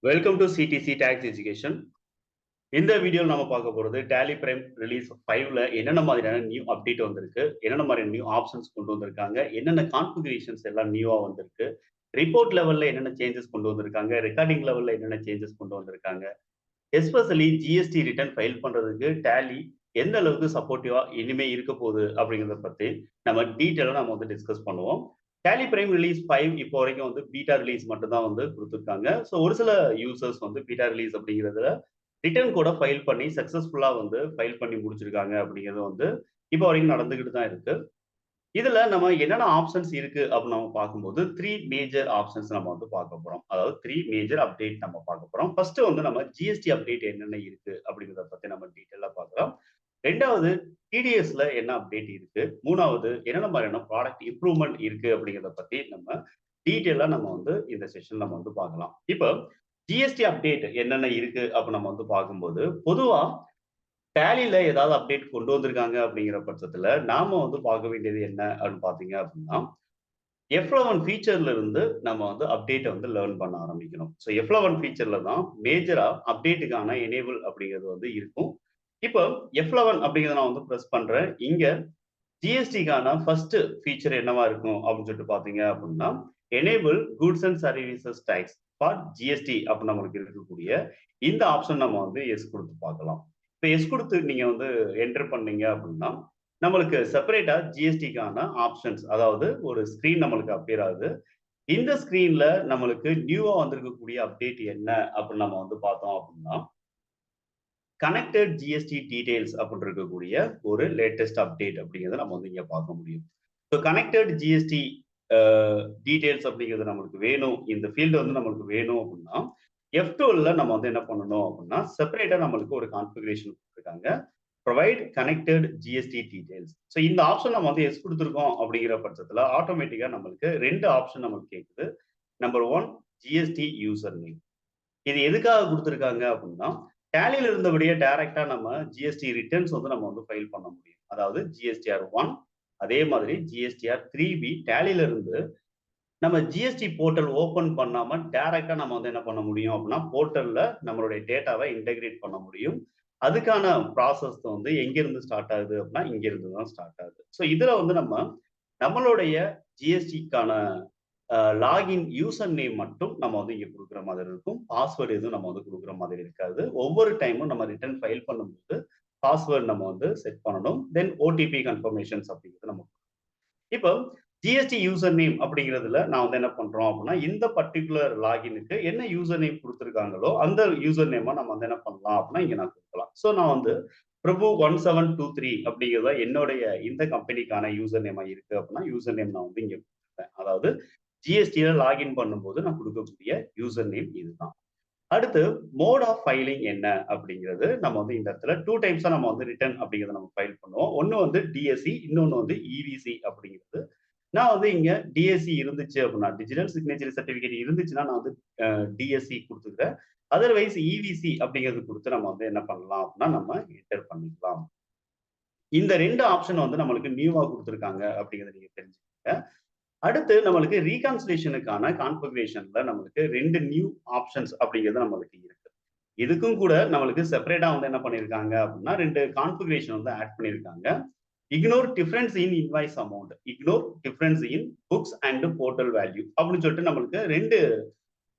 Welcome to CDC tax education. இந்த வீடியோவில் நம்ம பார்க்க போகிறது டேலி பிரைம் ரிலீஸ் 5ல என்னென்ன மாதிரியான நியூ அப்டேட் வந்திருக்கு, என்னென்ன மாதிரியான நியூ ஆப்ஷன்ஸ் கொண்டு வந்திருக்காங்க, என்னென்ன கான்ஃபிகரேஷன்ஸ் எல்லாம் நியூவாக வந்திருக்கு, ரிப்போர்ட் லெவலில் என்னென்ன சேஞ்சஸ் கொண்டு வந்திருக்காங்க, ரெக்கார்டிங் லெவலில் என்னென்ன சேஞ்சஸ் கொண்டு வந்திருக்காங்க, எஸ்பெஷலி ஜிஎஸ்டி ரிட்டர்ன் ஃபைல் பண்ணுறதுக்கு டேலி எந்த அளவுக்கு சப்போர்ட்டிவாக இனிமேல் இருக்க போகுது அப்படிங்கிறத பற்றி நம்ம டீட்டெயிலாக நம்ம வந்து டிஸ்கஸ் பண்ணுவோம். டேலி பிரைம் ரிலீஸ் 5 இப்போ வரைக்கும் வந்து பீட்டா ரிலீஸ் மட்டும் தான் வந்து கொடுத்துருக்காங்க. ஸோ ஒரு சில யூசர்ஸ் வந்து பீட்டா ரிலீஸ் அப்படிங்கிறதுல ரிட்டர்ன் கூட ஃபைல் பண்ணி சக்ஸஸ்ஃபுல்லா வந்து ஃபைல் பண்ணி முடிச்சிருக்காங்க அப்படிங்கிறது வந்து இப்போ வரைக்கும் நடந்துகிட்டு தான் இருக்கு. இதுல நம்ம என்னென்ன ஆப்ஷன்ஸ் இருக்கு அப்படின்னு நம்ம பார்க்கும்போது 3 மேஜர் ஆப்ஷன்ஸ் நம்ம வந்து பார்க்க போறோம். அதாவது 3 மேஜர் அப்டேட் நம்ம பார்க்க போறோம். ஃபர்ஸ்ட் வந்து நம்ம ஜிஎஸ்டி அப்டேட் என்னென்ன இருக்கு அப்படிங்கிறத பத்தி நம்ம டீட்டெயிலா பார்க்கலாம். ரெண்டாவது டிடிஎஸ்ல என்ன அப்டேட் இருக்கு, மூணாவது என்னென்ன மாதிரியான ப்ராடக்ட் இம்ப்ரூவ்மெண்ட் இருக்கு அப்படிங்கிறத பத்தி நம்ம டீட்டெயிலா நம்ம வந்து இந்த செஷன் நம்ம வந்து பார்க்கலாம். இப்போ ஜிஎஸ்டி அப்டேட் என்னென்ன இருக்கு அப்ப நம்ம வந்து பார்க்கும்போது பொதுவா டேலில ஏதாவது அப்டேட் கொண்டு வந்திருக்காங்க அப்படிங்கிற பட்சத்துல நாம வந்து பார்க்க வேண்டியது என்ன அப்படின்னு பாத்தீங்க அப்படின்னா F11 ஃபீச்சர்ல இருந்து நம்ம வந்து அப்டேட்டை வந்து லேர்ன் பண்ண ஆரம்பிக்கணும். ஸோ F11 ஃபீச்சர்ல தான் மேஜரா அப்டேட்டுக்கான எனேபிள் அப்படிங்கிறது வந்து இருக்கும். இப்போ F11 அப்படிங்கிறத நான் வந்து ப்ரெஸ் பண்றேன். இங்க ஜிஎஸ்டிக்கான ஃபர்ஸ்ட் ஃபீச்சர் என்னவா இருக்கும் அப்படின்னு சொல்லிட்டு பாத்தீங்க அப்படின்னா enable goods and services tax for GST அப்படின்னு நம்மளுக்கு இருக்கக்கூடிய இந்த ஆப்ஷன் நம்ம வந்து எஸ் கொடுத்து பார்க்கலாம். இப்போ எஸ் கொடுத்து நீங்க வந்து என்டர் பண்ணீங்க அப்படின்னா நம்மளுக்கு செப்பரேட்டா ஜிஎஸ்டிக்கான ஆப்ஷன்ஸ், அதாவது ஒரு ஸ்கிரீன் நம்மளுக்கு அப்பியர் ஆகுது. இந்த ஸ்கிரீன்ல நம்மளுக்கு நியூவா வந்திருக்கக்கூடிய அப்டேட் என்ன அப்படின்னு நம்ம வந்து பார்த்தோம் அப்படின்னா கனெக்டட் ஜிஎஸ்டி டீடைல்ஸ் அப்படின்னு இருக்கக்கூடிய ஒரு லேட்டஸ்ட் அப்டேட் அப்படிங்கிறத நம்ம வந்து இங்க பார்க்க முடியும். ஸோ கனெக்டட் ஜிஎஸ்டி டீடைல்ஸ் அப்படிங்கிறது நம்மளுக்கு வேணும், இந்த ஃபீல்டு வந்து நம்மளுக்கு வேணும் அப்படின்னா F12ல நம்ம வந்து என்ன பண்ணணும் அப்படின்னா செப்பரேட்டா நம்மளுக்கு ஒரு கான்ஃபிகரேஷன் கொடுத்துருக்காங்க, provide connected GST details. So இந்த ஆப்ஷன் நம்ம வந்து எஸ் கொடுத்துருக்கோம் அப்படிங்கிற பட்சத்தில் ஆட்டோமேட்டிக்கா நம்மளுக்கு ரெண்டு ஆப்ஷன் நமக்கு கேட்குது. Number 1 GST user name. இது எதுக்காக கொடுத்துருக்காங்க அப்படின்னா டேலியில் இருந்தபடியே டைரக்டா நம்ம ஜிஎஸ்டி ரிட்டர்ன்ஸ் வந்து நம்ம வந்து ஃபைல் பண்ண முடியும். அதாவது ஜிஎஸ்டிஆர் 1 அதே மாதிரி ஜிஎஸ்டிஆர் 3B டேலியில இருந்து நம்ம ஜிஎஸ்டி போர்ட்டல் ஓபன் பண்ணாம டைரக்டா நம்ம வந்து என்ன பண்ண முடியும் அப்படின்னா போர்ட்டல்ல நம்மளுடைய டேட்டாவை இன்டெகிரேட் பண்ண முடியும். அதுக்கான ப்ராசஸ் வந்து எங்க இருந்து ஸ்டார்ட் ஆகுது அப்படின்னா இங்க இருந்து தான் ஸ்டார்ட் ஆகுது. ஸோ இதுல வந்து நம்மளுடைய ஜிஎஸ்டிக்கான லாகின் யூசர் நேம் மட்டும் நம்ம வந்து இங்க கொடுக்குற மாதிரி இருக்கும். பாஸ்வேர்டு எதுவும் நம்ம வந்து கொடுக்குற மாதிரி இருக்காது. ஒவ்வொரு டைமும் நம்ம ரிட்டர்ன் ஃபைல் பண்ணும்போது பாஸ்வேர்டு நம்ம வந்து செட் பண்ணணும். தென் ஓடிபி கன்ஃபர்மேஷன்ஸ் அப்படிங்கிறது நம்ம இப்போ ஜிஎஸ்டி யூசர் நேம் அப்படிங்கிறதுல நான் வந்து என்ன பண்றோம் அப்படின்னா இந்த பர்டிகுலர் லாகினுக்கு என்ன யூசர் நேம் கொடுத்துருக்காங்களோ அந்த யூசர் நேமா நம்ம வந்து என்ன பண்ணலாம் அப்படின்னா இங்க நான் கொடுக்கலாம். ஸோ நான் வந்து பிரபு 1723 அப்படிங்கிறத என்னுடைய இந்த கம்பெனிக்கான யூசர் நேமா இருக்கு அப்படின்னா யூசர் நேம் நான் வந்து இங்க கொடுத்துருப்பேன். அதாவது ஜிஎஸ்டியில லாகின் பண்ணும்போது நான் கொடுக்கக்கூடிய யூசர் நேம் இதுதான். அடுத்து மோட் ஆஃப் ஃபைலிங் என்ன அப்படிங்கிறது நம்ம வந்து இந்த இடத்துல 2 டைம்ஸா நம்ம வந்து ரிட்டர்ன் அப்படிங்கிறத நம்ம ஃபைல் பண்ணுவோம். ஒன்னு வந்து டிஎஸ்சி, இன்னொன்னு வந்து இவிசி அப்படிங்கிறது. நான் வந்து இங்க டிஎஸ்சி இருந்துச்சு அப்படின்னா டிஜிட்டல் சிக்னேச்சர் சர்டிபிகேட் இருந்துச்சுன்னா நான் வந்து டிஎஸ்சி கொடுத்துக்கிறேன். அதர்வைஸ் இவிசி அப்படிங்கிறது கொடுத்து நம்ம வந்து என்ன பண்ணலாம் அப்படின்னா நம்ம என்டர் பண்ணிக்கலாம். இந்த ரெண்டு ஆப்ஷன் வந்து நம்மளுக்கு நியூவா கொடுத்துருக்காங்க அப்படிங்கிறத நீங்க தெரிஞ்சுக்கோங்க. அடுத்து நம்மளுக்கு ரீகான்சிலேஷனுக்கான கான்ஃபிகரேஷன்ல நம்மளுக்கு ரெண்டு நியூ ஆப்ஷன்ஸ் அப்படிங்கிறது நம்மளுக்கு இருக்கு. இதுக்கும் கூட நம்மளுக்கு செப்பரேட்டா வந்து என்ன பண்ணிருக்காங்க அப்படின்னா ரெண்டு கான்ஃபிகரேஷன் வந்து ஆட் பண்ணிருக்காங்க. Ignore difference in invoice amount, ignore difference in books and portal value அப்படின்னு சொல்லிட்டு நம்மளுக்கு ரெண்டு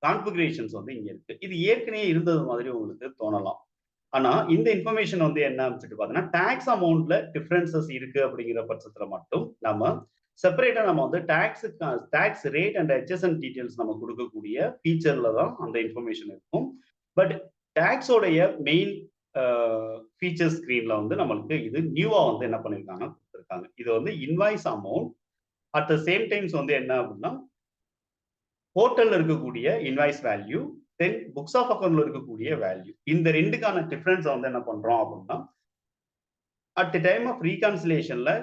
கான்ஃபிகரேஷன்ஸ் வந்து இங்க இருக்கு. இது ஏற்கனவே இருந்தது மாதிரி உங்களுக்கு தோணலாம். ஆனா இந்த இன்ஃபர்மேஷன் வந்து என்ன சொல்லிட்டு பாத்தீங்கன்னா டாக்ஸ் அமௌண்ட்ல டிஃபரன்சஸ் இருக்கு அப்படிங்கிற பட்சத்துல மட்டும் நம்ம செப்பரேட்டா நம்ம வந்து tax rate and adjustment details நம்ம கொடுக்கக்கூடிய ஃபீச்சர்ல தான் அந்த இன்ஃபர்மேஷன் இருக்கும். பட் டாக்ஸோடைய மெயின் ஃபீச்சர் ஸ்கிரீன்ல வந்து நம்மளுக்கு இது நியூவா வந்து என்ன பண்ணிருக்காங்க கொடுத்துருக்காங்க. இது வந்து invoice amount at the same times வந்து என்ன அப்படின்னா போர்ட்டல்ல இருக்கக்கூடிய invoice value, then books of அக்கௌண்ட்ல இருக்கக்கூடிய வேல்யூ, இந்த ரெண்டுக்கான டிஃபரன்ஸ் வந்து என்ன பண்றோம் அப்படின்னா அட் தி டைம் ஆஃப் ரீகான்சிலேஷன்ல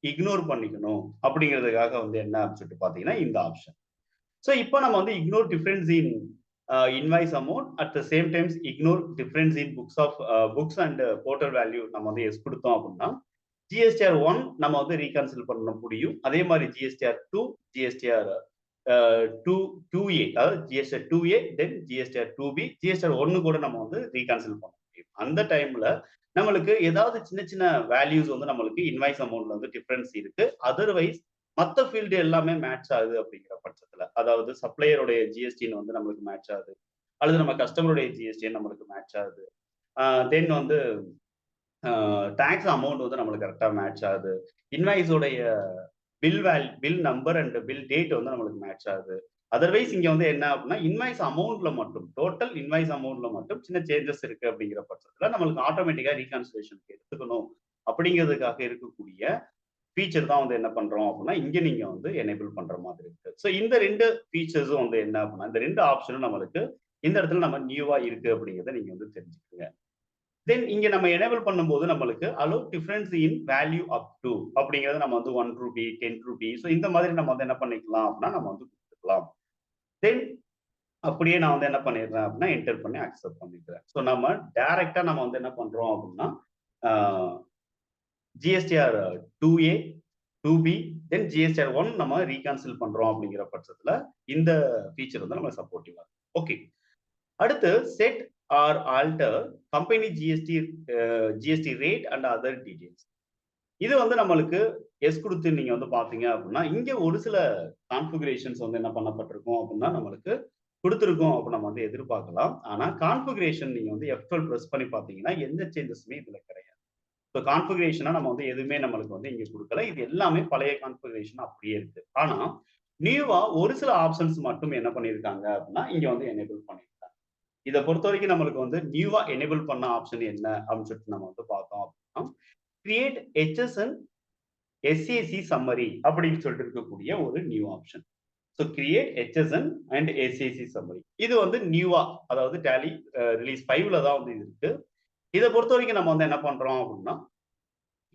இக்னோர் பண்ணிக்கணும் அப்படிங்கிறதுக்காக வந்து என்ன சொல்லிட்டு பாத்தீங்கன்னா இந்த ஆப்ஷன். ஸோ இப்போ நம்ம வந்து ignore difference in invoice amount at the same times ignore difference in books and portal value நம்ம வந்து எஸ் கொடுத்தோம் அப்படின்னா ஜிஎஸ்டிஆர் 1 நம்ம வந்து ரீகான்சில் பண்ண முடியும். அதே மாதிரி ஜிஎஸ்டிஆர் 2, ஜிஎஸ்டிஆர் டூ 2A, அதாவது GSTR 2A, தென் GSTR 2B, GSTR 1 கூட நம்ம வந்து ரீகான்சில் பண்ண முடியும். அந்த டைம்ல நம்மளுக்கு ஏதாவது சின்ன சின்ன வேல்யூஸ் வந்து நம்மளுக்கு இன்வாய்ஸ் அமௌண்ட்ல வந்து டிஃபரன்ஸ் இருக்கு. அதர்வைஸ் மத்த ஃபீல்டு எல்லாமே மேட்ச் ஆகுது அப்படிங்கிற பட்சத்துல, அதாவது சப்ளையருடைய ஜிஎஸ்டின்னு வந்து நம்மளுக்கு மேட்ச் ஆகுது, அல்லது நம்ம கஸ்டமருடைய ஜிஎஸ்டி நம்மளுக்கு மேட்ச் ஆகுது. தென் வந்து டாக்ஸ் அமௌண்ட் வந்து நம்மளுக்கு கரெக்டா மேட்ச் ஆகுது. இன்வாய்ஸோடைய bill number and bill date வந்து நம்மளுக்கு மேட்ச் ஆகுது. அதர்வைஸ் இங்க வந்து என்ன அப்படின்னா, இன்வாய்ஸ் அமௌண்ட்ல மட்டும், டோட்டல் இன்வாய்ஸ் அமௌண்ட்ல மட்டும் சின்ன சேஞ்சஸ் இருக்கு அப்படிங்கிற பட்சத்துல நம்மளுக்கு ஆட்டோமேட்டிக்கா ரீகான்சிலேஷனுக்கு எடுத்துக்கணும் அப்படிங்கிறதுக்காக இருக்கக்கூடிய ஃபீச்சர் தான் வந்து என்ன பண்றோம் அப்படின்னா, இங்க நீங்க வந்து எனேபிள் பண்ற மாதிரி இருக்கு. ஸோ இந்த 2 ஃபீச்சர்ஸும் வந்து என்ன அப்படின்னா, இந்த 2 ஆப்ஷனும் நம்மளுக்கு இந்த இடத்துல நம்ம நியூவா இருக்கு அப்படிங்கிறத நீங்க வந்து தெரிஞ்சுக்கங்க. தென் இங்க நம்ம எனேபிள் பண்ணும்போது நம்மளுக்கு allow difference in value up to அப்படிங்கிறத நம்ம வந்து 1 ரூபி, 10 ரூபி, ஸோ இந்த மாதிரி நம்ம வந்து என்ன பண்ணிக்கலாம் அப்படின்னா நம்ம வந்து கொடுத்துக்கலாம். தென் அப்படியே நான் வந்து என்ன பண்ணிடுறேன் அப்படின்னா என்டர் பண்ணி அக்செப்ட் பண்ணிக்கிறேன். ஸோ நம்ம டைரக்டா நம்ம வந்து என்ன பண்றோம் அப்படின்னா GSTR 2A, 2B, தென் GSTR 1 நம்ம ரீகான்சில் பண்றோம் அப்படிங்கிற பட்சத்துல இந்த ஃபீச்சர் வந்து நம்ம சப்போர்ட்டிவா இருக்கு. ஓகே. அடுத்து set or alter company GST rate and other details. இது வந்து நம்மளுக்கு எஸ் கொடுத்து நீங்க வந்து பாத்தீங்க அப்படின்னா, இங்க ஒரு சில கான்ஃபிகரேஷன்ஸ் வந்து என்ன பண்ணப்பட்டிருக்கும் அப்படின்னா நம்மளுக்கு கொடுத்துருக்கோம் அப்படின்னு நம்ம வந்து எதிர்பார்க்கலாம். ஆனா கான்ஃபிகரேஷன் நீங்க வந்து F12 பிரஸ் பண்ணி பாத்தீங்கன்னா எந்த சேஞ்சஸுமே இதுல கிடையாது. ஸோ கான்ஃபிகரேஷனா நம்ம வந்து எதுவுமே நம்மளுக்கு வந்து இங்க கொடுக்கல. இது எல்லாமே பழைய கான்ஃபிகரேஷன் அப்படியே இருக்கு. ஆனா நியூவா ஒரு சில ஆப்ஷன்ஸ் மட்டும் என்ன பண்ணியிருக்காங்க அப்படின்னா இங்க வந்து எனேபிள் பண்ணியிருக்காங்க. இதை பொறுத்த வரைக்கும் நம்மளுக்கு வந்து நியூவா எனேபிள் பண்ண ஆப்ஷன் என்ன அப்படின்னு சொல்லிட்டு நம்ம வந்து பார்த்தோம் அப்படின்னா, கிரியேட் HSN SAC சம்மரி அப்படின்னு சொல்லிட்டு இருக்கக்கூடிய ஒரு new option. So create HSN and SAC summary. இது வந்து நியூவா, அதாவது டேலி ரிலீஸ் 5ல தான் வந்து இது இருக்கு. இதை பொறுத்த வரைக்கும் நம்ம வந்து என்ன பண்றோம் அப்படின்னா,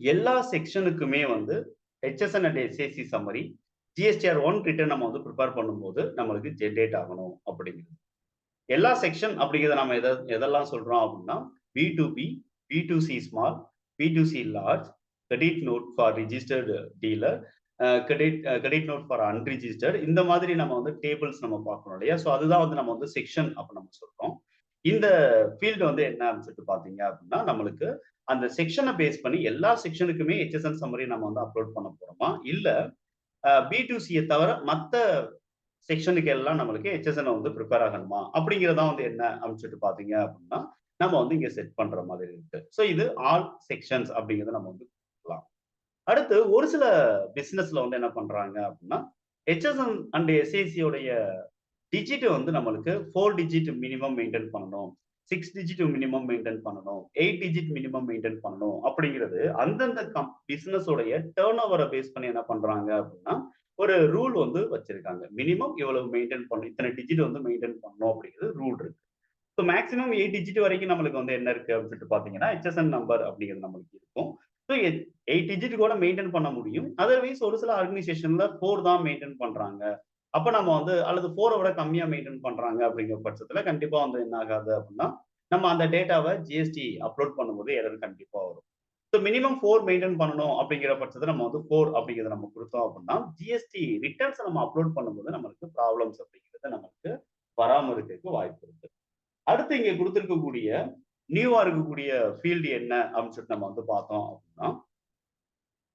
எல்லா செக்ஷனுக்குமே வந்து HSN and SAC summary GSTR 1 return நம்ம வந்து ப்ரிப்பேர் பண்ணும்போது நம்மளுக்கு ஜென்ரேட் ஆகணும் அப்படிங்கிறது. எல்லா செக்ஷன் அப்படிங்கிறத நம்ம எதெல்லாம் சொல்றோம் அப்படின்னா, B2B, B2C small, B2C large, credit note for registered dealer, credit note for unregistered, இந்த மாதிரி நம்ம வந்து டேபிள்ஸ் நம்ம பார்க்கணும் இல்லையா? ஸோ அதுதான் வந்து நம்ம வந்து செக்ஷன் அப்படி நம்ம சொல்றோம். இந்த ஃபீல்டு வந்து என்ன அப்படின்னு சொல்லிட்டு பாத்தீங்க அப்படின்னா, நம்மளுக்கு அந்த செக்ஷனை பேஸ் பண்ணி எல்லா செக்ஷனுக்குமே HSN சம்மரி நம்ம வந்து அப்லோட் பண்ண போறோமா, இல்ல B2C தவிர மத்த செக்ஷனுக்கு எல்லாம் நம்மளுக்கு HSN வந்து ப்ரிப்பேர் ஆகணுமா அப்படிங்கிறதா வந்து என்ன அப்படின்னு சொல்லிட்டு பாத்தீங்க அப்படின்னா நம்ம வந்து இங்க செட் பண்ற மாதிரி இருக்கு. ஸோ இது ஆல் செக்ஷன்ஸ் அப்படிங்கிறத நம்ம வந்து கொடுக்கலாம். அடுத்து ஒரு சில பிசினஸ்ல வந்து என்ன பண்றாங்க அப்படின்னா, HSN அண்ட் SAC உடைய டிஜிட் வந்து நம்மளுக்கு 4 டிஜிட் மினிமம் மெயின்டைன் பண்ணணும், 6 டிஜிட் மினிமம் மெயின்டைன் பண்ணணும், 8 டிஜிட் மினிமம் மெயின்டைன் பண்ணணும் அப்படிங்கிறது அந்தந்த பிசினஸ் உடைய டர்ன் ஓவரை பேஸ் பண்ணி என்ன பண்றாங்க அப்படின்னா ஒரு ரூல் வந்து வச்சிருக்காங்க. மினிமம் இவ்வளவு மெயின்டைன் பண்ணணும், இத்தனை டிஜிட் வந்து மெயின்டைன் பண்ணணும் அப்படிங்கிறது ரூல் இருக்கு. ஸோ மேக்ஸிமம் 8 டிஜிட் வரைக்கும் நம்மளுக்கு வந்து என்ன இருக்கு அப்படின்னு சொல்லிட்டு பாத்தீங்கன்னா HSN நம்பர் அப்படிங்கிறது நம்மளுக்கு இருக்கும். ஸோ 8 டிஜிட் கூட மெயின்டைன் பண்ண முடியும். அதர்வைஸ் ஒரு சில ஆர்கனைசேஷன்ல 4 தான் மெயின்டைன் பண்றாங்க. அப்ப நம்ம வந்து அல்லது 4 விட கம்மியா மெயின்டைன் பண்றாங்க அப்படிங்கிற பட்சத்துல கண்டிப்பா வந்து என்ன ஆகாது அப்படின்னா, நம்ம அந்த டேட்டாவை ஜிஎஸ்டி அப்லோட் பண்ணும்போது எரர் கண்டிப்பா வரும். ஸோ மினிமம் 4 மெயின்டைன் பண்ணணும் அப்படிங்கிற பட்சத்துல நம்ம வந்து 4 அப்படிங்கிறத நம்ம கொடுத்தோம் அப்படின்னா, ஜிஎஸ்டி ரிட்டர்ன்ஸ் நம்ம அப்லோட் பண்ணும்போது நம்மளுக்கு ப்ராப்ளம்ஸ் அப்படிங்கிறது நமக்கு வராம இருக்கிறதுக்கு வாய்ப்பு இருக்கு. அடுத்து இங்க கொடுத்திருக்கக்கூடிய நியூவா இருக்கக்கூடிய ஃபீல்டு என்ன அப்படின்னு சொல்லிட்டு நம்ம வந்து பார்த்தோம் அப்படின்னா,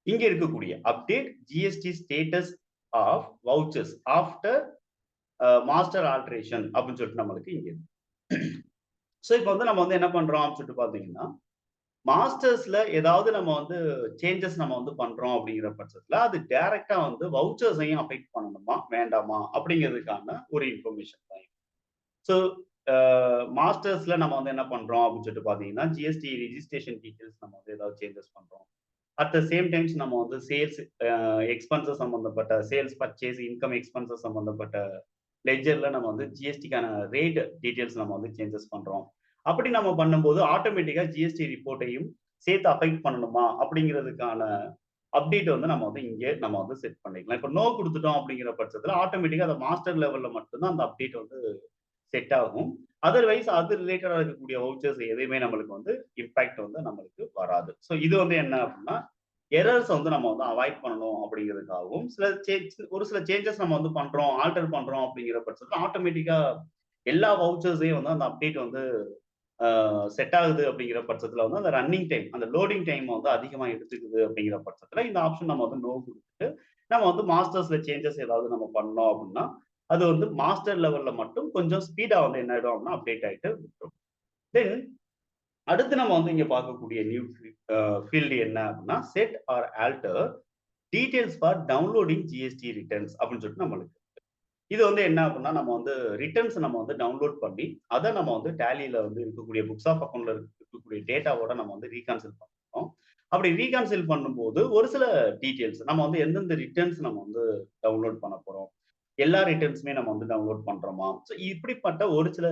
இங்க இருக்கக்கூடிய update GST status of vouchers after master alteration அப்படின்னு சொல்லிட்டு நம்மளுக்கு இங்க இருக்கு. ஸோ இப்போ வந்து நம்ம வந்து என்ன பண்றோம் அப்படின்னு சொல்லிட்டு பாத்தீங்கன்னா, மாஸ்டர்ஸ்ல ஏதாவது நம்ம வந்து சேஞ்சஸ் நம்ம வந்து பண்றோம் அப்படிங்கிற பட்சத்துல அது டைரக்டா வந்து வவுச்சர்ஸையும் அஃபெக்ட் பண்ணணுமா வேண்டாமா அப்படிங்கிறதுக்கான ஒரு இன்ஃபர்மேஷன் தான். ஸோ மாஸ்டர்ஸ்ல நம்ம வந்து என்ன பண்றோம் அப்படின்னு சொல்லிட்டு பாத்தீங்கன்னா, ஜிஎஸ்டி ரிஜிஸ்ட்ரேஷன் டீடைல்ஸ் நம்ம வந்து ஏதாவது சேஞ்சஸ் பண்றோம். அட் த சேம் டைம்ஸ் நம்ம வந்து சேல்ஸ் எக்ஸ்பென்சஸ் சம்பந்தப்பட்ட சேல்ஸ் பர்ச்சேஸ் இன்கம் எக்ஸ்பென்சஸ் சம்பந்தப்பட்ட லெட்ஜர்ல நம்ம வந்து ஜிஎஸ்டிக்கான ரேட் டீடைல்ஸ் நம்ம வந்து சேஞ்சஸ் பண்றோம். அப்படி நம்ம பண்ணும்போது ஆட்டோமேட்டிக்கா ஜிஎஸ்டி ரிப்போர்ட்டையும் சேர்த்து அஃபெக்ட் பண்ணணுமா அப்படிங்கிறதுக்கான அப்டேட் வந்து நம்ம வந்து இங்கே நம்ம வந்து செட் பண்ணிக்கலாம். இப்போ நோ கொடுத்துட்டோம் அப்படிங்கிற பட்சத்துல ஆட்டோமேட்டிக்கா அந்த மாஸ்டர் லெவல்ல மட்டும்தான் அந்த அப்டேட் வந்து செட் ஆகும். அதர்வைஸ் அது ரிலேட்டடா இருக்கக்கூடிய வவுச்சர்ஸ் எதுவுமே நம்மளுக்கு வந்து இம்பாக்ட் வந்து நம்மளுக்கு வராது. ஸோ இது வந்து என்ன அப்படின்னா எரர்ஸ் வந்து நம்ம வந்து அவாய்ட் பண்ணணும் அப்படிங்கிறதுக்காகவும் ஒரு சில சேஞ்சஸ் நம்ம வந்து பண்றோம், ஆல்டர் பண்றோம் அப்படிங்கிற பட்சத்துல ஆட்டோமேட்டிக்கா எல்லா வவுச்சர்ஸையும் வந்து அந்த அப்டேட் வந்து செட் ஆகுது அப்படிங்கிற பட்சத்துல வந்து அந்த ரன்னிங் டைம், அந்த லோடிங் டைம் வந்து அதிகமா எடுத்துக்குது அப்படிங்கிற பட்சத்துல இந்த ஆப்ஷன் நம்ம வந்து நோ குடுத்துட்டு, நம்ம வந்து மாஸ்டர்ஸ்ல சேஞ்சஸ் ஏதாவது நம்ம பண்ணோம் அப்படின்னா, அது வந்து மாஸ்டர் லெவல்ல மட்டும் கொஞ்சம் ஸ்பீடா வந்து என்ன ஆயிடும் அப்படின்னா அப்டேட் ஆயிட்டு விட்டுரும். தென் அடுத்து நம்ம வந்து இங்க பார்க்கக்கூடிய நியூ ஃபீல்டு என்ன அப்படின்னா, set or alter details for downloading GST returns அப்படின்னு சொல்லிட்டு நம்மளுக்கு இது வந்து என்ன அப்படின்னா நம்ம வந்து ரிட்டர்ன்ஸ் நம்ம வந்து டவுன்லோட் பண்ணி அதை நம்ம வந்து டேலியில வந்து இருக்கக்கூடிய புக்ஸ் ஆஃப் அக்கௌண்ட்ல இருக்கக்கூடிய டேட்டாவோட நம்ம வந்து ரீகான்சில் பண்ணுறோம். அப்படி ரீகான்சில் பண்ணும்போது ஒரு சில டீட்டெயில்ஸ் நம்ம வந்து எந்தெந்த ரிட்டர்ன்ஸ் நம்ம வந்து டவுன்லோட் பண்ண போறோம், எல்லா ரிட்டர்ன்ஸுமே நம்ம வந்து டவுன்லோட் பண்றோமா, ஸோ இப்படிப்பட்ட ஒரு சில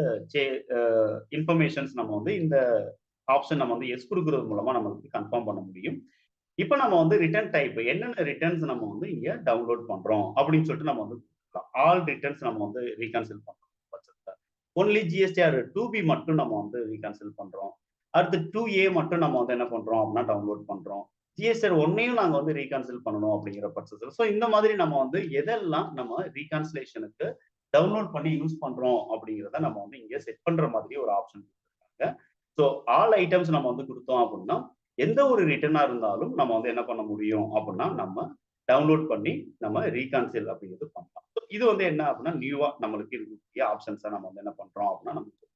இன்ஃபர்மேஷன்ஸ் நம்ம வந்து இந்த ஆப்ஷன் நம்ம வந்து எஸ் கொடுக்கறது மூலமா நமக்கு கன்ஃபார்ம் பண்ண முடியும். இப்ப நம்ம வந்து ரிட்டர்ன் டைப் என்னென்ன ரிட்டர்ன்ஸ் நம்ம வந்து இங்க டவுன்லோட் பண்றோம் அப்படின்னு சொல்லிட்டு நம்ம வந்து ஆல் ரிட்டர்ன்ஸ் நம்ம வந்து ரீகான்சில் பண்றோம் பட்சத்துல ஒன்லி ஜிஎஸ்டிஆர் 2B மட்டும் நம்ம வந்து ரீகான்சில் பண்றோம். அடுத்து 2A மட்டும் நம்ம வந்து என்ன பண்றோம் அப்படின்னா டவுன்லோட் பண்றோம். ஜிஎஸ்டிஆர் 1ஐயும் நாங்க வந்து ரீகான்சில் பண்ணணும் அப்படிங்கிற பட்சத்தில் ஸோ இந்த மாதிரி நம்ம வந்து எதெல்லாம் நம்ம ரீகான்சிலேஷனுக்கு டவுன்லோட் பண்ணி யூஸ் பண்றோம் அப்படிங்கிறத நம்ம வந்து இங்க செட் பண்ற மாதிரி ஒரு ஆப்ஷன் கொடுத்துருக்காங்க. ஸோ ஆல் ஐட்டம்ஸ் நம்ம வந்து கொடுத்தோம் அப்படின்னா எந்த ஒரு ரிட்டர்னா இருந்தாலும் நம்ம வந்து என்ன பண்ண முடியும் அப்படின்னா நம்ம டவுன்லோட் பண்ணி நம்ம ரீகான்சில் அப்படிங்கிறது பண்ணலாம். இது வந்து என்ன அப்படின்னா நியூவா நம்மளுக்கு இருக்கக்கூடிய ஆப்ஷன்ஸை நம்ம வந்து என்ன பண்றோம் அப்படின்னா நமக்கு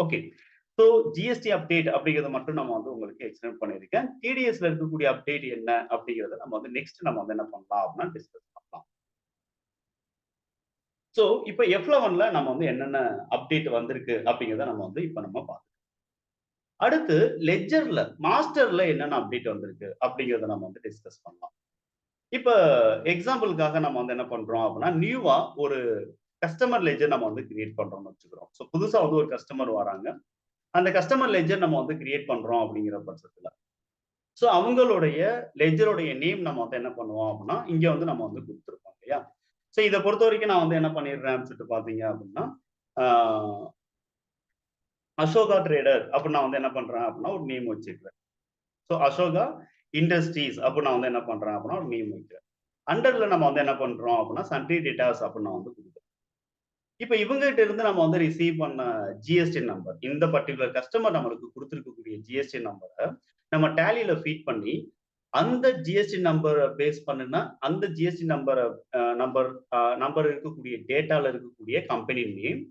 ஓகே. ஸோ ஜிஎஸ்டி அப்டேட் அப்படிங்கிறத மட்டும் நம்ம வந்து உங்களுக்கு எக்ஸ்பிளைன் பண்ணியிருக்கேன். டிடிஎஸ்ல இருக்கக்கூடிய அப்டேட் என்ன அப்படிங்கிறத நம்ம வந்து நெக்ஸ்ட் நம்ம வந்து என்ன பண்ணலாம் அப்படின்னா டிஸ்கஸ் பண்ணலாம். ஸோ இப்போ F11ல நம்ம வந்து என்னென்ன அப்டேட் வந்திருக்கு அப்படிங்கிறத நம்ம வந்து இப்போ நம்ம பார்க்கலாம். அடுத்து லெட்ஜர்ல மாஸ்டர்ல என்னென்ன அப்டேட் வந்திருக்கு அப்படிங்கிறத நம்ம வந்து டிஸ்கஸ் பண்ணலாம். இப்ப எக்ஸாம்பிளுக்காக நம்ம வந்து என்ன பண்றோம் அப்படின்னா நியூவா ஒரு கஸ்டமர் லெட்ஜர் நம்ம வந்து கிரியேட் பண்றோம்னு வச்சுக்கிறோம். ஸோ புதுசா வந்து ஒரு கஸ்டமர் வராங்க. அந்த கஸ்டமர் லெட்ஜர் நம்ம வந்து கிரியேட் பண்றோம் அப்படிங்கிற பட்சத்துல ஸோ அவங்களுடைய லெட்ஜருடைய நேம் நம்ம வந்து என்ன பண்ணுவோம் அப்படின்னா இங்க வந்து நம்ம வந்து கொடுத்துருப்போம் இல்லையா. ஸோ இதை பொறுத்த வரைக்கும் நான் வந்து என்ன பண்ணிடுறேன் அப்படின்னு சொல்லிட்டு பாத்தீங்க அப்படின்னா அசோகா ட்ரேடர் அப்படின்னு நான் வந்து என்ன பண்றேன் அப்படின்னா ஒரு நேம் வச்சுக்கிறேன். ஸோ அசோகா இண்டஸ்ட்ரீஸ் அப்படின்னு நான் வந்து என்ன பண்றேன் அப்படின்னா ஒரு நேம் வைக்கிறேன். அண்டர்ல நம்ம வந்து என்ன பண்றோம் அப்படின்னா சன்ட்ரி டேட்டாஸ் அப்படின்னு நான் வந்து கொடுக்குறேன். இப்ப இவங்ககிட்ட இருந்து நம்ம வந்து ரிசீவ் பண்ண ஜிஎஸ்டி நம்பர் இந்த பர்டிகுலர் கஸ்டமர் நம்மளுக்கு கொடுத்துருக்கக்கூடிய ஜிஎஸ்டி நம்பரை நம்ம டேலியில ஃபீட் பண்ணி அந்த ஜிஎஸ்டி நம்பரை பேஸ் பண்ணுனா அந்த ஜிஎஸ்டி நம்பர் இருக்கக்கூடிய டேட்டால இருக்கக்கூடிய company name,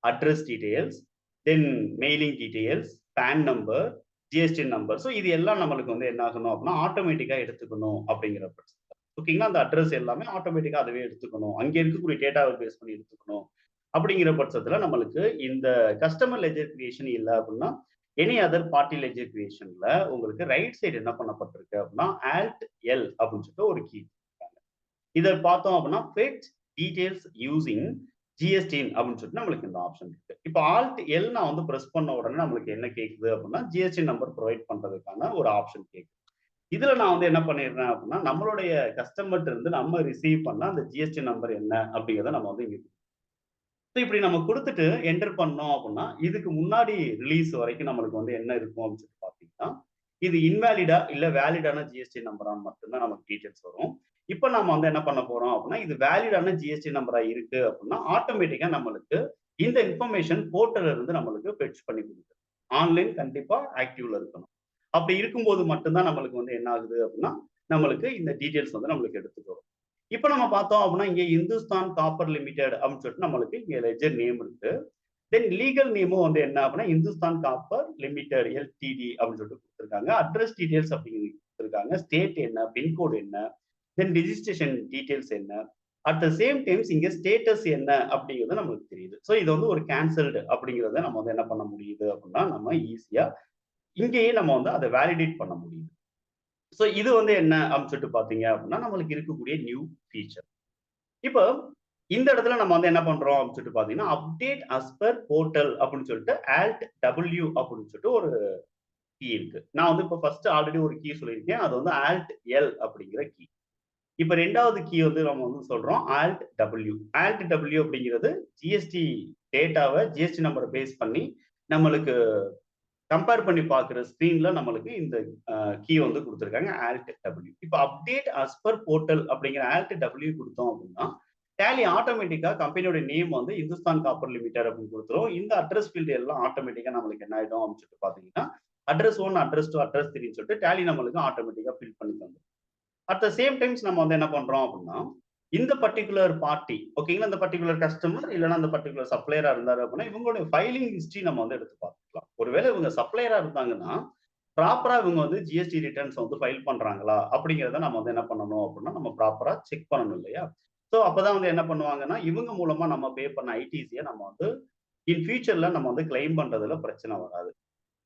address details, then mailing details, PAN number, GST number. So இது எல்லாம் நம்மளுக்கு வந்து என்ன ஆகணும் அப்படின்னா ஆட்டோமேட்டிக்கா எடுத்துக்கணும் அப்படிங்கிற பட்சத்தில் ஓகேங்களா. அந்த அட்ரஸ் எல்லாமே ஆட்டோமேட்டிக்கா அதுவே எடுத்துக்கணும், அங்க இருக்கக்கூடிய டேட்டாவை பேஸ் பண்ணி எடுத்துக்கணும் அப்படிங்கிற பட்சத்துல நம்மளுக்கு இந்த கஸ்டமர் லெட்ஜர் கிரியேஷன் இல்லை அப்படின்னா எனி அதர் பார்ட்டி லெட்ஜர் கிரியேஷன்ல உங்களுக்கு ரைட் சைடு என்ன பண்ணப்பட்டிருக்கு அப்படின்னா Alt L அப்படின்னு சொல்லிட்டு ஒரு கீ இதை பார்த்தோம் அப்படின்னா ஃபெட் டீடைல்ஸ் யூசிங் ஜிஎஸ்டின் அப்படின்னு சொல்லிட்டு நம்மளுக்கு இந்த ஆப்ஷன் இருக்கு. இப்போ Alt L நான் வந்து பிரஸ் பண்ண உடனே நம்மளுக்கு என்ன கேட்குது அப்படின்னா ஜிஎஸ்டி நம்பர் ப்ரொவைட் பண்றதுக்கான ஒரு ஆப்ஷன் கேட்குது. இதுல நான் வந்து என்ன பண்ணிடுறேன் அப்படின்னா நம்மளுடைய கஸ்டமர்ட்ட இருந்து நம்ம ரிசீவ் பண்ண அந்த ஜிஎஸ்டி நம்பர் என்ன அப்படிங்கிறத நம்ம வந்து இங்க இப்படி நம்ம கொடுத்துட்டு என்டர் பண்ணோம் அப்படின்னா இதுக்கு முன்னாடி ரிலீஸ் வரைக்கும் நம்மளுக்கு வந்து என்ன இருக்கும் அப்படின்னு சொல்லி பாத்தீங்கன்னா இது இன்வேலிடா இல்ல வேலிடான ஜிஎஸ்டி நம்பரான்னு மட்டும்தான் நமக்கு டீடைல்ஸ் வரும். இப்ப நம்ம வந்து என்ன பண்ண போறோம் அப்படின்னா இது வேலிடான ஜிஎஸ்டி நம்பரா இருக்கு அப்படின்னா ஆட்டோமேட்டிக்கா நம்மளுக்கு இந்த இன்ஃபர்மேஷன் போர்ட்டல்ல இருந்து நம்மளுக்கு ஃபெட்ச் பண்ணி கொடுக்குது. ஆன்லைன் கண்டிப்பா ஆக்டிவ்ல இருக்கணும். அப்படி இருக்கும்போது மட்டும்தான் நம்மளுக்கு வந்து என்ன ஆகுது அப்படின்னா நம்மளுக்கு இந்த டீடைல்ஸ் வந்து நம்மளுக்கு எடுத்துட்டு வரும். இப்ப நம்ம பார்த்தோம் அப்படின்னா இங்க இந்துஸ்தான் காப்பர் லிமிடெட் அப்படின்னு சொல்லிட்டு நம்மளுக்கு இங்க லெட்ஜர் நேம் இருக்கு. தென் லீகல் நேமும் வந்து என்ன அப்படின்னா இந்துஸ்தான் காப்பர் லிமிடெட் எல்டிடி அப்படின்னு சொல்லிட்டு கொடுத்துருக்காங்க. அட்ரஸ் டீடைல்ஸ் அப்படிங்கிறது கொடுத்துருக்காங்க. ஸ்டேட் என்ன, பின்கோடு என்ன, தென் ரிஜிஸ்ட்ரேஷன் டீடைல்ஸ் என்ன, அட் த சேம் டைம்ஸ் இங்க ஸ்டேட்டஸ் என்ன அப்படிங்கிறது நமக்கு தெரியுது. ஸோ இது வந்து ஒரு கேன்சல்டு அப்படிங்கிறத நம்ம வந்து என்ன பண்ண முடியுது அப்படின்னா நம்ம ஈஸியா இங்கேயே நம்ம வந்து அதை வேலிடேட் பண்ண முடியுது. ஸோ இது வந்து என்ன அப்படின்னு சொல்லிட்டு பாத்தீங்க அப்படின்னா நம்மளுக்கு இருக்கக்கூடிய நியூ ஃபீச்சர். இப்போ இந்த இடத்துல நம்ம வந்து என்ன பண்றோம் அப்படின்னு சொல்லிட்டு பாத்தீங்கன்னா அப்டேட் அஸ் பர் போர்ட்டல் அப்படின்னு சொல்லிட்டு Alt W அப்படின்னு சொல்லிட்டு ஒரு கீ இருக்கு. நான் வந்து இப்போ ஃபர்ஸ்ட் ஆல்ரெடி ஒரு கீ சொல்லியிருக்கேன், அது வந்து Alt L அப்படிங்கிற கீ. இப்ப ரெண்டாவது கீ வந்து நம்ம வந்து சொல்றோம் Alt W. Alt W அப்படிங்கிறது ஜிஎஸ்டி டேட்டாவை ஜிஎஸ்டி நம்பரை பேஸ் பண்ணி நம்மளுக்கு கம்பேர் பண்ணி பார்க்குற ஸ்க்ரீன்ல நம்மளுக்கு இந்த கீ வந்து குடுத்துருக்காங்க ஆல்ட் டபிள்யூ. இப்ப அப்டேட் அஸ் பெர் போர்ட்டல் அப்படிங்கிற ஆல்ட் டபிள்யூ குடுத்தோம் அப்படின்னா, டேலி ஆட்டோமேட்டிக்கா கம்பெனியோட நேம் வந்து இந்துஸ்தான் காப்பர் லிமிடெட் அப்படின்னு குடுத்துரும். இந்த அட்ரஸ் ஃபீல்ட் எல்லாம் ஆட்டோமேட்டிக்கா நம்மளுக்கு என்ன ஆயிடும் அப்படின்னு சொல்லிட்டு பார்த்தீங்கன்னா, அட்ரஸ் 1, அட்ரஸ் 2, அட்ரஸ் 3ன்னு சொல்லிட்டு டேலி நம்மளுக்கு ஆட்டோமேட்டிக்கா ஃபில் பண்ணி தந்துரும். அட் த சேம் டைம்ஸ் நம்ம வந்து என்ன பண்றோம் அப்படின்னா, இந்த பர்ட்டிகுலர் பார்ட்டி ஓகேங்களா, இந்த பர்ட்டிகுலர் கஸ்டமர் இல்லன்னா அந்த பர்ட்டிகுலர் சப்ளையரா இருந்தாரு அப்படின்னா, இவங்களுடைய ஃபைலிங் ஹிஸ்டரி நம்ம வந்து எடுத்து பார்த்துக்கலாம். ஒருவேளை இவங்க சப்ளையரா இருந்தாங்கன்னா, ப்ராப்பரா இவங்க வந்து ஜிஎஸ்டி ரிட்டர்ன்ஸ் வந்து ஃபைல் பண்றாங்களா? அப்படிங்கிறத நம்ம வந்து என்ன பண்ணணும் அப்படின்னா, நம்ம ப்ராப்பரா செக் பண்ணணும் இல்லையா? ஸோ அப்பதான் வந்து என்ன பண்ணுவாங்கன்னா, இவங்க மூலமா நம்ம பே பண்ண ஐடிசிய நம்ம வந்து இன் ஃபியூச்சர்ல நம்ம வந்து கிளைம் பண்றதுல பிரச்சனை வராது.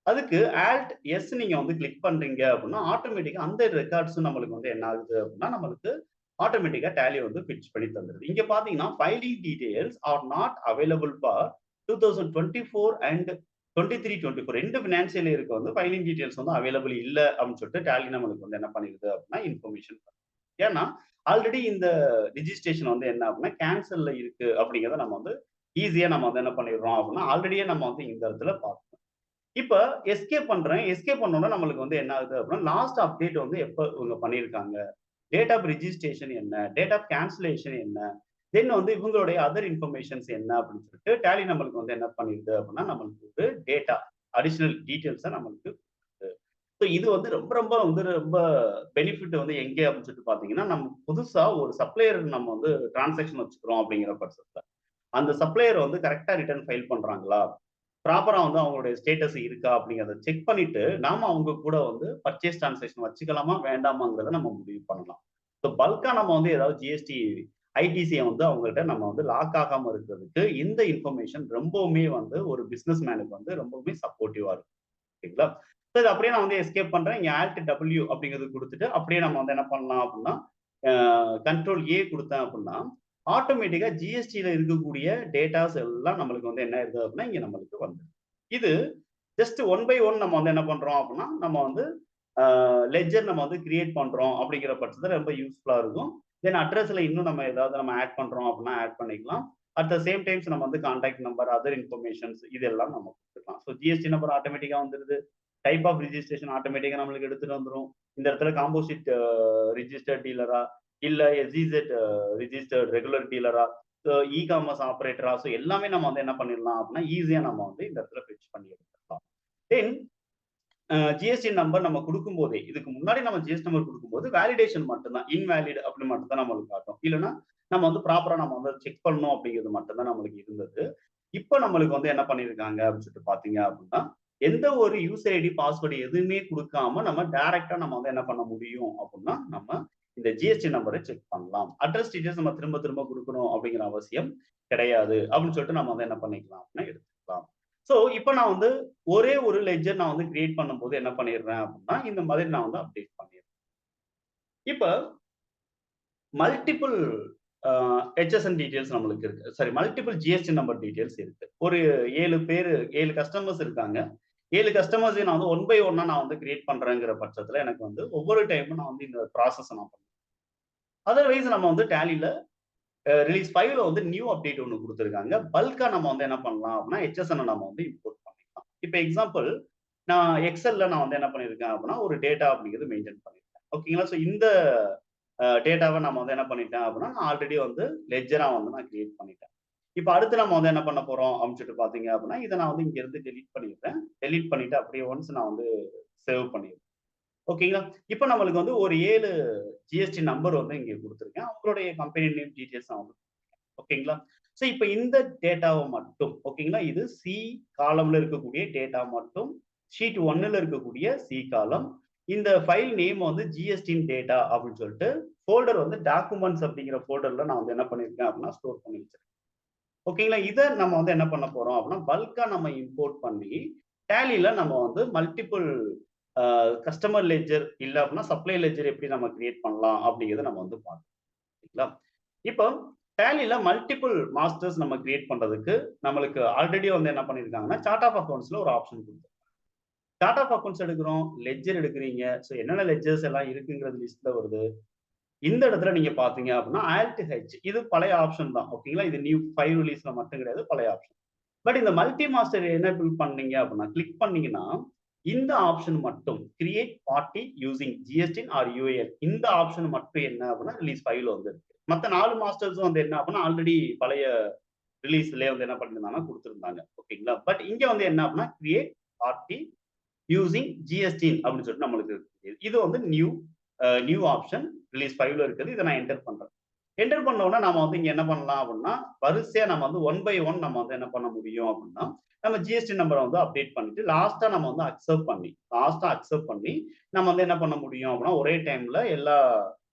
அதுக்கு ஆல்ட் எஸ் நீங்க வந்து கிளிக் பண்றீங்க அப்படின்னா, ஆட்டோமேட்டிக்கா அந்த ரெக்கார்ட்ஸும் நம்மளுக்கு வந்து என்ன ஆகுது அப்படின்னா, நம்மளுக்கு ஆட்டோமேட்டிக்கா டேலி வந்து பிட்ச் பண்ணி தந்துருது. இங்க பார்த்தீங்கன்னா, filing details are not available for 2024 and 23, 24 2 financial இயருக்கு வந்து ஃபைலிங் டீட்டெயில்ஸ் வந்து அவைலபிள் இல்ல அப்படின்னு சொல்லிட்டு டேலி நம்மளுக்கு வந்து என்ன பண்ணிருது அப்படின்னா, இன்ஃபர்மேஷன். ஏன்னா, ஆல்ரெடி இந்த ரிஜிஸ்ட்ரேஷன் வந்து என்ன அப்படின்னா, கேன்சல்ல இருக்கு அப்படிங்கிறத நம்ம வந்து ஈஸியா நம்ம வந்து என்ன பண்ணிடுறோம் அப்படின்னா, ஆல்ரெடியே நம்ம வந்து இந்த இடத்துல பார்த்துட்டோம். இப்ப எஸ்கேப் பண்றேன். எஸ்கேப் பண்ணோம்னா நம்மளுக்கு வந்து என்ன ஆகுது அப்படின்னா, லாஸ்ட் அப்டேட் வந்து எப்ப இவங்க பண்ணியிருக்காங்க? டேட் ஆஃப் ரிஜிஸ்ட்ரேஷன் என்ன? டேட் ஆஃப் கேன்சலேஷன் என்ன? தென் வந்து இவங்களுடைய அதர் இன்ஃபர்மேஷன்ஸ் என்ன அப்படின்னு சொல்லிட்டு டேலி நம்மளுக்கு வந்து என்ன பண்ணிருது அப்படின்னா, நம்மளுக்கு ஒரு டேட்டா அடிஷனல் டீட்டெயில்ஸ நம்மளுக்கு குடுக்குது. ஸோ இது வந்து ரொம்ப ரொம்ப வந்து ரொம்ப பெனிஃபிட் வந்து எங்க அப்படின்னு சொல்லிட்டு பார்த்தீங்கன்னா, நம்ம புதுசா ஒரு சப்ளையர் நம்ம வந்து டிரான்சாக்ஷன் வச்சுக்கிறோம் அப்படிங்கிற பட்சத்துல, அந்த சப்ளையர் வந்து கரெக்ட்டா ரிட்டர்ன் ஃபைல் பண்றாங்களா? ப்ராப்பரா வந்து அவங்களுடைய ஸ்டேட்டஸ் இருக்கா அப்படிங்கிறத செக் பண்ணிட்டு, நாம அவங்க கூட வந்து பர்ச்சேஸ் டிரான்சாக்ஷன் வச்சுக்கலாமா, வேண்டாமாங்கிறத நம்ம முடிவு பண்ணலாம். ஸோ பல்க்கா நம்ம வந்து ஏதாவது ஜிஎஸ்டி, ஐடிசிய வந்து அவங்கள்ட்ட நம்ம வந்து லாக் ஆகாம இருக்கிறதுக்கு இந்த இன்ஃபர்மேஷன் ரொம்பவுமே வந்து ஒரு பிசினஸ் மேனுக்கு வந்து ரொம்பவுமே சப்போர்ட்டிவா இருக்கும். ஓகேங்களா? ஸோ இத அப்படியே நான் வந்து எஸ்கேப் பண்றேன். இங்க ஆல்ட் டபிள்யூ அப்படிங்கிறது குடுத்துட்டு, அப்படியே நம்ம வந்து என்ன பண்ணலாம் அப்படின்னா, கண்ட்ரோல் ஏ குடுத்தேன் அப்படின்னா, ஆட்டோமேட்டிக்கா ஜிஎஸ்டில இருக்கக்கூடிய டேட்டாஸ் எல்லாம் நம்மளுக்கு வந்து என்ன ஆயிருது அப்படின்னா, இங்க நம்மளுக்கு வந்துருது. இது ஜஸ்ட் ஒன் பை ஒன் நம்ம வந்து என்ன பண்றோம் அப்படின்னா, நம்ம வந்து லெட்ஜர் நம்ம வந்து கிரியேட் பண்றோம் அப்படிங்கிற பட்சத்துல ரொம்ப யூஸ்ஃபுல்லா இருக்கும். தென் அட்ரஸ்ல இன்னும் நம்ம ஏதாவது நம்ம ஆட் பண்றோம் அப்படின்னா ஆட் பண்ணிக்கலாம். அட் த சேம் டைம்ஸ் நம்ம வந்து கான்டாக்ட் நம்பர், அதர் இன்ஃபர்மேஷன்ஸ் இதெல்லாம் நம்ம குடுத்துக்கலாம். ஸோ ஜிஎஸ்டி நம்பர் ஆட்டோமேட்டிக்கா வந்துருது. டைப் ஆஃப் ரிஜிஸ்ட்ரேஷன் ஆட்டோமேட்டிக்கா நம்மளுக்கு எடுத்துட்டு வந்துரும். இந்த இடத்துல காம்போசிட் ரிஜிஸ்டர்ட் டீலரா, இல்ல எஸ்இசெட் ரிஜிஸ்டர்ட் ரெகுலர் டீலரா, இ-காமர்ஸ் ஆப்பரேட்டரா, ஸோ எல்லாமே நம்ம வந்து என்ன பண்ணிடலாம் அப்படின்னா, ஈஸியா நம்ம வந்து இந்த இடத்துல பிட்ச் பண்ணி எடுத்துக்கலாம். தென் ஜிஎஸ்டி நம்பர் நம்ம குடுக்கும்போதே, இதுக்கு முன்னாடி நம்ம ஜிஎஸ்டி நம்பர் குடுக்கும்போது வேலிடேஷன் மட்டும் தான். இன்வேலிட் அப்படி மட்டும் தான் நம்மளுக்கு காட்டும். இல்லன்னா, நம்ம வந்து ப்ராப்பரா நம்ம வந்து செக் பண்ணணும் அப்படிங்கிறது மட்டும் தான் நம்மளுக்கு இருந்தது. இப்ப நம்மளுக்கு வந்து என்ன பண்ணியிருக்காங்க அப்படின்னு சொல்லிட்டு பார்த்தீங்க அப்படின்னா, எந்த ஒரு யூசர் ஐடி, பாஸ்வேர்ட் எதுவுமே குடுக்காம நம்ம டைரக்ட்டா நம்ம வந்து என்ன பண்ண முடியும் அப்படின்னா, நம்ம இந்த ஜிஎஸ்டி நம்பர செக் பண்ணலாம். அட்ரஸ் டீட்டெயில்ஸ் நம்ம திரும்ப திரும்ப குடுக்கணும் அப்படிங்கிற அவசியம் கிடையாது. அப்படின்னு சொல்லிட்டு நம்ம வந்து என்ன பண்ணிக்கலாம் அப்படின்னா எடுத்துக்கலாம். ஸோ இப்ப நான் வந்து ஒரே ஒரு லெட்ஜர் நான் வந்து கிரியேட் பண்ணும்போது என்ன பண்ணிடுறேன் அப்படின்னா, இந்த மாதிரி நான் வந்து அப்டேட் பண்ணிடுறேன். இப்ப மல்டிபிள் ஹெச்எஸ்என் டீட்டெயில்ஸ் நம்மளுக்கு இருக்கு. Sorry multiple GST number details இருக்கு. ஒரு 7 பேரு 7 கஸ்டமர்ஸ் இருக்காங்க. 7 கஸ்டமர்ஸையும் நான் வந்து ஒன் பை ஒன்னா நான் வந்து கிரியேட் பண்றேங்கிற பட்சத்துல எனக்கு வந்து ஒவ்வொரு டைமும் நான் வந்து இந்த ப்ராசஸ நான் பண்ணுவேன். அதர்வைஸ் நம்ம வந்து டேலில ரிலீஸ் 5ல வந்து நியூ அப்டேட் ஒண்ணு குடுத்திருக்காங்க. பல்க்கா நம்ம வந்து என்ன பண்ணலாம் அப்படின்னா, ஹெச்எஸ்என் நம்ம வந்து இம்போர்ட் பண்ணிக்கலாம். இப்ப எக்ஸாம்பிள் நான் எக்ஸெல்ல நான் வந்து என்ன பண்ணியிருக்கேன் அப்படின்னா, ஒரு டேட்டா அப்படிங்கிறது மெயின்டெயின் பண்ணியிருக்கேன். ஓகேங்களா? ஸோ இந்த டேட்டாவ நம்ம வந்து என்ன பண்ணிட்டேன் அப்படின்னா, நான் ஆல்ரெடி வந்து லெட்ஜரா வந்து நான் கிரியேட் பண்ணிட்டேன். இப்ப அடுத்து நம்ம வந்து என்ன பண்ண போறோம் அப்படின்னு சொல்லிட்டு பார்த்தீங்க அப்படின்னா, இத நான் வந்து இங்க இருந்து டெலீட் பண்ணிடுறேன். டெலீட் பண்ணிட்டு அப்படியே ஒன்ஸ் நான் வந்து சேவ் பண்ணிடுறேன். ஓகேங்களா? இப்ப நம்மளுக்கு வந்து ஒரு 7 ஜிஎஸ்டி நம்பர் வந்து இங்க குடுத்துருக்கேன். அவங்களுடைய கம்பெனி நேம் டீட்டெயில்ஸ் நான் வந்து ஓகேங்களா? ஸோ இப்ப இந்த டேட்டாவ மட்டும் ஓகேங்களா? இது சி காலம்ல இருக்கக்கூடிய டேட்டா மட்டும் ஷீட் 1ல இருக்கக்கூடிய சி காலம். இந்த ஃபைல் நேம் வந்து ஜிஎஸ்டின் டேட்டா அப்படின்னு சொல்லிட்டு ஃபோல்டர் வந்து டாக்குமெண்ட்ஸ் அப்படிங்கிற ஃபோல்டர்ல நான் வந்து என்ன பண்ணியிருக்கேன் அப்படின்னா ஸ்டோர் பண்ணி வச்சிருக்கேன். ஓகேங்களா? இத நம்ம வந்து என்ன பண்ண போறோம் அப்படின்னா, பல்க்கா நம்ம இம்போர்ட் பண்ணி டேலில நம்ம வந்து மல்டிபிள் அ கஸ்டமர் லெட்ஜர் இல்ல அப்படின்னா சப்ளை லெட்ஜர் எப்படி நம்ம கிரியேட் பண்ணலாம் அப்படிங்கிறத நம்ம வந்து பார்க்கலாம். சரிங்களா? இப்போ டேலில மல்டிபிள் மாஸ்டர்ஸ் நம்ம கிரியேட் பண்றதுக்கு நம்மளுக்கு ஆல்ரெடி வந்து என்ன பண்ணியிருக்காங்கன்னா, சார்ட் ஆஃப் அக்கவுண்ட்ஸ்ல ஒரு ஆப்ஷன் குடுத்துருக்காங்க. சார்ட் ஆஃப் அக்கவுண்ட்ஸ் எடுக்கிறோம், லெட்ஜர் எடுக்கிறீங்க. ஸோ என்னென்ன லெட்ஜர்ஸ் எல்லாம் இருக்குங்கிறது லிஸ்ட்ல வருது. இந்த இடத்துல நீங்க பார்த்தீங்க அப்படின்னா, ஆல்ட் ஹெச் இது பழைய ஆப்ஷன் தான். ஓகேங்களா? இது நியூ 5 ரிலீஸ்ல மட்டும் கிடையாது. பழைய ஆப்ஷன். பட் இந்த மல்டி மாஸ்டர் எனேபிள் பண்ணீங்க அப்படின்னா கிளிக் பண்ணீங்கன்னா இந்த ஆப்ஷன் மட்டும் create party using GST or UAL இந்த ஆப்ஷன் மட்டும் என்ன அப்படின்னா ரிலீஸ் 5ல வந்து இருக்கு. மற்ற 4 மாஸ்டர்ஸும் வந்து என்ன அப்படின்னா ஆல்ரெடி பழைய ரிலீஸ்லயே வந்து என்ன பண்ணிருந்தாங்கன்னா கொடுத்துருந்தாங்க. ஓகேங்களா? பட் இங்க வந்து என்ன அப்படின்னா கிரியேட் பார்ட்டி யூசிங் ஜிஎஸ்டி அப்படின்னு சொல்லிட்டு நம்மளுக்கு இருக்கு. இது வந்து நியூ ஆப்ஷன் ரிலீஸ் 5ல இருக்குது. இதை நான் என்டர் பண்றேன். என்டர் பண்ண உடனே நம்ம வந்து இங்க என்ன பண்ணலாம் அப்படின்னா வரிசையா நம்ம வந்து 1 பை 1 நம்ம வந்து என்ன பண்ண முடியும் அப்படின்னா நம்ம ஜிஎஸ்டி நம்பரை வந்து அப்டேட் பண்ணிட்டு லாஸ்டா நம்ம வந்து அக்செப்ட் பண்ணி நம்ம வந்து என்ன பண்ண முடியும் அப்படின்னா ஒரே டைம்ல எல்லா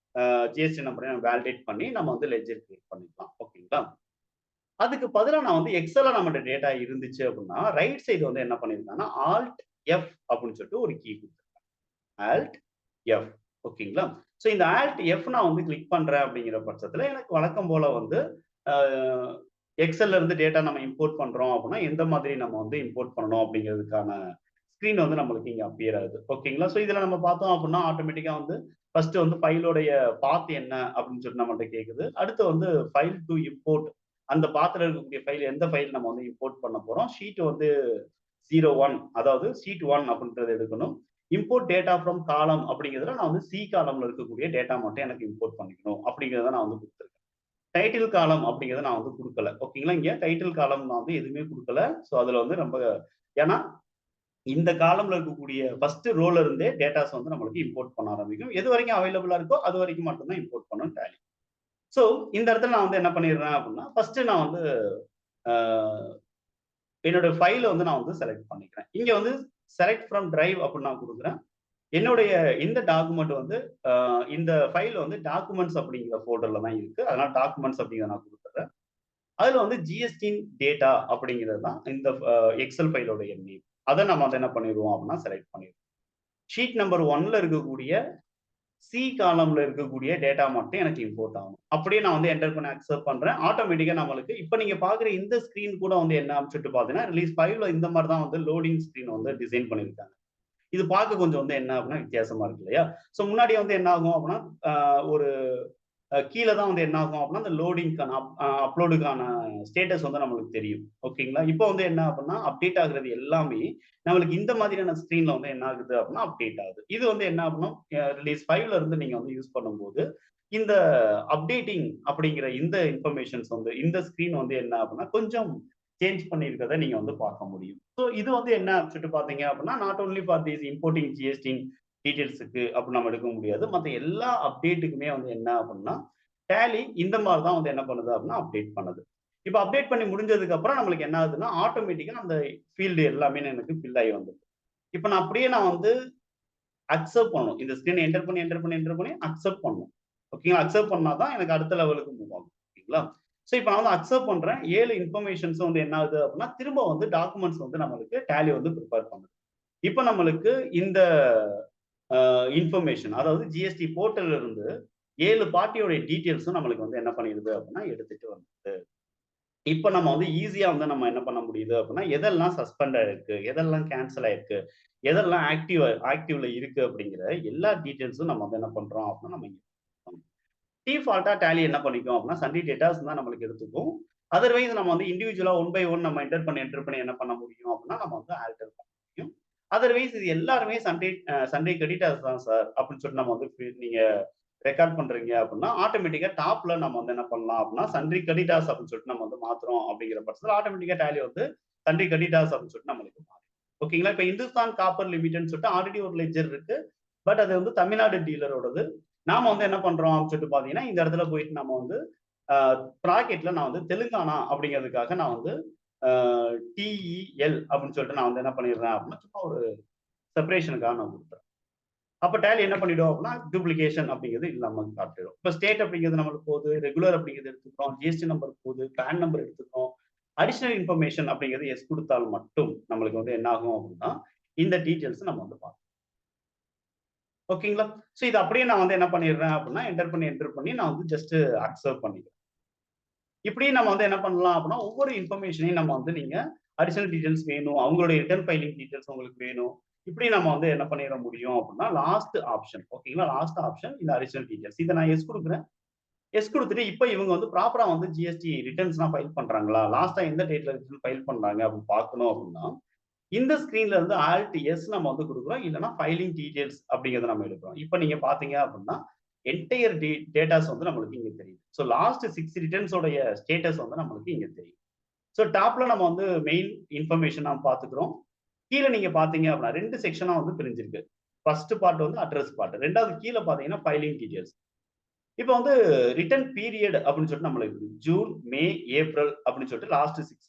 ஜிஎஸ்டி நம்பரையும் வேலிடேட் பண்ணி நம்ம வந்து லெட்ஜர் கிரியேட் பண்ணிக்கலாம். ஓகேங்களா? அதுக்கு பதிலா நான் வந்து எக்ஸல்ல நம்மகிட்ட டேட்டா இருந்துச்சு அப்படின்னா ரைட் சைடு வந்து என்ன பண்ணிருக்காங்கன்னா ஆல்ட் எஃப் அப்படின்னு சொல்லிட்டு ஒரு கீ கொடுத்துருக்காங்க. Alt F. ஓகேங்களா? ஸோ இந்த ஆல்ட் எஃப் நான் வந்து கிளிக் பண்றேன் அப்படிங்கிற பட்சத்துல எனக்கு வழக்கம் போல வந்து எக்ஸல்ல இருந்து டேட்டா நம்ம இம்போர்ட் பண்றோம் அப்படின்னா எந்த மாதிரி நம்ம வந்து இம்போர்ட் பண்ணணும் அப்படிங்கிறதுக்கான ஸ்கிரீன் வந்து நம்மளுக்கு இங்க அப்பியர் ஆகுது. ஓகேங்களா? ஸோ இதுல நம்ம பார்த்தோம் அப்படின்னா ஆட்டோமேட்டிக்கா வந்து ஃபர்ஸ்ட் வந்து ஃபைலோடைய பாத் என்ன அப்படின்னு சொல்லிட்டு நம்மகிட்ட கேக்குது. அடுத்து வந்து ஃபைல் டு இம்போர்ட் அந்த பாத்துல இருக்கக்கூடிய ஃபைல் எந்த ஃபைல் நம்ம வந்து இம்போர்ட் பண்ண போறோம். ஷீட் வந்து 01 அதாவது ஷீட் 1 அப்படின்றத எடுக்கணும். இம்போர்ட் டேட்டா ஃப்ரம் காலம் அப்படிங்கிறதுல நான் வந்து சி காலம்ல இருக்கக்கூடிய டேட்டா மட்டும் எனக்கு இம்போர்ட் பண்ணிக்கணும் அப்படிங்கிறத நான் வந்து கொடுத்துருக்கேன். டைட்டில் காலம் அப்படிங்கிறத நான் வந்து கொடுக்கல. ஓகேங்களா? இங்க டைட்டில் காலம் நான் வந்து எதுவுமே கொடுக்கல. ஸோ அதுல வந்து ரொம்ப ஏன்னா இந்த காலம்ல இருக்கக்கூடிய ஃபர்ஸ்ட் ரோல இருந்தே டேட்டாஸ் வந்து நம்மளுக்கு இம்போர்ட் பண்ண ஆரம்பிக்கும். எது வரைக்கும் அவைலபிளா இருக்கோ அது வரைக்கும் மட்டும் தான் இம்போர்ட் பண்ணும் டேலி. ஸோ இந்த இடத்துல நான் வந்து என்ன பண்ணிடுறேன் அப்படின்னா ஃபர்ஸ்ட் நான் வந்து என்னோட ஃபைலை வந்து நான் வந்து செலக்ட் பண்ணிக்கிறேன். இங்க வந்து செலக்ட் ஃப்ரம் டிரைவ் அப்படின்னு நான் கொடுக்குறேன். என்னுடைய இந்த டாக்குமெண்ட் வந்து இந்த ஃபைல் வந்து டாக்குமெண்ட்ஸ் அப்படிங்கிற ஃபோல்டர்ல தான் இருக்கு. அதனால டாக்குமெண்ட்ஸ் அப்படிங்கிறத நான் கொடுத்துறேன். அதுல வந்து ஜிஎஸ்டி டேட்டா அப்படிங்கிறது தான் இந்த எக்ஸல் ஃபைலோட நேம். அதை நம்ம வந்து என்ன பண்ணிடுவோம் அப்படின்னா செலக்ட் பண்ணிடுவோம். ஷீட் நம்பர் 1ல இருக்கக்கூடிய சி காலம்ல இருக்கக்கூடிய டேட்டா மட்டும் எனக்கு இம்போர்ட் ஆகும். அப்படியே நான் வந்து என்டர் பண்ணி அக்செப்ட் பண்றேன். ஆட்டோமேட்டிக்கா நம்மளுக்கு இப்ப நீங்க பாக்குற இந்த ஸ்கிரீன் கூட வந்து என்ன சொல்லிட்டு பாத்தீங்கன்னா ரிலீஸ் 5ல இந்த மாதிரி தான் வந்து லோடிங் ஸ்கிரீன் வந்து டிசைன் பண்ணிருக்காங்க. இது பார்க்க கொஞ்சம் வந்து என்ன அப்படின்னா வித்தியாசமா இருக்கு இல்லையா? ஸோ முன்னாடி வந்து என்ன ஆகும் அப்படின்னா ஒரு கீழே தான் வந்து என்ன ஆகும் அப்படின்னா அந்த லோடிங்கான அப்லோடுக்கான ஸ்டேட்டஸ் வந்து நம்மளுக்கு தெரியும். ஓகேங்களா? இப்போ வந்து என்ன அப்படின்னா அப்டேட் ஆகுறது எல்லாமே நம்மளுக்கு இந்த மாதிரியான ஸ்கிரீன்ல வந்து என்ன ஆகுது அப்படின்னா அப்டேட் ஆகுது. இது வந்து என்ன அப்படின்னா ரிலீஸ் 5ல இருந்து நீங்க வந்து யூஸ் பண்ணும்போது இந்த அப்டேட்டிங் அப்படிங்கிற இந்த இன்ஃபர்மேஷன்ஸ் வந்து இந்த ஸ்கிரீன் வந்து என்ன அப்படின்னா கொஞ்சம் சேஞ்ச் பண்ணியிருக்கிறத நீங்க வந்து பார்க்க முடியும். ஸோ இது வந்து என்ன சொல்லிட்டு பார்த்தீங்க அப்படின்னா not only for this importing GST டீடைல்ஸுக்கு அப்படி நம்ம எடுக்க முடியாது. மற்ற எல்லா அப்டேட்டுக்குமே வந்து என்ன அப்படின்னா டேலி இந்த மாதிரி தான் வந்து என்ன பண்ணுது அப்படின்னா அப்டேட் பண்ணுது. இப்போ அப்டேட் பண்ணி முடிஞ்சதுக்கு அப்புறம் நம்மளுக்கு என்ன ஆகுதுன்னா ஆட்டோமேட்டிக்கா அந்த ஃபீல்டு எல்லாமே எனக்கு ஃபில் ஆகி வந்துடும். இப்போ நான் அப்படியே நான் வந்து அக்செப்ட் பண்ணணும். இந்த ஸ்கிரீன் என்டர் பண்ணி அக்செப்ட் பண்ணணும். ஓகேங்களா? அக்செப்ட் பண்ணா தான் எனக்கு அடுத்த லெவலுக்கு மூவ் ஆகும். ஓகேங்களா? ஸோ இப்போ நான் வந்து அக்செப்ட் பண்றேன். 7 இன்ஃபர்மேஷன்ஸ் வந்து என்ன ஆகுது அப்படின்னா திரும்ப வந்து டாக்குமெண்ட்ஸ் வந்து நம்மளுக்கு டேலி வந்து ப்ரிப்பேர் பண்ணுது. இப்போ நம்மளுக்கு இந்த இன்ஃபர்மேஷன் அதாவது ஜிஎஸ்டி போர்ட்டல்ல இருந்து 7 பார்ட்டியோட டீடைல்ஸும் நம்மளுக்கு வந்து என்ன பண்ணிடுது அப்படின்னா எடுத்துட்டு வந்துருது. இப்ப நம்ம வந்து ஈஸியா வந்து நம்ம என்ன பண்ண முடியுது அப்படின்னா எதெல்லாம் சஸ்பெண்ட் ஆயிருக்கு, எதெல்லாம் கேன்சல் ஆயிருக்கு, எதெல்லாம் ஆக்டிவ்ல இருக்கு அப்படிங்கிற எல்லா டீடைல்ஸும் நம்ம வந்து என்ன பண்றோம் அப்படின்னா நம்ம டிஃபால்ட்டா டேலி என்ன பண்ணிக்கும் அப்படின்னா சண்டே டேட்டாஸ் தான் நம்மளுக்கு எடுத்துக்கும். அதர்வைஸ் நம்ம வந்து இண்டிவிஜுவலா 1 பை 1 நம்ம என்டர் பண்ணி என்ன பண்ண முடியும் அப்படின்னா நம்ம வந்து ஆல்டர் பண்ண முடியும். அதர்வைஸ் இது எல்லாருமே சண்டே கிரெடிட்டர்ஸ் தான் சார் அப்படின்னு சொல்லிட்டு நம்ம வந்து நீங்க ரெக்கார்ட் பண்றீங்க அப்படின்னா ஆட்டோமேட்டிக்கா டாப்ல நம்ம வந்து என்ன பண்ணலாம் அப்படின்னா சண்டே கிரெடிட்டர்ஸ் அப்படின்னு சொல்லிட்டு நம்ம வந்து மாத்துறோம் அப்படிங்கிற பட்சத்தில் ஆட்டோமேட்டிக்கா டேலி வந்து சண்டே கிரெடிட்டர்ஸ் அப்படின்னு சொல்லிட்டு நம்மளுக்கு மாறும். ஓகேங்களா? இப்ப இந்துஸ்தான் காப்பர் லிமிடெட்னு சொல்லிட்டு ஆல்ரெடி ஒரு லெட்ஜர் இருக்கு. பட் அது வந்து தமிழ்நாடு டீலரோடது. நாம வந்து என்ன பண்றோம் அப்படின்னு சொல்லிட்டு பாத்தீங்கன்னா இந்த இடத்துல போயிட்டு நம்ம வந்து ப்ராக்கெட்ல நான் வந்து தெலுங்கானா அப்படிங்கிறதுக்காக நான் வந்து டிஇஎல் அப்படின்னு சொல்லிட்டு நான் வந்து என்ன பண்ணிடுறேன் அப்படின்னா சும்மா ஒரு செப்பரேஷனுக்காக நான் கொடுத்துறேன். அப்ப டேலி என்ன பண்ணிடும் அப்படின்னா டூப்ளிகேஷன் அப்படிங்கிறது இல்லாம காட்டிடும். இப்ப ஸ்டேட் அப்படிங்கிறது நம்மளுக்கு போகுது, ரெகுலர் அப்படிங்கிறது எடுத்துக்கிறோம், ஜிஎஸ்டி நம்பர் போகுது, பேன் நம்பர் எடுத்துக்கிறோம். அடிஷனல் இன்ஃபர்மேஷன் அப்படிங்கிறது எஸ் கொடுத்தால் மட்டும் நம்மளுக்கு வந்து என்ன ஆகும் அப்படின்னா இந்த டீடைல்ஸ் நம்ம வந்து பார்க்கணும். ஓகேங்களா? ஸோ இது அப்படியே நான் வந்து என்ன பண்ணிடுறேன் அப்படின்னா என்டர் பண்ணி நான் வந்து ஜஸ்ட் அக்செப்ட் பண்ணிக்கிறேன். இப்படி நம்ம வந்து என்ன பண்ணலாம் அப்படின்னா ஒவ்வொரு இன்ஃபர்மேஷனையும் நம்ம வந்து நீங்க அடிஷனல் டீடைல்ஸ் வேணும், அவங்களுடைய ரிட்டர்ன் ஃபைலிங் டீடைல்ஸ் உங்களுக்கு வேணும். இப்படி நம்ம வந்து என்ன பண்ணிட முடியும் அப்படின்னா லாஸ்ட் ஆப்ஷன் ஓகேங்களா? லாஸ்ட் ஆப்ஷன் இந்த அடிஷனல் டீடைல்ஸ். இதை நான் எஸ் கொடுக்குறேன். எஸ் குடுத்துட்டு இப்ப இவங்க வந்து ப்ராப்பரா வந்து ஜிஎஸ்டி ரிட்டர்ன்ஸ்லாம் ஃபைல் பண்றாங்களா? லாஸ்ட்டா எந்த டேட்ல ரிட்டர்ன் ஃபைல் பண்றாங்க அப்படின்னு பார்க்கணும் அப்படின்னா, இந்த ஸ்க்ரீன்ல இருந்து ஆல்ட் எஸ் நம்ம வந்து குடுக்குறோம். இல்லன்னா ஃபைலிங் டீட்டெயில்ஸ் அப்படிங்கிறத நம்ம எடுக்கிறோம். இப்ப நீங்க பார்த்தீங்க அப்படின்னா, என்டயர் டேட்டாஸ் வந்து நம்மளுக்கு இங்க தெரியுது. ஸோ லாஸ்ட் 6 ரிட்டர்ன்ஸ் உடைய ஸ்டேட்டஸ் வந்து நம்மளுக்கு இங்க தெரியும். ஸோ டாப்ல நம்ம வந்து மெயின் இன்ஃபர்மேஷன் நாம பார்த்துக்கிறோம். கீழ நீங்க பார்த்தீங்க அப்படின்னா 2 செக்ஷனா வந்து பிரிஞ்சிருக்கு. ஃபர்ஸ்ட் பார்ட் வந்து அட்ரஸ் பார்ட். 2வது கீழ பார்த்தீங்கன்னா ஃபைலிங் டீட்டெயில்ஸ். இப்ப வந்து ரிட்டர்ன் பீரியட் அப்படின்னு சொல்லிட்டு நம்மளுக்கு இருக்கு. ஜூன், மே, ஏப்ரல் அப்படின்னு சொல்லிட்டு லாஸ்ட் 6.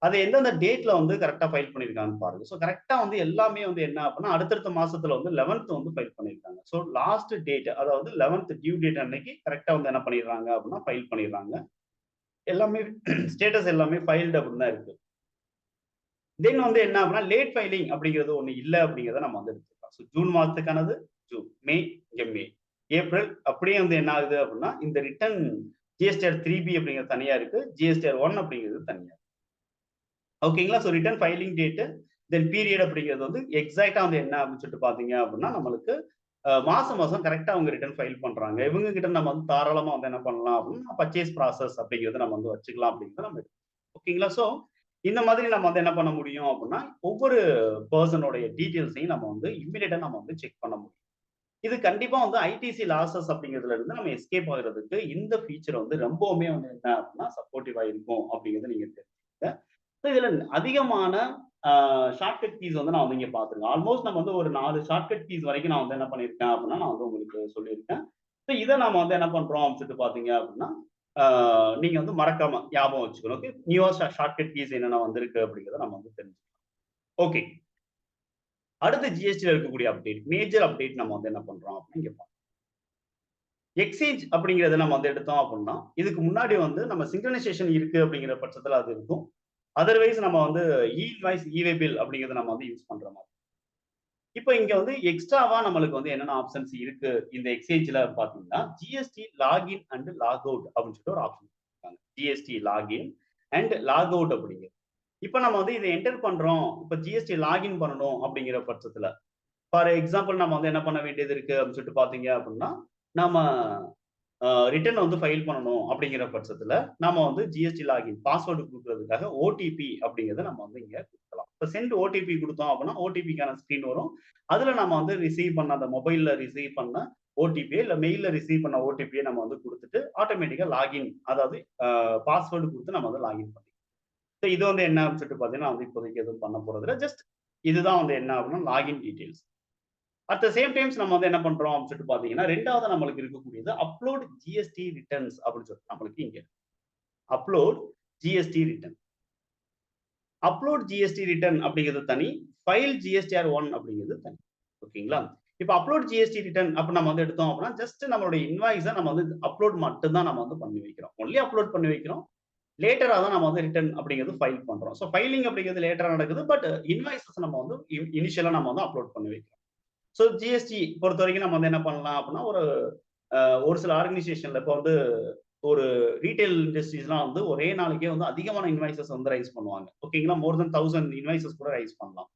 அது எந்தெந்த டேட்ல வந்து கரெக்ட்டா ஃபைல் பண்ணியிருக்காங்கன்னு பாருங்க. ஸோ கரெக்ட்டா வந்து எல்லாமே வந்து என்ன அப்படின்னா, அடுத்தடுத்த மாசத்துல வந்து 11த் வந்து ஃபைல் பண்ணியிருக்காங்க. ஸோ லாஸ்ட் டேட் அதாவது 11த் டியூ டேட் அன்னைக்கு கரெக்ட்டா வந்து என்ன பண்ணிடுறாங்க அப்படின்னா, ஃபைல் பண்ணிடுறாங்க. எல்லாமே ஸ்டேட்டஸ் எல்லாமே ஃபைல்டு அப்படின்னு தான் இருக்கு. தென் வந்து என்ன அப்படின்னா, லேட் ஃபைலிங் அப்படிங்கிறது ஒண்ணு இல்ல அப்படிங்கிறத நம்ம வந்து எடுத்துக்கலாம். ஸோ ஜூன் மாசத்துக்கானது ஜூன், மே இங்க மே, ஏப்ரல் அப்படியே வந்து என்ன ஆகுது அப்படின்னா, இந்த ரிட்டர்ன் ஜிஎஸ்டிஆர் 3பி அப்படிங்கிறது தனியா இருக்கு. ஜிஎஸ்டிஆர் 1 அப்படிங்கிறது தனியா. ஓகேங்களா? ஸோ ரிட்டர்ன் ஃபைலிங் டேட், தென் பீரியட் அப்படிங்கிறது வந்து எக்ஸாக்ட்டா வந்து என்ன அப்படின்னு சொல்லிட்டு பார்த்தீங்க அப்படின்னா, நம்மளுக்கு மாசம் மாசம் கரெக்ட்டா அவங்க ரிட்டர்ன் ஃபைல் பண்றாங்க. இவங்க கிட்ட நம்ம வந்து தாராளமா வந்து என்ன பண்ணலாம் அப்படின்னா, பர்ச்சேஸ் ப்ராசஸ் அப்படிங்கிறத நம்ம வந்து வச்சுக்கலாம் அப்படிங்கிறத நம்ம ஓகேங்களா? ஸோ இந்த மாதிரி நம்ம வந்து என்ன பண்ண முடியும் அப்படின்னா, ஒவ்வொரு பெர்சனுடைய டீட்டெயில்ஸையும் நம்ம வந்து இம்மீடியட்டா நம்ம வந்து செக் பண்ண முடியும். இது கண்டிப்பா வந்து ஐடிசி லாஸஸ் அப்படிங்கிறதுல இருந்து நம்ம எஸ்கேப் ஆகுறதுக்கு இந்த ஃபீச்சர் வந்து ரொம்பவுமே வந்து என்ன அப்படின்னா, சப்போர்ட்டிவா இருக்கும் அப்படிங்கிறத நீங்க தெரிஞ்சுக்கங்க. ஸோ இதுல அதிகமான ஷார்ட்கட் கீஸ் வந்து நான் வந்து இங்க பார்த்துருக்கேன். ஆல்மோஸ்ட் நம்ம வந்து ஒரு 4 ஷார்ட்கட் கீஸ் வரைக்கும் நான் வந்து என்ன பண்ணியிருக்கேன் அப்படின்னா, நான் வந்து உங்களுக்கு சொல்லியிருக்கேன். ஸோ இத நாம வந்து என்ன பண்றோம் அப்படின்னு சொல்லிட்டு பார்த்தீங்க அப்படின்னா, ஆ நீங்க வந்து மறக்காம ஞாபகம் வச்சுக்கணும். ஓகே. நியூவா ஷார்ட்கட் கீஸ் என்னென்ன வந்திருக்கு அப்படிங்கிறத நம்ம வந்து தெரிஞ்சுக்கலாம். ஓகே. அடுத்து ஜிஎஸ்டில இருக்கக்கூடிய அப்டேட். மேஜர் அப்டேட் நம்ம வந்து என்ன பண்றோம் அப்படின்னு இங்க பார்ப்போம். எக்ஸ்சேஞ்ச் அப்படிங்கிறத நம்ம வந்து எடுத்தோம் அப்படின்னா, இதுக்கு முன்னாடி வந்து நம்ம சிங்க்ரனைசேஷன் இருக்கு அப்படிங்கிற பட்சத்துல அது இருக்கும். அதர்வைஸ் நம்ம வந்து இன்வாய்ஸ், இ-வே பில் அப்படிங்கிறத நம்ம வந்து யூஸ் பண்ற மாரி. இப்ப இங்க வந்து எக்ஸ்ட்ராவா நம்மளுக்கு வந்து என்னென்ன ஆப்ஷன்ஸ் இருக்கு இந்த எக்ஸ்சேஞ்ச்ல பார்த்தீங்கன்னா, GST login and log out அப்படின்னு சொல்லிட்டு ஒரு ஆப்ஷன் குடுத்துருக்காங்க. GST login and log out அப்படிங்கிறது. இப்ப நம்ம வந்து இத என்டர் பண்றோம். இப்ப ஜிஎஸ்டி லாகின் பண்ணணும் அப்படிங்கிற பட்சத்துல, ஃபார் எக்ஸாம்பிள் நம்ம வந்து என்ன பண்ண வேண்டியது இருக்கு அப்படின்னு சொல்லிட்டு பார்த்தீங்க அப்படின்னா, நாம ரிட்டர்ன் வந்து ஃபைல் பண்ணணும் அப்படிங்கிற பட்சத்துல, நாம வந்து ஜிஎஸ்டி லாகின் பாஸ்வேர்ட் குடுக்குறதுக்காக ஓடிபி அப்படிங்கிறத நம்ம வந்து இங்க குடுக்கலாம். இப்ப செண்ட் ஓடிபி குடுத்தோம் அப்படின்னா, ஓடிபிக்கான ஸ்க்ரீன் வரும். அதுல நம்ம வந்து ரிசீவ் பண்ண அந்த மொபைல்ல ரிசீவ் பண்ண ஓடிபிய இல்ல மெயில்ல ரிசீவ் பண்ண ஓடிபிய நம்ம வந்து குடுத்துட்டு, ஆட்டோமேட்டிக்கா லாகின் அதாவது பாஸ்வேர்ட் குடுத்து நம்ம வந்து லாகின் பண்ணிக்கலாம். ஸோ இது வந்து என்ன அப்படின்னு சொல்லிட்டு பார்த்தீங்கன்னா, வந்து இப்போதைக்கு எதுவும் பண்ண போறதில்ல. ஜஸ்ட் இதுதான் வந்து என்ன அப்படின்னா login details. At the same times நம்ம வந்து என்ன பண்றோம் அப்படின்னு சொல்லிட்டு பார்த்தீங்கன்னா, 2வது நம்மளுக்கு இருக்கக்கூடியது அப்லோட் ஜிஎஸ்டி ரிட்டர்ன்ஸ் அப்படின்னு சொல்லிட்டு நம்மளுக்கு இங்க இருக்கு. Upload GST return. Upload GST return அப்படிங்கிறது தனி. ஃபைல் ஜிஎஸ்டிஆர் 1 அப்படிங்கிறது தனி. ஓகேங்களா? இப்ப அப்லோட் ஜிஎஸ்டி ரிட்டர்ன் அப்ப நம்ம வந்து எடுத்தோம் அப்படின்னா, ஜஸ்ட் நம்மளுடைய இன்வாய்ஸ நம்ம வந்து அப்லோட் மட்டும் தான் நம்ம வந்து பண்ணி வைக்கிறோம். ஒன்லி அப்லோட் பண்ணி வைக்கிறோம். லேட்டரா தான் நம்ம வந்து ரிட்டர்ன் அப்படிங்கிறது ஃபைல் பண்றோம். ஸோ ஃபைலிங் அப்படிங்கிறது லேட்டரா நடக்குது. பட் இன்வாய்ஸஸ் நம்ம வந்து இனிஷியலா நம்ம வந்து அப்லோட் பண்ணி வைக்கிறோம். ஸோ ஜிஎஸ்டி பொறுத்தவரைக்கும் நம்ம வந்து என்ன பண்ணலாம் அப்படின்னா, ஒரு சில ஆர்கனைசேஷன்ல இப்ப வந்து ஒரு ரீட்டெயில் இண்டஸ்ட்ரீஸ்லாம் வந்து ஒரே நாளைக்கே வந்து அதிகமான இன்வாய்ஸஸ் வந்து ரைஸ் பண்ணுவாங்க. ஓகேங்களா? மோர் தென் 1000 இன்வாய்ஸஸ் கூட ரைஸ் பண்ணலாம்.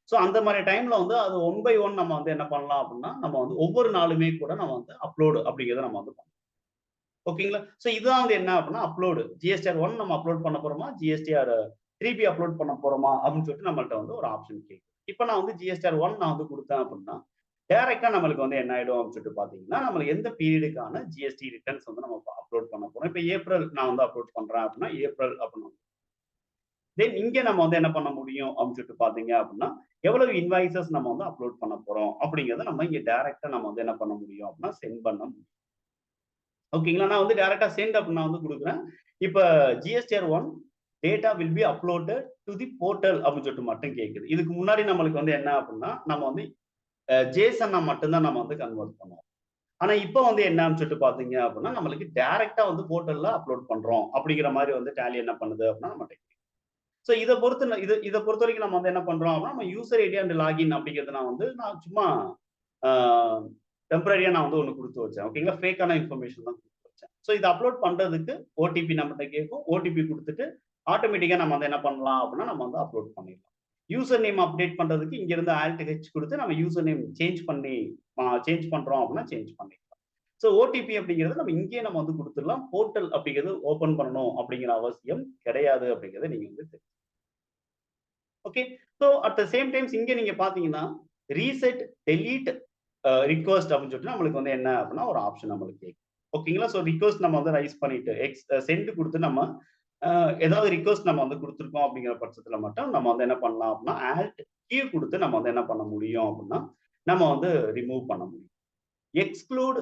ஸோ அந்த மாரி டைம்ல வந்து அது ஒன் பை ஒன் நம்ம வந்து என்ன பண்ணலாம் அப்படின்னா, நம்ம வந்து ஒவ்வொரு நாளுமே கூட நம்ம வந்து அப்லோட் அப்படிங்கிறத நம்ம வந்து பண்ணலாம். ஓகேங்களா? ஸோ இதுதான் வந்து என்ன அப்படின்னா அப்லோடு. ஜிஎஸ்டிஆர் 1 நம்ம அப்லோட் பண்ண போறோமா? ஜிஎஸ்டிஆர் 3பி அப்லோட் பண்ண போறோமா? அப்படின்னு சொல்லிட்டு நம்மள்ட்ட வந்து ஒரு ஆப்ஷன் கேட்கும். இப்ப நான் வந்து ஜிஎஸ்டிஆர் 1 நான் வந்து குடுத்தேன் அப்படின்னா, டைரக்ட்டா நம்மளுக்கு வந்து என்ன ஆயிடும் அப்படின்னு சொல்லிட்டு பார்த்தீங்கன்னா, நம்மளுக்கு எந்த பீரியடுக்கான ஜிஎஸ்டி ரிட்டர்ன்ஸ் வந்து நம்ம அப்லோட் பண்ண போறோம். இப்ப ஏப்ரல் நான் வந்து அப்லோட் பண்றேன் அப்படின்னா, ஏப்ரல் அப்படின்னு தென் இங்க நம்ம வந்து என்ன பண்ண முடியும் அப்படின்னு சொல்லிட்டு பார்த்தீங்க அப்படின்னா, எவ்வளவு இன்வாய்ஸஸ் நம்ம வந்து அப்லோட் பண்ண போறோம் அப்படிங்கிறத நம்ம இங்க டைரக்ட்டா நம்ம வந்து என்ன பண்ண முடியும் அப்படின்னா, சென்ட் பண்ண முடியும். ஓகேங்களா? நான் வந்து டைரக்ட்டா சென்ட் அப்படின்னு நான் வந்து குடுக்குறேன். இப்ப GSTR 1 data will be uploaded to the portal அப்படின்னு சொல்லிட்டு மட்டும் கேட்குது. இதுக்கு முன்னாடி நம்மளுக்கு வந்து என்ன அப்படின்னா, நம்ம வந்து ஜேசன்னா மட்டும் தான் நம்ம வந்து கன்வெர்ட் பண்ணுவோம். ஆனா இப்ப வந்து என்னன்னு சொல்லிட்டு பார்த்தீங்க அப்படின்னா, நம்மளுக்கு டைரக்ட்டா வந்து போர்ட்டல்ல அப்லோட் பண்றோம் அப்படிங்கிற மாரி வந்து டேலி என்ன பண்ணுது அப்படின்னா நம்மட்ட ஸோ இத பொறுத்தவரைக்கும் நம்ம வந்து என்ன பண்றோம் அப்படின்னா, நம்ம யூசர் ஐடி அண்ட் லாகின் அப்படிங்கிறத நான் சும்மா ஆ டெம்பரரியா நான் வந்து ஒண்ணு குடுத்து வச்சேன். ஓகேங்களா? ஃபேக்கான இன்ஃபர்மேஷன் தான் குடுத்து வச்சேன். ஸோ இத அப்லோட் பண்றதுக்கு ஓடிபி நம்மட்ட கேட்கும். ஓடிபி குடுத்துட்டு ஆட்டோமேட்டிக்கா நம்ம வந்து என்ன பண்ணலாம் அப்படின்னா, நம்ம வந்து அப்லோட் பண்ணிடலாம். யூசர் நேம் அப்டேட் பண்றதுக்கு இங்க இருந்து ஆல்ட் ஹெச் குடுத்து நம்ம யூசர் நேம் சேஞ்ச் பண்றோம் அப்படின்னா சேஞ்ச் பண்ணிக்கலாம். ஸோ ஓடிபி அப்படிங்கிறது நம்ம இங்கேயே நம்ம வந்து கொடுத்துடலாம். போர்ட்டல் அப்படிங்கிறது ஓப்பன் பண்ணணும் அப்படிங்கிற அவசியம் கிடையாது அப்படிங்கிறத நீங்க வந்து okay. So at the same times இங்க நீங்க பார்த்தீங்கன்னா, ரீசெட், டெலீட் ரிக்வெஸ்ட் அப்படின்னு சொல்லிட்டு நம்மளுக்கு வந்து என்ன அப்படின்னா ஒரு ஆப்ஷன் நம்மளுக்கு கேட்கும். ஓகேங்களா? ஸோ ரிக்வெஸ்ட் நம்ம வந்து ரைஸ் பண்ணிட்டு சென்ட் குடுத்து நம்ம ஏதாவது ரிக்வெஸ்ட் நம்ம வந்து குடுத்துருக்கோம் அப்படிங்கிற பட்சத்துல மட்டும் நம்ம வந்து என்ன பண்ணலாம் அப்படின்னா, ஆல்ட் கீ குடுத்து நம்ம வந்து என்ன பண்ண முடியும் அப்படின்னா, நம்ம வந்து ரிமூவ் பண்ண முடியும். எக்ஸ்க்ளூட்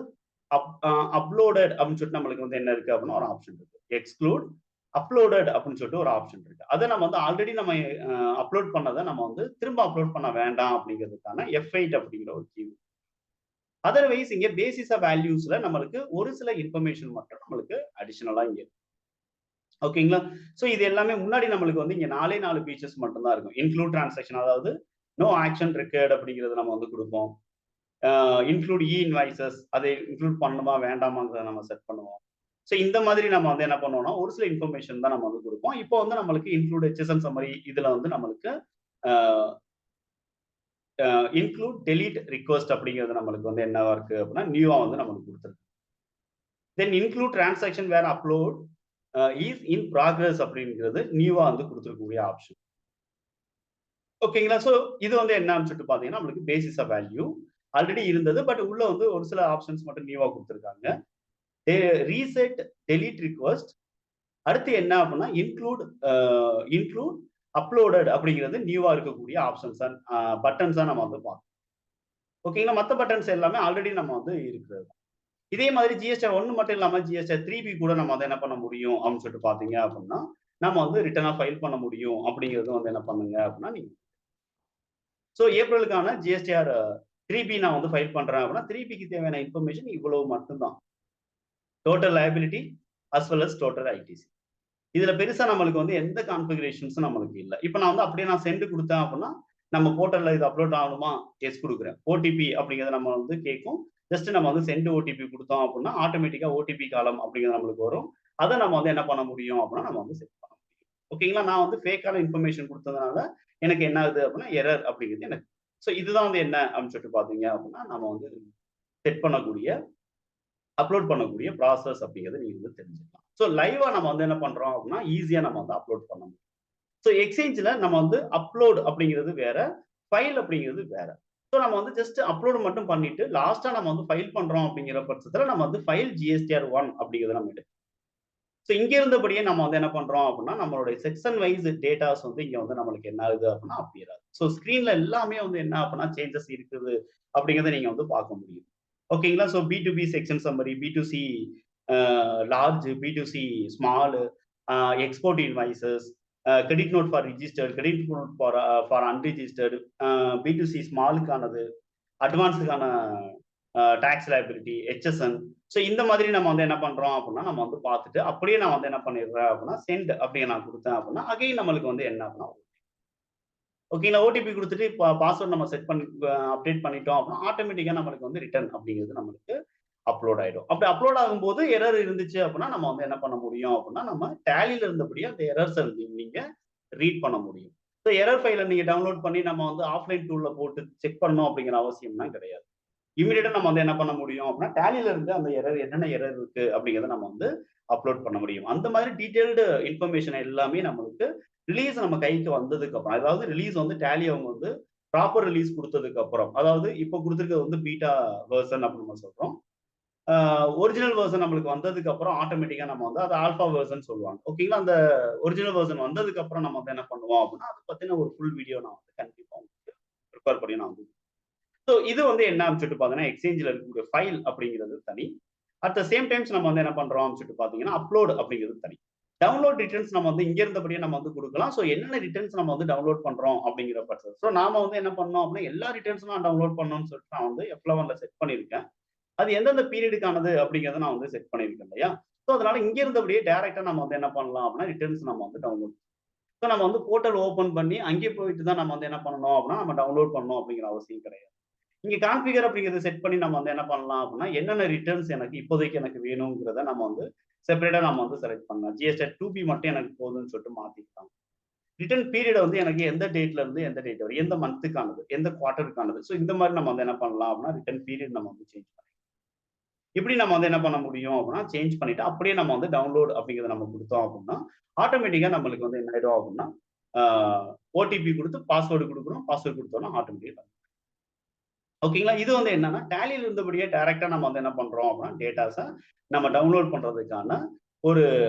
அப்லோடட் அப்படின்னு சொல்லிட்டு நம்மளுக்கு வந்து என்ன இருக்கு அப்படின்னா ஒரு ஆப்ஷன் இருக்கு. எக்ஸ்க்ளூட் அப்லோடட் அப்படின்னு சொல்லிட்டு ஒரு ஆப்ஷன் இருக்கு. அத நம்ம வந்து ஆல்ரெடி நம்ம அப்லோட் பண்ணத நம்ம வந்து திரும்ப அப்லோட் பண்ண வேண்டாம் அப்படிங்கிறதுக்கான F8 அப்படிங்கிற ஒரு கீ. அதர்வைஸ் இங்க பேசிஸ் ஆஃப் வேல்யூஸ்ல நம்மளுக்கு ஒரு சில இன்ஃபர்மேஷன் மட்டும் நம்மளுக்கு அடிஷனலா இங்க இருக்கு. ஓகேங்களா? சோ இது எல்லாமே முன்னாடி நம்மளுக்கு வந்து இங்க 4 ஃபீச்சர்ஸ் மட்டும் தான் இருக்கும். இன்க்ளூட் டிரான்சாக்ஷன் அதாவது நோ ஆக்ஷன் ரிக்வயர்ட் அப்படிங்கிறது நம்ம வந்து குடுப்போம். இன்க்ளூட் இன்வாய்ஸஸ் அதை இன்க்ளூட் பண்ணணுமா வேண்டாமாங்கிறத நம்ம செட் பண்ணுவோம். சோ இந்த மாதிரி நம்ம வந்து என்ன பண்ணுவோம்னா, ஒரு சில இன்ஃபர்மேஷன் தான் நம்ம வந்து குடுப்போம். இப்போ வந்து நம்மளுக்கு இன்க்ளூட் HSN சம்மரி இதுல வந்து நம்மளுக்கு அ இன்க்ளூட் டெலீட் ரிக்வெஸ்ட் அப்படிங்கிறது நம்மளுக்கு வந்து என்னவா இருக்கு அப்படின்னா, நியூவா வந்து நம்மளுக்கு குடுத்துருக்கு. Then include transaction where upload is in progress அப்படிங்கிறது நியூவா வந்து குடுத்திருக்கக்கூடிய ஆப்ஷன். ஓகேங்களா? சோ இது வந்து என்னன்னு சொல்லிட்டு பார்த்தீங்கன்னா, நம்மளுக்கு பேசிஸ் ஆஃப் வேல்யூ ஆல்ரெடி இருந்தது. பட் உள்ள வந்து ஒரு சில ஆப்ஷன்ஸ் மட்டும் நியூவா குடுத்திருக்காங்க. ரீசெட், டெலீட் ரிக்வெஸ்ட் அடுத்து என்ன அப்படின்னா, இன்க்ளூட் அப்லோடட் அப்படிங்கிறது நியூவா இருக்கக்கூடிய ஆப்ஷன்ஸ் பட்டன்ஸா நம்ம வந்து பார்க்கணும். ஓகேங்களா? மத்த பட்டன்ஸ் எல்லாமே ஆல்ரெடி நம்ம வந்து இருக்கிறது. இதே மாதிரி ஜிஎஸ்டிஆர் 1 மட்டும் இல்லாம ஜிஎஸ்டிஆர் 3பி கூட நம்ம வந்து என்ன பண்ண முடியும் அப்படின்னு சொல்லிட்டு பார்த்தீங்க அப்படின்னா, நம்ம வந்து ரிட்டர்னா ஃபைல் பண்ண முடியும் அப்படிங்கிறது வந்து என்ன பண்ணுங்க அப்படின்னா, நீங்க ஸோ ஏப்ரலுக்கான ஜிஎஸ்டிஆர் 3பி நான் வந்து ஃபைல் பண்றேன் அப்படின்னா, 3பிக்கு தேவையான இன்ஃபர்மேஷன் இவ்வளவு மட்டும் தான். Total liability as well as total ITC. இதுல பெருசா நம்மளுக்கு வந்து எந்த கான்ஃபிகரேஷன்ஸும் நம்மளுக்கு இல்ல. இப்ப நான் வந்து அப்படியே நான் சென்ட் குடுத்தேன் அப்படின்னா, நம்ம போர்ட்டல்ல இது அப்லோட் ஆகணுமா? எஸ் குடுக்குறேன். ஓடிபி அப்படிங்கிறத நம்ம வந்து கேட்கும். ஜஸ்ட் நம்ம வந்து சென்ட் ஓடிபி குடுத்தோம் அப்படின்னா, ஆட்டோமேட்டிக்கா ஓடிபி காலம் அப்படிங்கிறது நம்மளுக்கு வரும். அத நம்ம வந்து என்ன பண்ண முடியும் அப்படின்னா, நம்ம வந்து செட் பண்ண முடியும். ஓகேங்களா? நான் வந்து ஃபேக்கான இன்ஃபர்மேஷன் குடுத்ததுனால, எனக்கு என்ன ஆகுது அப்படின்னா, எரர் அப்படிங்கிறது எனக்கு சோ இதுதான் வந்து என்ன அப்படின்னு சொல்லிட்டு பார்த்தீங்க அப்படின்னா, நம்ம வந்து செட் பண்ணக்கூடிய அப்லோட் பண்ணக்கூடிய ப்ராசஸ் அப்படிங்கிறத நீங்க வந்து தெரிஞ்சுக்கலாம். ஸோ லைவா நம்ம வந்து என்ன பண்றோம் அப்படின்னா, ஈஸியா நம்ம வந்து அப்லோட் பண்ண முடியும். ஸோ எக்ஸ்சேஞ்சில நம்ம வந்து அப்லோட் அப்படிங்கிறது வேற, ஃபைல் அப்படிங்கிறது வேற. ஸோ நம்ம வந்து ஜஸ்ட் அப்லோட் மட்டும் பண்ணிட்டு, லாஸ்ட்டா நம்ம வந்து ஃபைல் பண்றோம் அப்படிங்கிற பட்சத்துல நம்ம வந்து ஃபைல் ஜிஎஸ்டிஆர் 1 அப்படிங்கிறத நம்ம எடுக்கணும். ஸோ இங்க இருந்தபடியே நம்ம வந்து என்ன பண்றோம் அப்படின்னா, நம்மளுடைய செக்ஷன் வைஸ் டேட்டாஸ் வந்து இங்க வந்து நம்மளுக்கு என்ன ஆகுது அப்படின்னா அப்பியர் ஆகுது. ஸோ ஸ்கிரீன்ல எல்லாமே வந்து என்ன அப்படின்னா சேஞ்சஸ் இருக்குது அப்படிங்கிறத நீங்க வந்து பார்க்க முடியும். ஓகேங்களா? So B2B section summary, B2C large, B2C small, export invoices, credit note for registered, credit note for unregistered, B2C ஸ்மாலுக்கானது, அட்வான்ஸுக்கான டாக்ஸ் லைபிலிட்டி, HSN. ஸோ இந்த மாதிரி நம்ம வந்து என்ன பண்றோம் அப்படின்னா, நம்ம வந்து பார்த்துட்டு அப்படியே நான் வந்து என்ன பண்ணிடுறேன் அப்படின்னா, சென்ட் அப்படியே நான் குடுத்தேன் அப்படின்னா, அகைன் நம்மளுக்கு வந்து என்ன அப்படின்னா ஓகேங்களா? ஓடிபி குடுத்துட்டு பாஸ்வேர்ட் நம்ம செட் பண்ணி அப்டேட் பண்ணிட்டோம் அப்படின்னா, ஆட்டோமேட்டிக்கா நம்மளுக்கு வந்து ரிட்டர்ன் அப்படிங்கிறது நம்மளுக்கு அப்லோட் ஆயிடும். அப்படி அப்லோட் ஆகும்போது எரர் இருந்துச்சு அப்படின்னா, நம்ம வந்து என்ன பண்ண முடியும் அப்படின்னா, நம்ம டேலில இருந்தபடியே அந்த எரர்ஸ நீங்க ரீட் பண்ண முடியும். ஸோ எரர் ஃபைல நீங்க டவுன்லோட் பண்ணி நம்ம வந்து ஆஃப்லைன் டூல்ல போட்டு செக் பண்ணணும் அப்படிங்கிற அவசியம்லாம் கிடையாது. இமிடியேட்டா நம்ம வந்து என்ன பண்ண முடியும் அப்படின்னா, டேலில இருந்து அந்த எரர் என்னென்ன எரர் இருக்கு அப்படிங்கிறத நம்ம வந்து அப்லோட் பண்ண முடியும். அந்த மாதிரி டீடைல்டு இன்ஃபர்மேஷன் எல்லாமே நம்மளுக்கு ரிலீஸ் நம்ம கைக்கு வந்ததுக்கு அப்புறம், அதாவது ரிலீஸ் வந்து டேலி அவங்க வந்து ப்ராப்பர் ரிலீஸ் குடுத்ததுக்கு அப்புறம், அதாவது இப்ப குடுத்திருக்கிறது வந்து பீட்டா வெர்ஷன் அப்படின்னு நம்ம சொல்றோம். ஒரிஜினல் வெர்ஷன் நம்மளுக்கு வந்ததுக்கு அப்புறம் ஆட்டோமேட்டிக்கா நம்ம வந்து அது ஆல்பா வெர்ஷன் சொல்லுவாங்க. ஓகேங்களா? அந்த ஒரிஜினல் வெர்ஷன் வந்ததுக்கு அப்புறம் நம்ம வந்து என்ன பண்ணுவோம் அப்படின்னா, அத பத்தின ஒரு ஃபுல் வீடியோ நான் வந்து கண்டிப்பா உங்களுக்கு பிரிப்பேர் பண்ணி நான் வந்து ஸோ இது வந்து என்ன அப்படின்னு சொல்லிட்டு பார்த்தீங்கன்னா, எக்ஸ்சேஞ்சில இருக்கக்கூடிய ஃபைல் அப்படிங்கிறது தனி. அட் த சேம் டைம்ஸ் நம்ம வந்து என்ன பண்றோம் அப்படின்னு சொல்லிட்டு பார்த்தீங்கன்னா, அப்லோட் அப்படிங்கிறது தனி. டவுன்லோட் ரிட்டர்ன்ஸ் நம்ம வந்து இங்க இருந்தபடியே நம்ம வந்து குடுக்கலாம். ஸோ என்னென்ன ரிட்டர்ன்ஸ் நம்ம வந்து டவுன்லோட் பண்றோம் அப்படிங்கிற பட்சம். ஸோ நாம வந்து என்ன பண்ணோம் அப்படின்னா, எல்லா ரிட்டர்ன்ஸும் நான் டவுன்லோட் பண்ணணும்னு சொல்லிட்டு நான் வந்து F11ல செட் பண்ணியிருக்கேன். அது எந்தெந்த பீரியடுக்கானது அப்படிங்கிறத நான் வந்து செட் பண்ணியிருக்கேன் இல்லையா? ஸோ அதனால இங்க இருந்தபடியே டைரக்ட்டா நம்ம வந்து என்ன பண்ணலாம் அப்படின்னா, ரிட்டர்ன்ஸ் நம்ம வந்து டவுன்லோட் ஸோ நம்ம வந்து போர்ட்டல் ஓப்பன் பண்ணி அங்கே போயிட்டு தான் நம்ம வந்து என்ன பண்ணணும் அப்படின்னா, நம்ம டவுன்லோட் பண்ணணும் அப்படிங்கிற அவசியம் கிடையாது. இங்க கான்ஃபிகர் அப்படிங்கிறத செட் பண்ணி நம்ம வந்து என்ன பண்ணலாம் அப்படின்னா, என்னென்ன ரிட்டர்ன்ஸ் எனக்கு இப்போதைக்கு எனக்கு வேணுங்கிறத நம்ம வந்து செப்பரேட்டா நம்ம வந்து செலக்ட் பண்ணலாம். ஜிஎஸ்டிஆர் 2பி மட்டும் எனக்கு போதும்னு சொல்லிட்டு மாத்திக்கலாம். ரிட்டர்ன் பீரியட் வந்து எனக்கு எந்த டேட்ல இருந்து எந்த டேட் வரை, எந்த மந்த்துக்கானது, எந்த குவார்ட்டருக்கானது. ஸோ இந்த மாதிரி நம்ம வந்து என்ன பண்ணலாம் அப்படின்னா, ரிட்டர்ன் பீரியட் நம்ம வந்து சேஞ்ச் பண்ணலாம். இப்படி நம்ம வந்து என்ன பண்ண முடியும் அப்படின்னா சேஞ்ச் பண்ணிட்டு அப்படியே நம்ம வந்து டவுன்லோட் அப்படிங்கிறத நம்ம கொடுத்தோம் அப்படின்னா ஆட்டோமேட்டிக்கா நம்மளுக்கு வந்து என்ன ஆயிடும் அப்படின்னா ஓடிபி கொடுத்து பாஸ்வேர்டு கொடுக்குறோம். பாஸ்வேர்டு கொடுத்தோம்னா ஆட்டோமேட்டிக்கா ஓகேங்களா. இது வந்து என்னன்னா டேலியில இருந்தபடியே டைரக்டா நம்ம வந்து என்ன பண்றோம் அப்படின்னா டேட்டாஸ நம்ம டவுன்லோட் பண்றதுக்கான ஒரு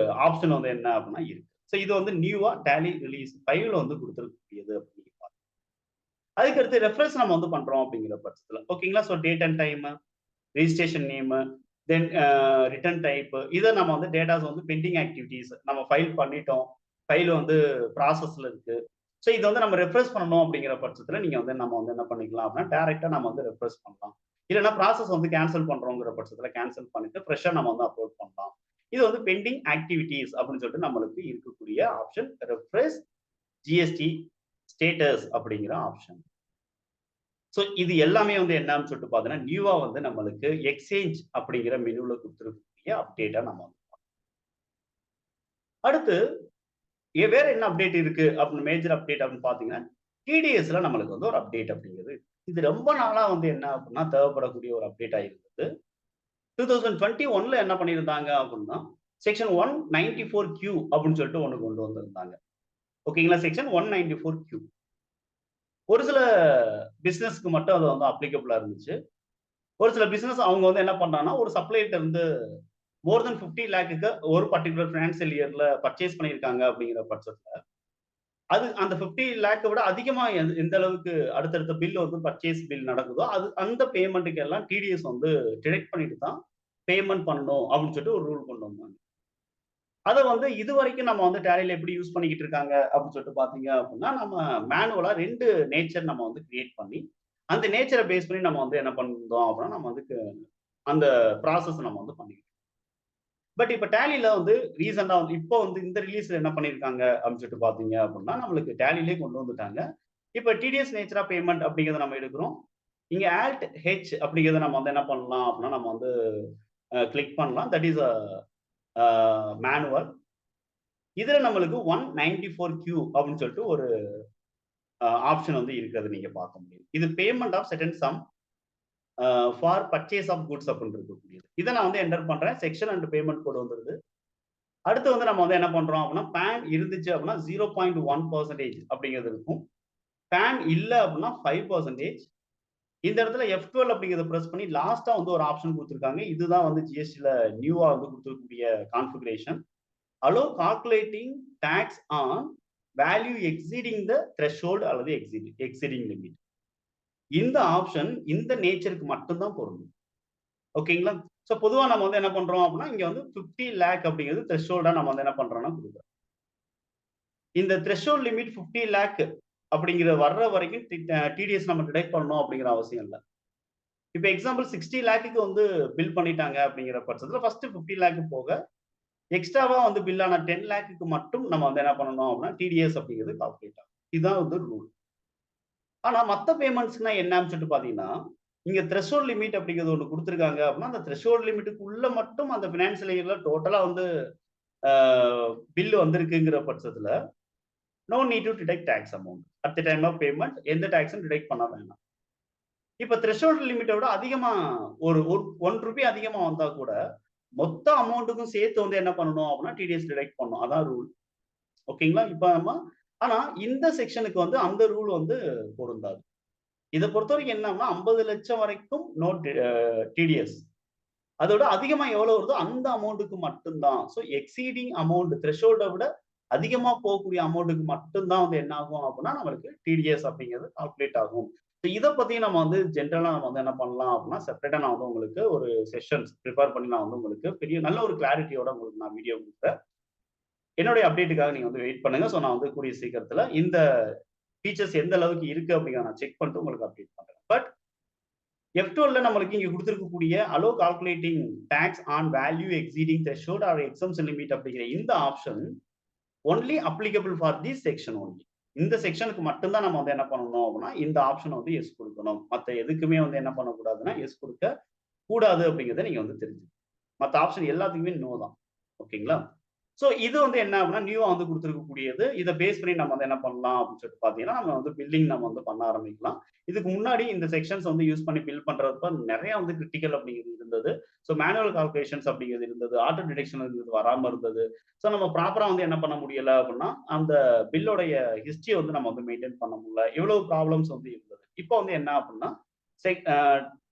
ஆப்ஷன் வந்து என்ன அப்படின்னா இருக்கு. ஸோ இது வந்து நியூவா டேலி ரிலீஸ் 5ல வந்து கொடுத்திருக்கக்கூடியது அப்படின்னு அதுக்கடுத்து ரெஃபரன்ஸ் நம்ம வந்து பண்றோம் அப்படிங்கிற பட்சத்துல ஓகேங்களா. So date and time, registration name, then return type, இதை நம்ம வந்து டேட்டாஸ் வந்து பெண்டிங் ஆக்டிவிட்டீஸ் நம்ம ஃபைல் பண்ணிட்டோம், ஃபைல் வந்து ப்ராசஸ்ல இருக்கு. ஸோ இதை வந்து நம்ம ரெஃப்ரெஷ் பண்ணணும் அப்படிங்கிற பட்சத்துல நீங்க வந்து நம்ம வந்து என்ன பண்ணிக்கலாம் அப்படின்னா டைரக்டா நம்ம வந்து ரெஃப்ரெஷ் பண்ணலாம். இல்லைன்னா ப்ராசஸ் வந்து கேன்சல் பண்றோங்கிற பட்சத்துல கேன்சல் பண்ணிட்டு ஃப்ரெஷ்ஷா நம்ம வந்து அப்லோட் பண்ணலாம். இது வந்து பெண்டிங் ஆக்டிவிட்டீஸ் அப்படின்னு சொல்லிட்டு நம்மளுக்கு இருக்கக்கூடிய ஆப்ஷன் ரெஃப்ரெஷ் ஜிஎஸ்டி ஸ்டேட்டஸ் அப்படிங்கிற ஆப்ஷன். ஸோ இது எல்லாமே வந்து என்னன்னு சொல்லிட்டு பார்த்தீங்கன்னா நியூவா வந்து நம்மளுக்கு எக்ஸ்சேஞ்ச் அப்படிங்கிற மெனுவில் கொடுத்துருக்கக்கூடிய அப்டேட்டா நம்ம வந்து அடுத்து வேற என்ன அப்டேட் இருக்கு அப்படின்னு மேஜர் அப்டேட் அப்படின்னு பார்த்தீங்கன்னா டிடிஎஸ்ல நம்மளுக்கு வந்து ஒரு அப்டேட் அப்படிங்கிறது இது ரொம்ப நாளா வந்து என்ன அப்படின்னா தேவைப்படக்கூடிய ஒரு அப்டேட் ஆயிருந்தது. 2021ல என்ன பண்ணியிருந்தாங்க அப்படின்னா செக்ஷன் 194Q அப்படின்னு சொல்லிட்டு ஒன்று கொண்டு வந்திருந்தாங்க. ஓகேங்களா. செக்ஷன் 194Q ஒரு சில பிசினஸ்க்கு மட்டும் அது வந்து அப்ளிகபிளா இருந்துச்சு. ஒரு சில பிசினஸ் அவங்க வந்து என்ன பண்றாங்கன்னா ஒரு சப்ளையர்ட்ட இருந்து மோர் தென் 50 லேக்குக்கு ஒரு பர்டிகுலர் பினான்சியல் இயர்ல பர்ச்சேஸ் பண்ணியிருக்காங்க அப்படிங்கிற பட்சத்துல அது அந்த 50 லேக்கை விட அதிகமா எந்த அளவுக்கு அடுத்தடுத்த பில் வந்து பர்ச்சேஸ் பில் நடக்குதோ அது அந்த பேமெண்ட்டுக்கு எல்லாம் டிடிஎஸ் வந்து டிடெக்ட் பண்ணிட்டு தான் பேமெண்ட் பண்ணணும் அப்படின்னு சொல்லிட்டு ஒரு ரூல் கொண்டு வந்தாங்க. அதை வந்து இது வரைக்கும் நம்ம வந்து டேலியில எப்படி யூஸ் பண்ணிக்கிட்டு இருக்காங்க அப்படின்னு சொல்லிட்டு பாத்தீங்க அப்படின்னா நம்ம மேனுவலா 2 நேச்சர் நம்ம வந்து கிரியேட் பண்ணி அந்த நேச்சரை பேஸ் பண்ணி நம்ம வந்து என்ன பண்ணோம் அப்படின்னா நம்ம வந்து அந்த ப்ராசஸ் நம்ம வந்து பண்ணிக்கிட்டோம். பட் இப்ப டேலியில வந்து ரீசெண்டா வந்து இப்போ வந்து இந்த ரிலீஸ்ல என்ன பண்ணிருக்காங்க அப்படின்னு சொல்லிட்டு பாத்தீங்க அப்படின்னா நம்மளுக்கு டேலியிலே கொண்டு வந்துட்டாங்க. இப்ப டிடிஎஸ் நேச்சரா பேமெண்ட் அப்படிங்கிறத நம்ம எடுக்கிறோம். இங்க ஆல்ட் ஹெச் அப்படிங்கிறத நம்ம வந்து என்ன பண்ணலாம் அப்படின்னா நம்ம வந்து கிளிக் பண்ணலாம். That is manual. இதுல நம்மளுக்கு 194Q அப்படின்னு சொல்லிட்டு ஒரு ஆப்ஷன் வந்து இருக்கிறது நீங்க பார்க்க முடியும். இது payment of certain sum for purchase of goods அப்படின்னு இருக்கக்கூடியது. இதை நான் வந்து என்டர் பண்றேன். செக்ஷன் அண்ட் பேமெண்ட் கோட் வந்துருது. அடுத்து வந்து நம்ம வந்து என்ன பண்றோம் அப்படின்னா பேன் இருந்துச்சு அப்படின்னா 0.1% அப்படிங்கிறது இருக்கும். பேன் இல்ல அப்படின்னா 5%. இந்த இடத்துல F12 அப்படிங்கிறத பிரஸ் பண்ணி லாஸ்டா வந்து ஒரு ஆப்ஷன் கொடுத்துருக்காங்க. இதுதான் வந்து ஜிஎஸ்டில நியூவா வந்து கொடுத்துருக்கக்கூடிய configuration. Allow calculating tax on value exceeding the threshold அல்லது எக்ஸீடிங் லிமிட். இந்த ஆப்ஷன் இந்த நேச்சருக்கு மட்டும்தான் பொருந்தும். ஓகேங்களா. ஸோ பொதுவா நம்ம வந்து என்ன பண்றோம் அப்படின்னா இங்க வந்து 50 லேக் அப்படிங்கிறது த்ரெஷோல்டா நம்ம வந்து என்ன பண்றோம்னா கொடுக்குறோம். இந்த த்ரெஷோல்ட் லிமிட் 50 லேக் அப்படிங்கிற வர்ற வரைக்கும் டிடிஎஸ் நம்ம டிடெக்ட் பண்ணணும் அப்படிங்கிற அவசியம் இல்லை. இப்போ எக்ஸாம்பிள் 60 லேக்குக்கு வந்து பில் பண்ணிட்டாங்க அப்படிங்கிற பட்சத்துல ஃபர்ஸ்ட் 50 லேக் போக எக்ஸ்ட்ராவா வந்து பில்லான 10 லேக்குக்கு மட்டும் நம்ம வந்து என்ன பண்ணணும் அப்படின்னா டிடிஎஸ் அப்படிங்கிறது கால்குலேட் ஆகும். இதுதான் வந்து ரூல். ஆனா மத்த பேமெண்ட்ஸ்னா என்னன்னு சொல்லிட்டு பாத்தீங்கன்னா இங்க த்ரெஷோல்ட் லிமிட் அப்படிங்கிறது ஒன்று கொடுத்துருக்காங்க அப்படின்னா அந்த த்ரெஷோல்ட் லிமிட்டுக்குள்ள மட்டும் அந்த பினான்சியல் இயர்ல டோட்டலா வந்து பில் வந்திருக்குங்கிற பட்சத்துல no need to detect tax amount at the time of payment எந்த டாக்ஸும் டிடெக்ட் பண்ண வேண்டாம். இப்ப த்ரெஷோல்ட் லிமிட்டை விட அதிகமா ஒரு 1 ரூபி அதிகமா வந்தா கூட மொத்த அமௌண்ட்டுக்கும் சேர்த்து வந்து என்ன பண்ணணும் அப்படின்னா டிடிஎஸ் டிடெக்ட் பண்ணணும். அதான் ரூல். ஓகேங்களா. இப்ப நம்ம ஆனா இந்த செக்ஷனுக்கு வந்து அந்த ரூல் வந்து பொருந்தாது. இதை பொறுத்த வரைக்கும் என்னன்னா 50 லட்சம் வரைக்கும் நோ டிடிஎஸ். அதோட அதிகமா எவ்வளவு வருதோ அந்த அமௌண்ட்டுக்கு மட்டும்தான். ஸோ எக்ஸீடிங் அமௌண்ட் த்ரெஷோல்டை விட அதிகமா போகக்கூடிய அமௌண்ட்டுக்கு மட்டும்தான் வந்து என்ன ஆகும் அப்படின்னா நம்மளுக்கு டிடிஎஸ் அப்படிங்கிறது கால்குலேட் ஆகும். இதை பத்தி நம்ம வந்து ஜென்ரலா நம்ம வந்து என்ன பண்ணலாம் அப்படின்னா செப்பரேட்டா நான் வந்து உங்களுக்கு ஒரு செஷன்ஸ் ப்ரிப்பேர் பண்ணி நான் வந்து உங்களுக்கு பெரிய நல்ல ஒரு கிளாரிட்டியோட உங்களுக்கு நான் வீடியோ கொடுக்குறேன். என்னுடைய அப்டேட்டுக்காக நீங்க வந்து வெயிட் பண்ணுங்க. ஸோ நான் வந்து கூடிய சீக்கிரத்துல இந்த ஃபீச்சர்ஸ் எந்த அளவுக்கு இருக்கு அப்படிங்கிறத நான் செக் பண்ணிட்டு உங்களுக்கு அப்டேட் பண்றேன். பட் F12ல நம்மளுக்கு இங்க கொடுத்திருக்கக்கூடிய allow calculating tax on value exceeding threshold or exemption limit அப்படிங்கிற இந்த option only applicable for the section only. இந்த செக்ஷனுக்கு மட்டும்தான் நம்ம வந்து என்ன பண்ணணும் அப்படின்னா இந்த ஆப்ஷன் வந்து எஸ் கொடுக்கணும். மற்ற எதுக்குமே வந்து என்ன பண்ணக்கூடாதுன்னா எஸ் கொடுக்க கூடாது அப்படிங்கிறத நீங்க வந்து தெரிஞ்சுக்கணும். மற்ற ஆப்ஷன் எல்லாத்துக்குமே நோ தான். ஓகேங்களா. ஸோ இது வந்து என்ன அப்படின்னா நியூவா வந்து கொடுத்துருக்கக்கூடியது. இதை பேஸ் பண்ணி நம்ம வந்து என்ன பண்ணலாம் அப்படின்னு சொல்லிட்டு பார்த்தீங்கன்னா, நம்ம வந்து பில்டிங் நம்ம வந்து பண்ண ஆரம்பிக்கலாம். இதுக்கு முன்னாடி இந்த செக்ஷன்ஸ் வந்து யூஸ் பண்ணி பில்ட் பண்றப்ப நிறைய வந்து கிரிட்டிக்கல் அப்படிங்கிறது இருந்தது. ஸோ மேனுவல் கால்குலேஷன்ஸ் அப்படிங்கிறது இருந்தது. ஆட்டோ டிடெக்ஷன் இருந்தது வராம இருந்தது. ஸோ நம்ம ப்ராப்பரா வந்து என்ன பண்ண முடியல அப்படின்னா, அந்த பில்லோடைய ஹிஸ்டரியை வந்து நம்ம வந்து மெயின்டைன் பண்ண முடியல. இவ்வளவு ப்ராப்ளம்ஸ் வந்து இருந்தது. இப்போ வந்து என்ன அப்படின்னா,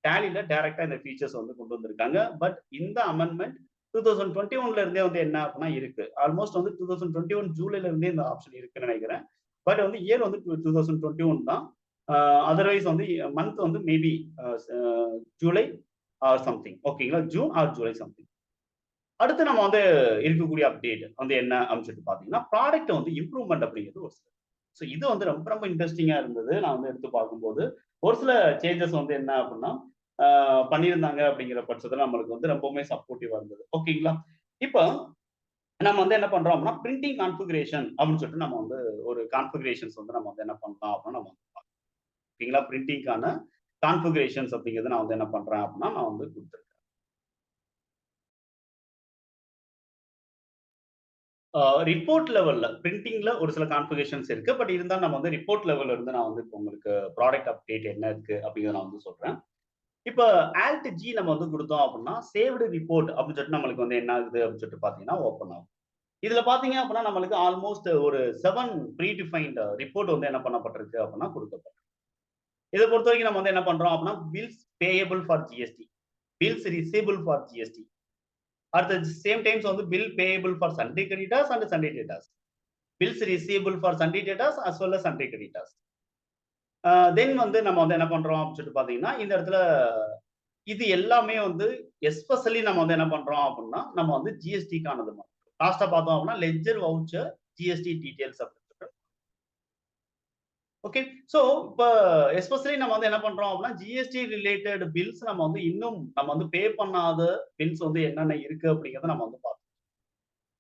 டேலில டைரக்டா இந்த ஃபீச்சர்ஸ் வந்து கொண்டு வந்திருக்காங்க. பட் இந்த அமெண்ட்மென்ட் 2021ல இருந்தே வந்து என்ன அப்படின்னா இருக்கு. ஆல்மோஸ்ட் வந்து 2021 ஜூலைல இருந்தே இந்த ஆப்ஷன் இருக்குன்னு நினைக்கிறேன். பட் வந்து இயர் வந்து 2021 தான். அதர்வைஸ் வந்து மந்த் வந்து மேபி ஜூலை ஆர் சம்திங். ஓகேங்களா? June R July something. அடுத்து நம்ம வந்து இருக்கக்கூடிய அப்டேட் வந்து என்ன அப்படின்னு சொல்லிட்டு பார்த்தீங்கன்னா, ப்ராடக்ட் வந்து இம்ப்ரூவ்மென்ட் அப்படிங்கிறது ஒரு சில. ஸோ இது வந்து ரொம்ப ரொம்ப இன்ட்ரஸ்டிங்கா இருந்தது. நான் வந்து எடுத்து பார்க்கும்போது, ஒரு சில சேஞ்சஸ் வந்து என்ன அப்படின்னா, பண்ணியிருந்தாங்க அப்படிங்கிற பட்சத்துல நம்மளுக்கு வந்து ரொம்பவுமே சப்போர்ட்டிவா இருந்தது. ஓகேங்களா? இப்ப நம்ம வந்து என்ன பண்றோம் அப்படின்னா, பிரிண்டிங் கான்ஃபிகரேஷன் அப்படின்னு சொல்லிட்டு நம்ம வந்து ஒரு கான்ஃபிகரேஷன்ஸ் வந்து நம்ம வந்து என்ன பண்ணலாம் அப்படின்னா, நம்ம வந்து பார்க்கலாம். ஓகேங்களா? பிரிண்டிங்கான கான்ஃபிகரேஷன்ஸ் அப்படிங்கிறது நான் வந்து என்ன பண்றேன் அப்படின்னா, நான் வந்து குடுத்துருக்கேன். ரிப்போர்ட் லெவல்ல பிரிண்டிங்ல ஒரு சில கான்ஃபிகரேஷன்ஸ் இருக்கு. பட் இருந்தாலும் நம்ம வந்து ரிப்போர்ட் லெவல்ல இருந்து நான் வந்து இப்போ உங்களுக்கு ப்ராடக்ட் அப்டேட் என்ன இருக்கு அப்படிங்கிறத நான் வந்து சொல்றேன். இப்ப ஆல்ட் ஜி நம்ம வந்து குடுத்தோம் அப்படின்னா, சேவ்டு ரிப்போர்ட் அப்படின்னு சொல்லிட்டு நம்மளுக்கு வந்து என்ன ஆகுது அப்படின்னு சொல்லிட்டு பார்த்தீங்கன்னா, ஓப்பன் ஆகும். இதுல பார்த்தீங்க அப்படின்னா, நம்மளுக்கு ஆல்மோஸ்ட் ஒரு 7 ப்ரீ டிஃபைன்ட் ரிப்போர்ட் வந்து என்ன பண்ணப்பட்டிருக்கு அப்படின்னா குடுக்கப்பட்டிருக்கு. இத பொறுத்தவரைக்கும் நம்ம வந்து என்ன பண்றோம் அப்படின்னா, bills payable for GST, bills receivable for GST. At the same times வந்து bill payable for sundry creditors and sundry debtors. Bills receivable for sundry debtors as well as sundry creditors. Then வந்து நம்ம வந்து என்ன பண்றோம் அப்படின்னு சொல்லிட்டு பார்த்தீங்கன்னா, இந்த இடத்துல இது எல்லாமே வந்து எஸ்பெஷலி நம்ம வந்து என்ன பண்றோம் அப்படின்னா, நம்ம வந்து ஜிஎஸ்டிக்கானது மட்டும். லாஸ்ட்டா பார்த்தோம் அப்படின்னா, லெட்ஜர் வவுச்சர், ஜிஎஸ்டி டீட்டெயில்ஸ் அப்படின்னு சொல்லிட்டு. ஓகே. ஸோ இப்ப எஸ்பெஷலி நம்ம வந்து என்ன பண்றோம் அப்படின்னா, ஜிஎஸ்டி ரிலேட்டட் பில்ஸ் நம்ம வந்து இன்னும் நம்ம வந்து பே பண்ணாத பில்ஸ் வந்து என்னென்ன இருக்கு அப்படிங்கிறத நம்ம வந்து பார்க்கணும்.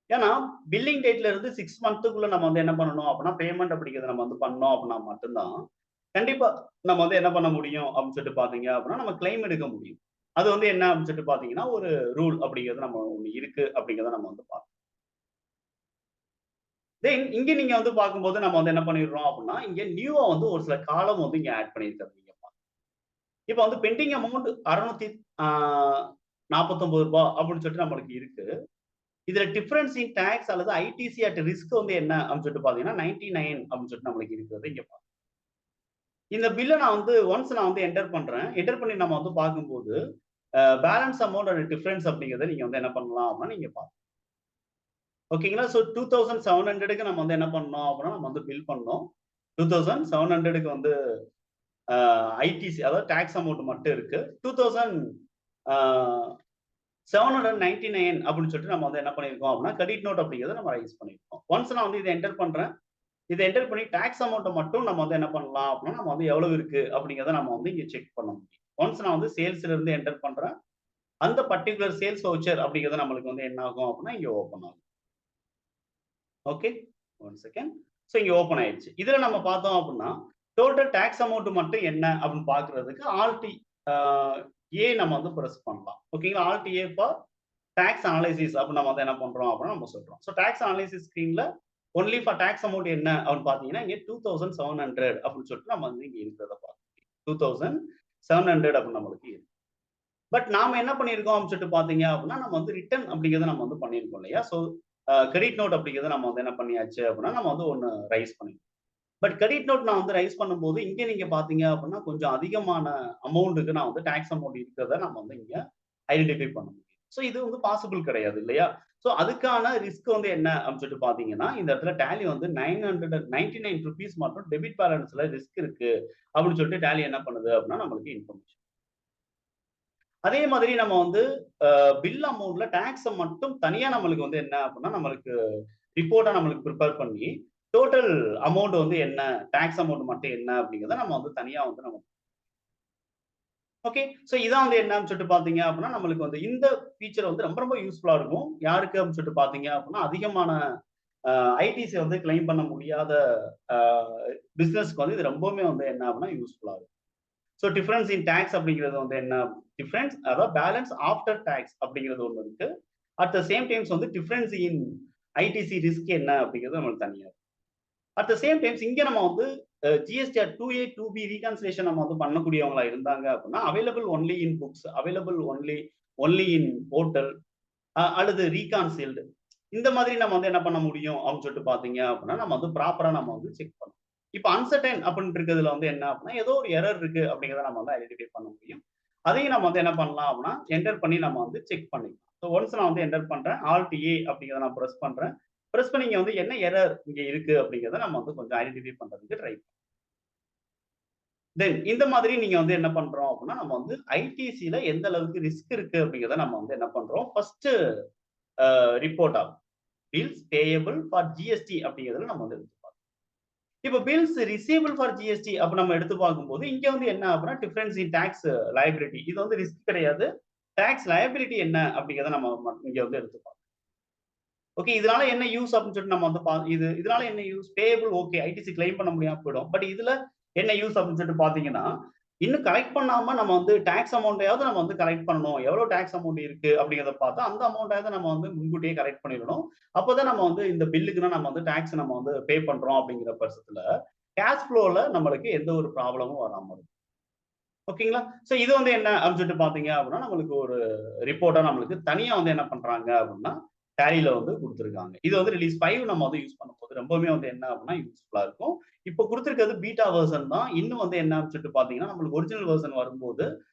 ஏன்னா, பில்லிங் டேட்ல இருந்து 6 மந்த்துக்குள்ள நம்ம வந்து என்ன பண்ணணும் அப்படின்னா, பேமெண்ட் அப்படிங்கிறத நம்ம வந்து பண்ணோம் அப்படின்னா மட்டும் தான், கண்டிப்பா நம்ம வந்து என்ன பண்ண முடியும் அப்படின்னு சொல்லிட்டு பார்த்தீங்க அப்படின்னா, நம்ம கிளைம் எடுக்க முடியும். அது வந்து என்ன அப்படின்னு சொல்லிட்டு பார்த்தீங்கன்னா, ஒரு ரூல் அப்படிங்கிறது நம்ம ஒண்ணு இருக்கு அப்படிங்கிறத நம்ம வந்து பார்க்கணும். தென் இங்க நீங்க வந்து பார்க்கும்போது நம்ம வந்து என்ன பண்ணிடுறோம் அப்படின்னா, இங்க நியூவா வந்து ஒரு சில காலம் வந்து இங்க ஆட் பண்ணியிருக்காங்க. நீங்க இப்ப வந்து பெண்டிங் அமௌண்ட் ரூ. 649 அப்படின்னு சொல்லிட்டு நம்மளுக்கு இருக்கு. இதுல டிஃபரன்ஸ் இன் டாக்ஸ் அல்லது ஐடிசி அட் ரிஸ்க் வந்து என்ன அப்படின்னு சொல்லிட்டு பார்த்தீங்கன்னா, 99 அப்படின்னு சொல்லிட்டு நம்மளுக்கு இருக்கிறது இங்க பாருங்க. இந்த பில்ல நான் வந்து ஒன்ஸ் நான் வந்து என்டர் பண்றேன். என்டர் பண்ணி நம்ம வந்து பார்க்கும்போது, பேலன்ஸ் அமௌண்ட் அண்ட் டிஃபரன்ஸ் அப்படிங்கிறத நீங்க வந்து என்ன பண்ணலாம் அப்படின்னா நீங்க பார்க்கலாம். ஓகேங்களா? ஸோ 2700க்கு நம்ம வந்து என்ன பண்ணோம் அப்படின்னா, நம்ம வந்து பில் பண்ணோம். 2700க்கு வந்து ஐடிசி அதாவது டாக்ஸ் அமௌண்ட் மட்டும் இருக்கு. 2000 ஆ 799 அப்படின்னு சொல்லிட்டு நம்ம வந்து என்ன பண்ணியிருக்கோம் அப்படின்னா, கிரெடிட் நோட் அப்படிங்கிறத நம்ம ரைஸ் பண்ணியிருக்கோம். ஒன்ஸ் நான் வந்து இத என்டர் பண்றேன். இத என்டர் பண்ணி டாக்ஸ் அமௌண்ட்ட மட்டும் நம்ம வந்து என்ன பண்ணலாம் அப்படின்னா, நம்ம வந்து எவ்வளவு இருக்கு அப்படிங்கிறத நம்ம வந்து இங்க செக் பண்ண முடியும். ஒன்ஸ் நான் வந்து சேல்ஸ்ல இருந்து என்டர் பண்றேன். அந்த பர்ட்டிகுலர் சேல்ஸ் வவுச்சர் அப்படிங்கிறது நம்மளுக்கு வந்து என்ன ஆகும் அப்படின்னா, இங்க ஓப்பன் ஆகும். ஓகே. 1 செகண்ட். ஸோ இங்க ஓப்பன் ஆயிடுச்சு. இதுல நம்ம பார்த்தோம் அப்படின்னா, டோட்டல் டாக்ஸ் அமௌண்ட் மட்டும் என்ன அப்படின்னு பார்க்கிறதுக்கு ஆல்ட் ஆ ஏ நம்ம வந்து பிரஸ் பண்ணலாம். ஓகேங்களா? Alt A for tax analysis அப்படின்னு நம்ம வந்து என்ன பண்றோம் அப்படின்னா நம்ம சொல்றோம். ஸோ டாக்ஸ் அனலைசிஸ் ஸ்கிரீன்ல ஒன்லி ஃபார் டாக்ஸ் அமௌண்ட் என்ன அப்படின்னு பார்த்தீங்கன்னா, இங்க 2700 அப்படின்னு சொல்லிட்டு நம்ம வந்து இங்க இருக்கிறத பார்க்கலாம். 2700 அப்படின்னு நம்மளுக்கு இருக்கு. பட் நாம என்ன பண்ணியிருக்கோம் அப்படின்னு சொல்லிட்டு பார்த்தீங்க அப்படின்னா, நம்ம வந்து ரிட்டர்ன் அப்படிங்கிறத நம்ம வந்து பண்ணியிருக்கோம் இல்லையா? ஸோ கிரெடிட் நோட் அப்படிங்கிறத நம்ம வந்து என்ன பண்ணியாச்சு அப்படின்னா, நம்ம வந்து ஒண்ணு ரைஸ் பண்ணிருக்கோம். பட் கிரெடிட் நோட் நான் வந்து ரைஸ் பண்ணும்போது, இங்க நீங்க பார்த்தீங்க அப்படின்னா, கொஞ்சம் அதிகமான அமௌண்ட்க்கு நான் வந்து டாக்ஸ் அமௌண்ட் இருக்கிறத நம்ம வந்து இங்க ஐடென்டிஃபை பண்ண முடியும். ஸோ இது வந்து பாசிபிள் கிடையாது இல்லையா? ஸோ அதுக்கான ரிஸ்க் வந்து என்ன அப்படின்னு சொல்லிட்டு பார்த்தீங்கன்னா, இந்த இடத்துல டேலி வந்து ₹999 மட்டும் டெபிட் பேலன்ஸ்ல ரிஸ்க் இருக்கு அப்படின்னு சொல்லிட்டு டேலி என்ன பண்ணுது அப்படின்னா, நம்மளுக்கு இன்ஃபர்மேஷன். அதே மாதிரி நம்ம வந்து பில் அமௌண்ட்ல டாக்ஸ மட்டும் தனியா நம்மளுக்கு வந்து என்ன அப்படின்னா, நம்மளுக்கு ரிப்போர்ட்டா நம்மளுக்கு பிரிப்பேர் பண்ணி, டோட்டல் அமௌண்ட் வந்து என்ன, டாக்ஸ் அமௌண்ட் மட்டும் என்ன அப்படிங்கிறத நம்ம வந்து தனியா வந்து நம்ம ஓகே. ஸோ இதான் வந்து என்னன்னு சொல்லிட்டு பார்த்தீங்க அப்படின்னா, நம்மளுக்கு வந்து இந்த ஃபீச்சர் வந்து ரொம்ப ரொம்ப யூஸ்ஃபுல்லா இருக்கும். யாருக்கு அப்படின்னு சொல்லிட்டு பார்த்தீங்க அப்படின்னா, அதிகமான அ ஐடிசி வந்து கிளைம் பண்ண முடியாத அ பிசினஸ்க்கு வந்து இது ரொம்பவுமே வந்து என்ன அப்படின்னா யூஸ்ஃபுல்லா இருக்கும். ஸோ டிஃபரன்ஸ் இன் டாக்ஸ் அப்படிங்கிறது வந்து என்ன அதாவது பேலன்ஸ் ஆஃப்டர் டாக்ஸ் அப்படிங்கிறது ஒண்ணு இருக்கு. அட் த சேம் டைம்ஸ் வந்து டிஃபரன்ஸ் இன் ஐடிசி ரிஸ்க் என்ன அப்படிங்கிறது நம்மளுக்கு தனியா இருக்கு. அட் த சேம் டைம்ஸ் இங்க நம்ம வந்து ஜிஎஸ்டிஆர் 2A 2B ரீகான்சிலேஷன் நம்ம வந்து பண்ணக்கூடியவங்களா இருந்தாங்க அப்படின்னா available only in books, available only in portal அல்லது ரீகான்சில்டு, இந்த மாதிரி நம்ம வந்து என்ன பண்ண முடியும் அப்படின்னு சொல்லிட்டு பாத்தீங்க அப்படின்னா நம்ம வந்து ப்ராப்பரா நம்ம வந்து செக் பண்ணணும். இப்போ அன்சர்டைன் அப்படின்னு இருக்கிறதுல வந்து என்ன அப்படின்னா ஏதோ ஒரு எரர் இருக்கு அப்படிங்கிறத நம்ம வந்து ஐடென்டிஃபை பண்ண முடியும். அதையும் நம்ம வந்து என்ன பண்ணலாம் அப்படின்னா என்டர் பண்ணி நம்ம வந்து செக் பண்ணிக்கலாம். ஸோ ஒன்ஸ் நான் வந்து என்டர் பண்றேன், ஆல்ட் ஏ அப்படிங்கிறத நான் ப்ரெஸ் பண்றேன். ப்ரெஸ் பண்ணி இங்க வந்து என்ன எரர் இங்க இருக்கு அப்படிங்கிறத நம்ம வந்து கொஞ்சம் ஐடென்டிஃபை பண்றதுக்கு ட்ரை பண்ணுவோம். தென் இந்த மாதிரி நீங்க வந்து என்ன பண்றோம் அப்படின்னா நம்ம வந்து ஐடிசில எந்த அளவுக்கு ரிஸ்க் இருக்கு அப்படிங்கிறத நம்ம வந்து என்ன பண்றோம், ஃபர்ஸ்ட் ரிப்போர்ட் ஆகும். பில்ஸ் பேயபிள் ஃபார் ஜிஎஸ்டி அப்படிங்கிறதுல நம்ம வந்து எடுத்து பார்க்கணும். இப்போ பில்ஸ் ரிசீவபிள் ஃபார் ஜிஎஸ்டி அப்ப நம்ம எடுத்து பார்க்கும்போது இங்க வந்து என்ன அப்படின்னா டிஃபரன்ஸ் இன் டாக்ஸ் லயபிலிட்டி, இது வந்து ரிஸ்க் கிடையாது. டாக்ஸ் லயபிலிட்டி என்ன அப்படிங்கிறத நம்ம இங்க வந்து எடுத்து பார்க்கணும். ஓகே, இதனால என்ன யூஸ் அப்படின்னு சொல்லிட்டு நம்ம வந்து இதனால என்ன use, payable okay, ITC claim பண்ண முடியாம போயிடும். பட் இதுல என்ன யூஸ் அப்படின்னு சொல்லிட்டு பாத்தீங்கன்னா இன்னும் கலெக்ட் பண்ணாம நம்ம வந்து டாக்ஸ் அமௌண்ட்டையாவது நம்ம வந்து கலெக்ட் பண்ணணும். எவ்வளவு டாக்ஸ் அமௌண்ட் இருக்கு அப்படிங்கிறத பார்த்தா அந்த அமௌண்ட்டாவது நம்ம வந்து முன்கூட்டியே கலெக்ட் பண்ணிடணும். அப்பதான் நம்ம வந்து இந்த பில்லுக்குன்னா நம்ம வந்து டாக்ஸ் நம்ம வந்து பே பண்றோம் அப்படிங்கிற பட்சத்துல கேஷ் ஃப்ளோல நம்மளுக்கு எந்த ஒரு ப்ராப்ளமும் வராம இருக்கும். ஓகேங்களா? சோ இது வந்து என்ன அப்படின்னு சொல்லிட்டு பாத்தீங்க அப்படின்னா நம்மளுக்கு ஒரு ரிப்போர்ட்டா நம்மளுக்கு தனியா வந்து என்ன பண்றாங்க அப்படின்னா டேலில வந்து குடுத்திருக்காங்க. இது வந்து ரிலீஸ் 5 நம்ம வந்து யூஸ் பண்ணும்போது ரொம்பவுமே வந்து என்ன அப்படின்னா யூஸ்ஃபுல்லா இருக்கும். இப்போ குடுத்திருக்கிறது பீட்டா வெர்ஷன் தான். இன்னும் வந்து என்ன அப்படின்னு சொல்லிட்டு பாத்தீங்கன்னா நம்மளுக்கு ஒரிஜினல் வெர்ஷன் வரும்போது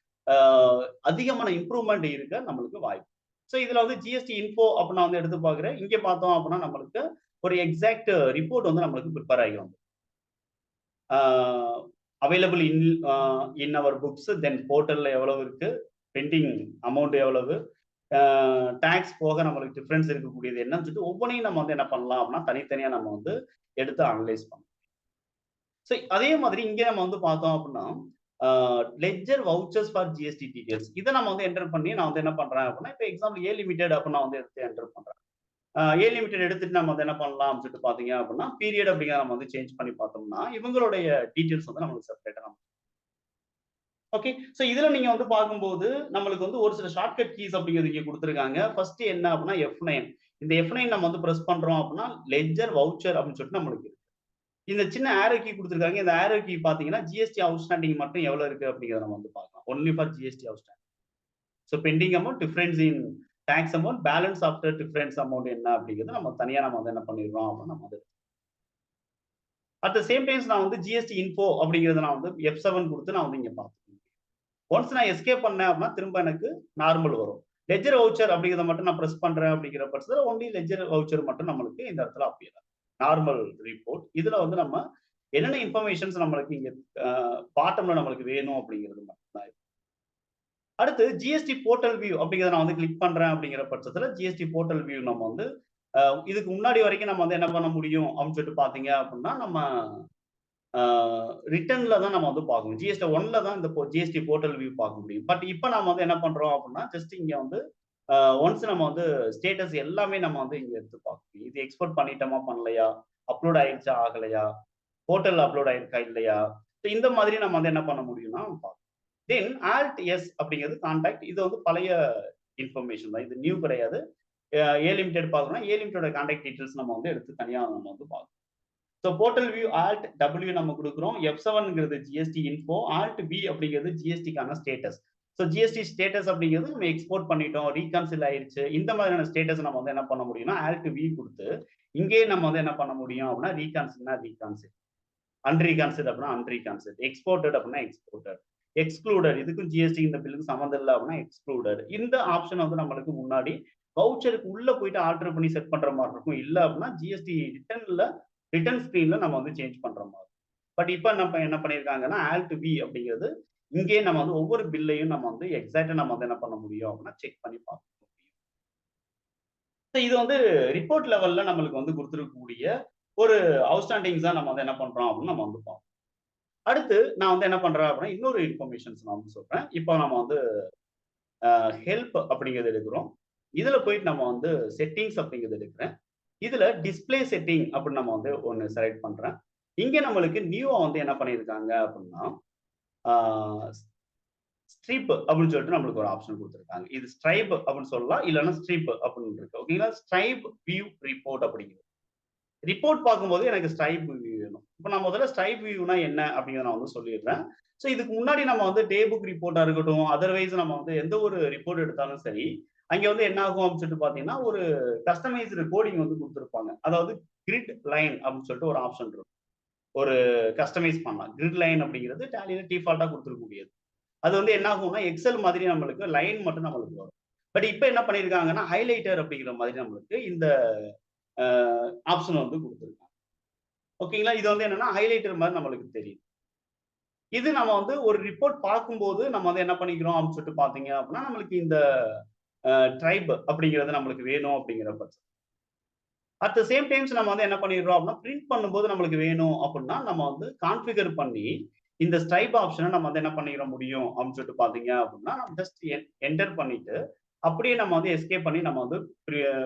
ஆ அதிகமான இம்ப்ரூவ்மென்ட் இருக்க நம்மளுக்கு வாய்ப்பு. சோ இதுல வந்து ஜிஎஸ்டி இன்ஃபோ அப்ப நான் வந்து எடுத்து பார்க்கிறேன். இங்க பார்த்தோம் அப்படின்னா நம்மளுக்கு ஒரு எக்ஸாக்ட் ரிப்போர்ட் வந்து நம்மளுக்கு பிரிப்பேர் ஆகி வந்து அவைலபிள் இன் அவர் புக்ஸ், தென் போர்ட்டல்ல எவ்வளவு இருக்கு, பெண்டிங் அமௌண்ட் எவ்வளவு, டாக்ஸ் போக நம்மளுக்கு டிஃபரன்ஸ் இருக்கக்கூடியது என்னன்னு சொல்லிட்டு ஒவ்வொன்றையும் நம்ம வந்து என்ன பண்ணலாம் அப்படின்னா தனித்தனியா நம்ம வந்து எடுத்து அனலைஸ் பண்ணலாம். ஸோ அதே மாதிரி இங்க நம்ம வந்து பார்த்தோம் அப்படின்னா ledger vouchers for GST details இதை நம்ம வந்து என்டர் பண்ணி நான் வந்து என்ன பண்றேன் அப்படின்னா இப்போ எக்ஸாம்பிள் ஏ லிமிடெட் அப்படின்னு நான் வந்து எடுத்து என்டர் பண்றேன். ஏ லிமிடெட் எடுத்துட்டு நம்ம வந்து என்ன பண்ணலாம் அப்படின்னு சொல்லிட்டு பாத்தீங்க அப்படின்னா பீரியட் அப்படிங்கிற நம்ம வந்து சேஞ்ச் பண்ணி பார்த்தோம்னா இவங்களுடைய டீடைல்ஸ் வந்து நம்மளுக்கு செப்பரேட்டா நம்ம ஓகே. சோ இதுல நீங்க வந்து பார்க்கும்போது நம்மளுக்கு வந்து ஒரு சில ஷார்ட்கட் கீஸ் அப்படிங்கிறது இங்க குடுத்திருக்காங்க. ஃபர்ஸ்ட் என்ன அப்படின்னா F9. இந்த F9 நம்ம வந்து பிரஸ் பண்றோம் அப்படின்னா லெட்ஜர் வவுச்சர் அப்படின்னு சொல்லிட்டு நம்மளுக்கு இருக்கு. இந்த சின்ன ஆரோ கீ குடுத்திருக்காங்க. இந்த ஆரோ கீ பாத்தீங்கன்னா ஜிஎஸ்டி அவுட்ஸ்டாண்டிங் மட்டும் எவ்வளவு இருக்கு அப்படிங்கிறத நம்ம வந்து பார்க்கலாம். Only for GST outstanding. So pending amount, difference in tax amount, balance after difference amount என்ன அப்படிங்கிறது நம்ம தனியா நம்ம வந்து என்ன பண்ணிடுறோம் அப்படின்னா நம்ம வந்து அட் த சேம் டைம்ஸ் நான் வந்து ஜிஎஸ்டி இன்ஃபோ அப்படிங்கிறத நான் வந்து F7 கொடுத்து நான் வந்து இங்க பார்த்துக்கேன். ஒன்ஸ் நான் எஸ்கேப் பண்ணேன் அப்படின்னா திரும்ப எனக்கு நார்மல் வரும். லெட்ஜர் வவுச்சர் அப்படிங்கிறத மட்டும் நான் பிரஸ் பண்றேன் அப்படிங்கிற பட்சத்தில் ஒன்லி லெட்ஜர் வவுச்சர் மட்டும் நம்மளுக்கு இந்த இடத்துல அப்பியர் நார்மல் ரிப்போர்ட். இதுல வந்து நம்ம என்னென்ன இன்ஃபர்மேஷன்ஸ் நம்மளுக்கு இங்க பாட்டம்ல நம்மளுக்கு வேணும் அப்படிங்கிறது மட்டும் தான். அடுத்து ஜிஎஸ்டி போர்ட்டல் வியூ அப்படிங்கிறத நான் வந்து கிளிக் பண்றேன் அப்படிங்கிற பட்சத்துல ஜிஎஸ்டி போர்ட்டல் வியூ நம்ம வந்து இதுக்கு முன்னாடி வரைக்கும் நம்ம வந்து என்ன பண்ண முடியும் அப்படின்னு சொல்லிட்டு பாத்தீங்க அப்படின்னா நம்ம ரிட்டர்ன்ல தான் நம்ம வந்து பார்க்கணும். ஜிஎஸ்டி 1ல தான் இந்த ஜிஎஸ்டி போர்ட்டல் வியூ பார்க்க முடியும். பட் இப்ப நம்ம வந்து என்ன பண்றோம் அப்படின்னா ஜஸ்ட் இங்க வந்து ஒன்ஸ் நம்ம வந்து ஸ்டேட்டஸ் எல்லாமே நம்ம வந்து இங்க எடுத்து பார்க்கணும். இது எக்ஸ்போர்ட் பண்ணிட்டோமா பண்ணலையா, அப்லோட் ஆயிடுச்சா ஆகலையா, போர்ட்டல் அப்லோட் ஆயிருக்கா இல்லையா, இந்த மாதிரி நம்ம வந்து என்ன பண்ண முடியும்னா பார்க்கணும். தென் ஆல்ட் எஸ் அப்படிங்கிறது கான்டாக்ட். இது வந்து பழைய இன்ஃபர்மேஷன் தான், இது நியூ கிடையாது. ஏ லிமிடெட் பார்க்கணும்னா ஏ லிமிடெட் கான்டாக்ட் டீடைல்ஸ் நம்ம வந்து எடுத்து தனியா நம்ம வந்து பார்க்கணும். So portal view alt W நம்ம கொடுக்குறோம். F7ங்கிறது ஜிஎஸ்டி இன்ஃபோ, ஆல்ட் பி அப்படிங்கிறது ஜிஎஸ்டிக்கான ஸ்டேட்டஸ். ஸோ ஜிஎஸ்டி ஸ்டேட்டஸ் அப்படிங்கிறது நம்ம எக்ஸ்போர்ட் பண்ணிட்டோம், ரீகன்சில் ஆயிடுச்சு, இந்த மாதிரியான ஸ்டேட்டஸ் நம்ம வந்து என்ன பண்ண முடியும்னா ஆல்ட் வி கொடுத்து இங்கேயே நம்ம வந்து என்ன பண்ண முடியும் அப்படின்னா ரீகான்சில்னா ரீகான்சில், அன்ரீகான்சில் அப்படின்னா அன்ரீகான்சில், எக்ஸ்போர்ட்டட் அப்படின்னா எக்ஸ்போர்ட்டட், எக்ஸ்க்ளூடட் இதுக்கும் ஜிஎஸ்டி இந்த பில்லுக்கு சம்மந்தம் இல்லை அப்படின்னா எக்ஸ்க்ளூடட். இந்த ஆப்ஷன் வந்து நம்மளுக்கு முன்னாடி வவுச்சருக்கு உள்ள போயிட்டு ஆல்டர் பண்ணி செட் பண்ற மாதிரி இருக்கும். இல்ல அப்படின்னா ஜிஎஸ்டி ரிட்டர்ன் ஸ்கிரீன்ல நம்ம வந்து சேஞ்ச் பண்ற மாதிரி. பட் இப்ப நம்ம என்ன பண்ணிருக்காங்கன்னா ஆல்ட் வி அப்படிங்கிறது இங்கே நம்ம வந்து ஒவ்வொரு பில்லையும் நம்ம வந்து எக்ஸாக்டா நம்ம வந்து என்ன பண்ண முடியும் அப்படின்னா செக் பண்ணி பார்க்க முடியும். இது வந்து ரிப்போர்ட் லெவல்ல நம்மளுக்கு வந்து கொடுத்துருக்கக்கூடிய ஒரு அவுட்ஸ்டாண்டிங்ஸ் தான் நம்ம வந்து என்ன பண்றோம் அப்படின்னு நம்ம வந்து பார்ப்போம். அடுத்து நான் வந்து என்ன பண்றேன் அப்படின்னா இன்னொரு இன்ஃபர்மேஷன்ஸ் நான் வந்து சொல்றேன். இப்போ நம்ம வந்து ஹெல்ப் அப்படிங்கிறது எடுக்கிறோம். இதுல போயிட்டு நம்ம வந்து செட்டிங்ஸ் அப்படிங்கிறது எடுக்கிறேன். இதுல டிஸ்பிளே செட்டிங் அப்படின்னு நம்ம வந்து ஒன்னு செலக்ட் பண்றேன். இங்க நம்மளுக்கு நியூவா வந்து என்ன பண்ணிருக்காங்க அப்படின்னா ஸ்ட்ரிப் அப்படின்னு சொல்லிட்டு நம்மளுக்கு ஒரு ஆப்ஷன் கொடுத்துருக்காங்க. இது ஸ்ட்ரைப் அப்படின்னு சொல்லலாம், இல்லைன்னா ஸ்ட்ரிப் அப்படின்னு இருக்கு. ஓகேங்களா? ஸ்ட்ரைப் வியூ ரிப்போர்ட் அப்படிங்கிறது. ரிப்போர்ட் பார்க்கும்போது எனக்கு ஸ்ட்ரைப் வியூ வேணும். இப்ப நான் முதல்ல ஸ்ட்ரைப் வியூனா என்ன அப்படிங்கிறத நான் வந்து சொல்லிடுறேன். ஸோ இதுக்கு முன்னாடி நம்ம வந்து டே புக் ரிப்போர்ட்டா இருக்கட்டும், அதர்வைஸ் நம்ம வந்து எந்த ஒரு ரிப்போர்ட் எடுத்தாலும் சரி, அங்க வந்து என்ன ஆகும் அப்படின்னு சொல்லிட்டு பார்த்தீங்கன்னா, ஒரு கஸ்டமைஸ்டு கோடிங் வந்து குடுத்திருப்பாங்க. அதாவது கிரிட் லைன் அப்படின்னு சொல்லிட்டு ஒரு ஆப்ஷன் இருக்கும். ஒரு கஸ்டமைஸ் பண்ணலாம். கிரிட் லைன் அப்படிங்கிறது டேலியில டிஃபால்ட்டா குடுத்துருக்கக்கூடியது. அது வந்து என்ன ஆகும்னா, எக்ஸெல் மாதிரி நம்மளுக்கு லைன் மட்டும் நம்மளுக்கு வரும். பட் இப்ப என்ன பண்ணியிருக்காங்கன்னா, ஹைலைட்டர் அப்படிங்கிற மாதிரி நம்மளுக்கு இந்த அ ஆப்ஷன் வந்து குடுத்துருக்காங்க. ஓகேங்களா? இது வந்து என்னன்னா, ஹைலைட்டர் மாரி நம்மளுக்கு தெரியும். இது நம்ம வந்து ஒரு ரிப்போர்ட் பார்க்கும்போது, நம்ம வந்து என்ன பண்ணிக்கிறோம் அப்படின்னு சொல்லிட்டு பார்த்தீங்க அப்படின்னா, நம்மளுக்கு இந்த ட்ரைப் அப்படிங்கிறது நம்மளுக்கு வேணும் அப்படிங்கிற பட்சம். அட் த சேம் டைம்ஸ் நம்ம வந்து என்ன பண்ணிடுறோம் அப்படின்னா, பிரிண்ட் பண்ணும்போது நம்மளுக்கு வேணும் அப்படின்னா, நம்ம வந்து கான்ஃபிகர் பண்ணி, இந்த ஸ்ட்ரைப் ஆப்ஷன நம்ம வந்து என்ன பண்ணிற முடியும் அப்படின்னு சொல்லிட்டு பார்த்தீங்க அப்படின்னா, நம்ம ஜஸ்ட் என்டர் பண்ணிட்டு, அப்படியே நம்ம வந்து எஸ்கேப் பண்ணி நம்ம வந்து